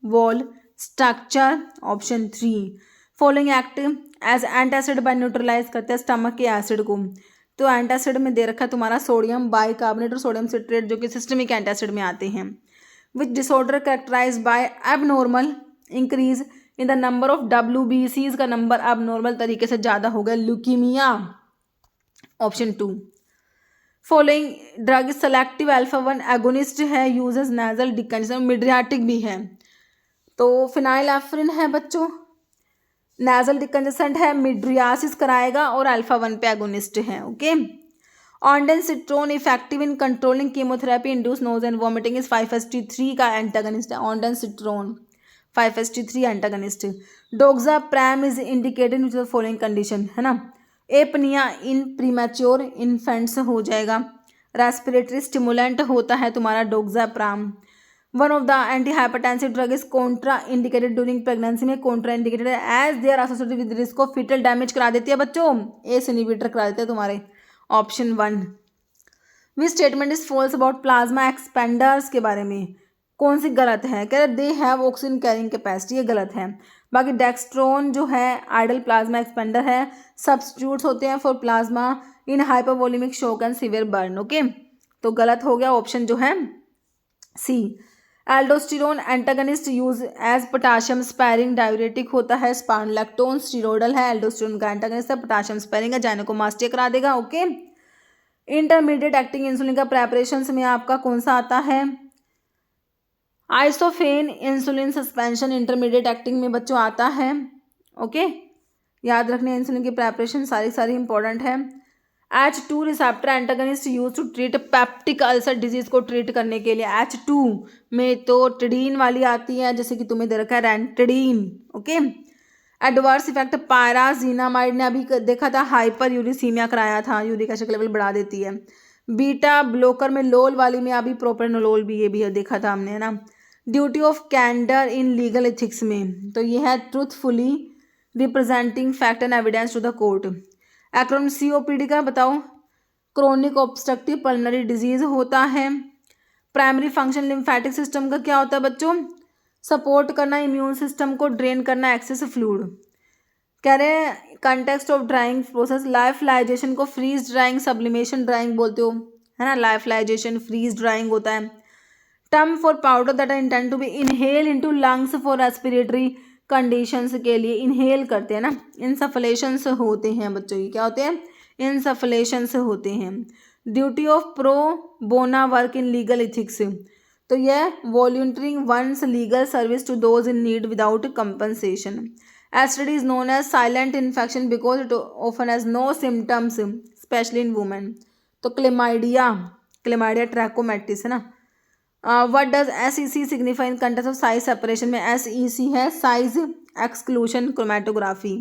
wall structure. Option 3 following act as antacid by neutralise करते हैं स्टमक के एसिड को, तो एंटासिड में दे रखा है तुम्हारा सोडियम बाइकार्बोनेट और सोडियम सिट्रेट जो कि सिस्टमिक एंटासिड में आते हैं। Which disorder characterize by abnormal increase in the number of WBCs का नंबर अब नॉर्मल तरीके से ज़्यादा हो गया, leukaemia. Option 2 following drug selective alpha 1 agonist है, यूजेस नेजल डिकंजेशन, मिड्रियाटिक भी है, तो फिनाइलएफ्रिन है बच्चों, नेजल डिकंजेशन है, मिड्रियासिस कराएगा और अल्फा 1 पे एगोनिस्ट है। Okay, ondansetron effective in controlling chemotherapy induce nausea and vomiting is 5-HT3 का एंटागनिस्ट है ondansetron. 5:3 antagonist. Doxapram is indicated which the following condition, है ना। एपनिया इन प्रीमैच्योर इन्फेंट्स हो जाएगा। रेस्पिरेटरी स्टिमुलेंट होता है तुम्हारा doxapram. One of the anti hypertensive drug is contraindicated during pregnancy में contraindicated as they are associated with risk of fetal damage करा देती है बच्चों, एस इनहिबिटर करा देते हैं तुम्हारे। Option 1। Which statement is false about plasma expanders के बारे में, कौन सी गलत है। कह रहे they have oxygen carrying capacity, ये गलत है। बाकी डेक्स्ट्रोन जो है आइडल प्लाज्मा एक्सपेंडर है, सब्स्टिट्यूट्स होते हैं for plasma in hypervolemic shock and severe burn. Okay, तो गलत हो गया ऑप्शन जो है C. Aldosterone antagonist use as potassium sparing diuretic होता है। स्पाइनोलैक्टोन स्टीरोडल है, एल्डोस्टेरोन का एंटागनिस्ट है, पोटाशियम स्पैरिंग है, जाइनेकोमास्टिया करा देगा। ओके, इंटरमीडिएट एक्टिंग इंसुलिन का प्रेपरेशन में आपका कौन सा आता है, isophane insulin suspension intermediate acting में बच्चों आता है। ओके, याद रखने इंसुलिन की प्रेपरेशन सारी इंपॉर्टेंट है। H2 receptor antagonist use to treat peptic ulcer disease को ट्रीट करने के लिए। H2 में तो टिडीन वाली आती है, जैसे कि तुम्हें दे रखा है रेंटिडीन। ओके, एडवर्स इफेक्ट पायराजीनामाइड ने अभी देखा था, हाइपर यूरिसीमिया कराया था, यूरिक एसिड लेवल बढ़ा देती है। बीटा ब्लोकर में लोल वाली में अभी प्रोप्रेनोलोल भी, ये भी देखा था हमने, है ना। Duty of candour in legal ethics में तो ये है truthfully representing fact and evidence to the court. Acronym COPD का बताओ, क्रोनिक ऑब्स्ट्रक्टिव पल्मोनरी डिजीज होता है। प्राइमरी फंक्शन लिम्फेटिक सिस्टम का क्या होता है बच्चों, सपोर्ट करना इम्यून सिस्टम को, ड्रेन करना एक्सेस फ्लूइड। कह रहे हैं कंटेक्स्ट ऑफ ड्राइंग प्रोसेस, लाइफलाइजेशन को फ्रीज ड्राइंग सब्लिमेशन ड्राइंग बोलते हो, है ना। लाइफलाइजेशन फ्रीज ड्राइंग होता है। Term for powder that are intend to be inhale into lungs for respiratory conditions के लिए इनहेल करते हैं ना, इंसफलेशंस होते हैं बच्चों, ये क्या होते हैं, इंसफलेशंस होते हैं। Duty of pro bono work in legal ethics तो यह volunteering one's legal service to those in need without compensation. STD is known as silent infection because it often has no symptoms, especially in women। तो Chlamydia trachomatis है ना। What does SEC signify in context of size separation में, SEC है size exclusion chromatography.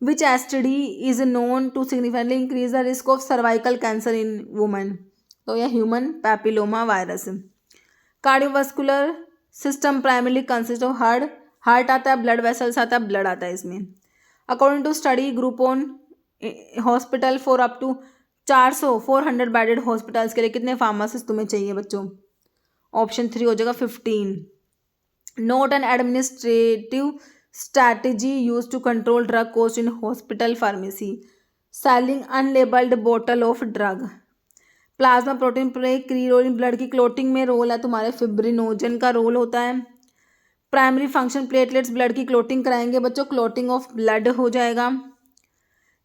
Which STD is known to significantly increase the risk of cervical cancer in women, तो यह human papilloma virus. Cardiovascular system primarily consist of heart आता है, blood vessels आता है, blood आता है इसमें। According to study group on hospital for up to 400 bedded hospitals के लिए कितने फार्मासिस्ट तुम्हें चाहिए बच्चों, ऑप्शन 3 हो जाएगा 15। Not an administrative strategy use to control drug cost in hospital pharmacy, selling unlabelled बोतल of drug. Plasma protein play key role in blood की क्लोटिंग में रोल है तुम्हारे, फिब्रिनोजन का रोल होता है। प्राइमरी फंक्शन प्लेटलेट्स ब्लड की clotting कराएंगे बच्चों, क्लोटिंग ऑफ ब्लड हो जाएगा।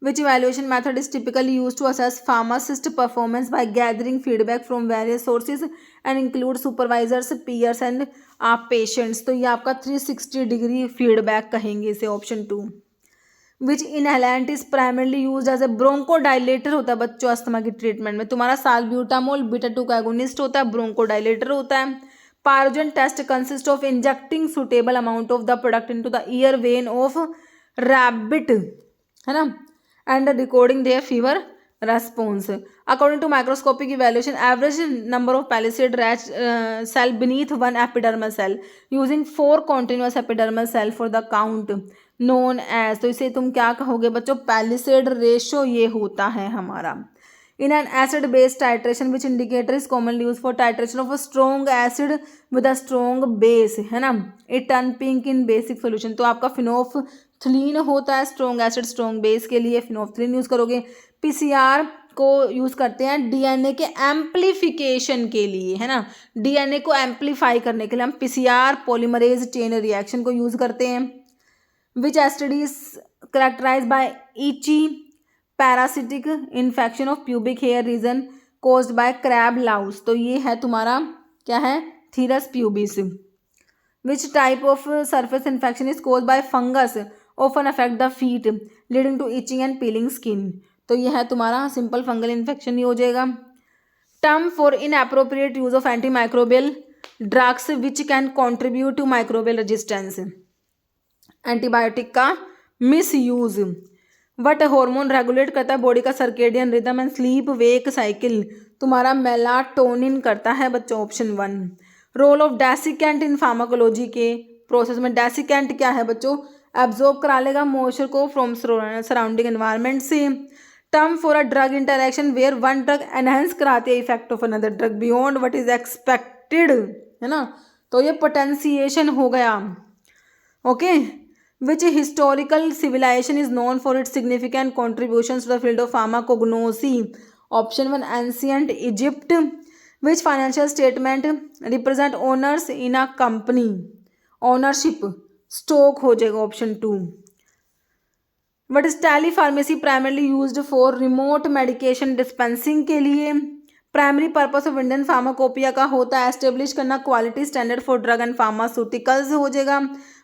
Which evaluation method is typically use to assess pharmacist performance by gathering feedback from various sources and include supervisors peers and patients, तो ये आपका 360 डिग्री फीडबैक कहेंगे इसे, option 2। Which inhalant is primarily use as a bronchodilator होता है बच्चों asthma की treatment में, तुम्हारा साल्ब्यूटामोल बीटा-2 का एगोनिस्ट होता है, ब्रोंकोडाइलेटर होता है। Pyrogen test consist of injecting suitable amount of the product into the ear vein of rabbit, है ना, and recording their fever response. According to microscopic evaluation average number of palisade rat cell beneath one epidermal cell using 4 continuous epidermal cell for the count known as, तो इसे तुम क्या कहोगे बच्चों, palisade ratio ये होता है हमारा। In an acid-base titration, which indicator is commonly used for titration of a strong acid with a strong base, है ना। It turn pink in basic solution, तो आपका फिनोफ्थलीन होता है स्ट्रॉन्ग एसिड स्ट्रॉन्ग बेस के लिए, फिनोफ्थलीन यूज़ करोगे। PCR को यूज़ करते हैं DNA के एम्पलीफिकेशन के लिए, है ना, DNA को एम्पलीफाई करने के लिए हम PCR पॉलीमरेज चेन रिएक्शन को यूज़ करते हैं। Which STD is characterized by itchy parasitic infection of pubic hair region caused by crab louse, तो ये है तुम्हारा क्या है, pthirus pubis. Which type of surface infection is caused by fungus often affect the feet leading to itching and peeling skin, तो ये है तुम्हारा सिंपल फंगल इन्फेक्शन ही हो जाएगा। Term for inappropriate use of anti microbial drugs which can contribute to microbial resistance, antibiotic का misuse. What hormone regulate करता है बॉडी का circadian rhythm and sleep wake cycle, तुम्हारा मेलाटोनिन करता है बच्चों, option 1। Role of desiccant in pharmacology के process में, डेसिकेंट क्या है बच्चों, एब्जॉर्ब करा लेगा मॉइस्चर को फ्रॉम सराउंडिंग एनवायरनमेंट से। Term for a drug interaction where one drug enhance कराती है effect of another drug beyond what is expected, है ना, तो ये पोटेंशिएशन हो गया। Okay, which historical civilisation is known for its significant contribution to the field of pharmacognosy, option 1 ancient Egypt. Which financial statement represent owners in a company, ownership stock हो जाएगा, option 2। What is telepharmacy primarily used for remote medication dispensing के लिए, primary purpose of Indian pharmacopoeia का होता है establish करना quality standard for drug and pharmaceuticals हो जाएगा।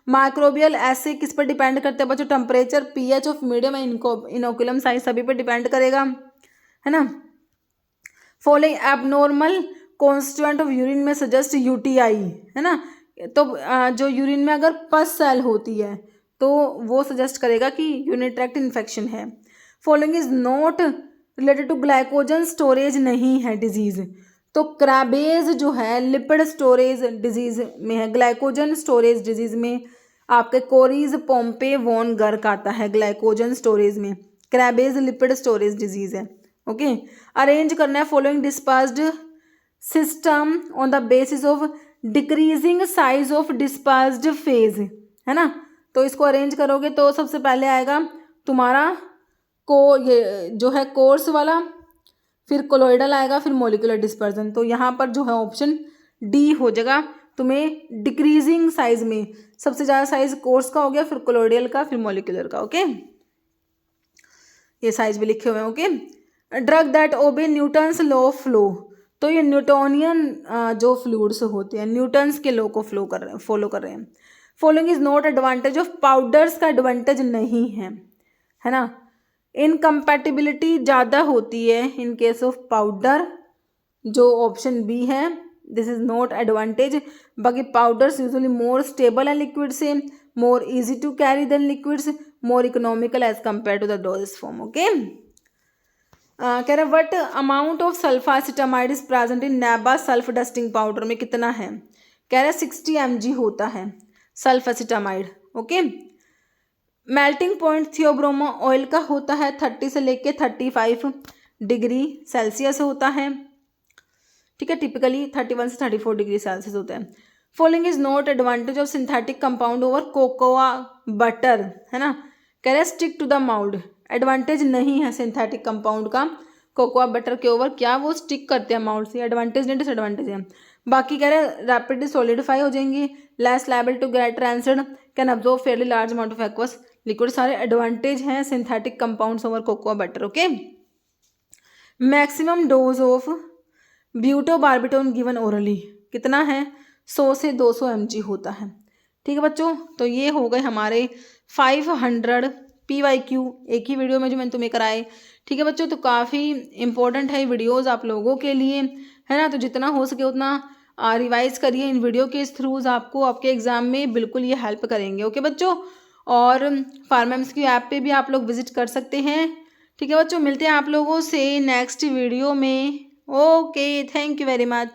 माइक्रोबियल ऐसे किस पर डिपेंड करते हैं बच्चों, temperature, pH of medium and inoculum size सभी पर डिपेंड करेगा, है ना। Following abnormal constituent of urine में सजेस्ट यूटीआई, है ना, तो जो यूरिन में अगर पस सेल होती है तो वो सजेस्ट करेगा कि यूरिनरी ट्रैक्ट इन्फेक्शन है। Following is not related to glycogen storage नहीं है डिजीज, तो क्राबेज जो है लिपिड स्टोरेज डिजीज में है, ग्लाइकोजन स्टोरेज डिजीज में आपके कोरीज पोम्पे वॉन गर्क आता है ग्लाइकोजन स्टोरेज में, क्राबेज लिपिड स्टोरेज डिजीज है। ओके, अरेंज करना है following dispersed system on the basis of decreasing size of dispersed phase, है ना, तो इसको अरेंज करोगे तो सबसे पहले आएगा तुम्हारा को ये जो है कोर्स वाला, फिर कोलोइडल आएगा, फिर मोलिकुलर डिस्पर्जन, तो यहाँ पर जो है ऑप्शन डी हो जाएगा तुम्हें डिक्रीजिंग साइज में, सबसे ज़्यादा साइज कोर्स का हो गया, फिर कोलोइडल का, फिर मोलिकुलर का। ओके, ये साइज भी लिखे हुए हैं। Okay, drug that obey Newton's law of flow, तो ये न्यूटोनियन जो फ्लूइड्स होते हैं न्यूटन्स के लॉ को फॉलो कर रहे हैं। Following is not advantage of powders का एडवांटेज नहीं है ना, इनकम्पैटिबिलिटी ज़्यादा होती है इन केस ऑफ पाउडर, जो ऑप्शन बी है, दिस इज नॉट एडवांटेज। बाकी पाउडर्स यूजुअली मोर स्टेबल है लिक्विड से, more easy to carry than liquids, more economical as compare to the doses form. Okay, कह रहे what amount of sulphacetamide is present in nebasulf dusting powder में कितना है, कह रहे 60 mg होता है सल्फासिटामाइड। ओके, मेल्टिंग पॉइंट थियोब्रोमो ऑयल का होता है 30 से लेके 35 डिग्री सेल्सियस होता है, ठीक है, टिपिकली 31 से 34 डिग्री सेल्सियस होता है। Following is not advantage of synthetic compound over cocoa butter, है ना, कह रहे stick to the mould, advantage नहीं है सिंथेटिक कंपाउंड का कोकोआ बटर के ओवर, क्या वो स्टिक करते हैं माउल्ड से, एडवांटेज नहीं डिसएडवांटेज है। बाकी कह रहे रैपिडली सॉलिडिफाई हो जाएंगी, less liable to get transferred, can absorb fairly large amount of aqueous liquid, सारे एडवांटेज हैं synthetic compounds over cocoa butter. Okay, maximum dose of butobarbitone given orally कितना है, 100 से 200 mg होता है। ठीक है बच्चों, तो ये हो गए हमारे 500 PYQ एक ही वीडियो में जो मैंने तुम्हें कराए। ठीक है बच्चों, तो काफ़ी इंपॉर्टेंट है वीडियोस आप लोगों के लिए, है ना, तो जितना हो सके उतना रिवाइज करिए, इन वीडियो के थ्रूज आपको आपके एग्ज़ाम में बिल्कुल ये हेल्प करेंगे। ओके बच्चों, और फार्मेम्स की ऐप पे भी आप लोग विजिट कर सकते हैं। ठीक है बच्चों, मिलते हैं आप लोगों से नेक्स्ट वीडियो में। Okay, thank you very much.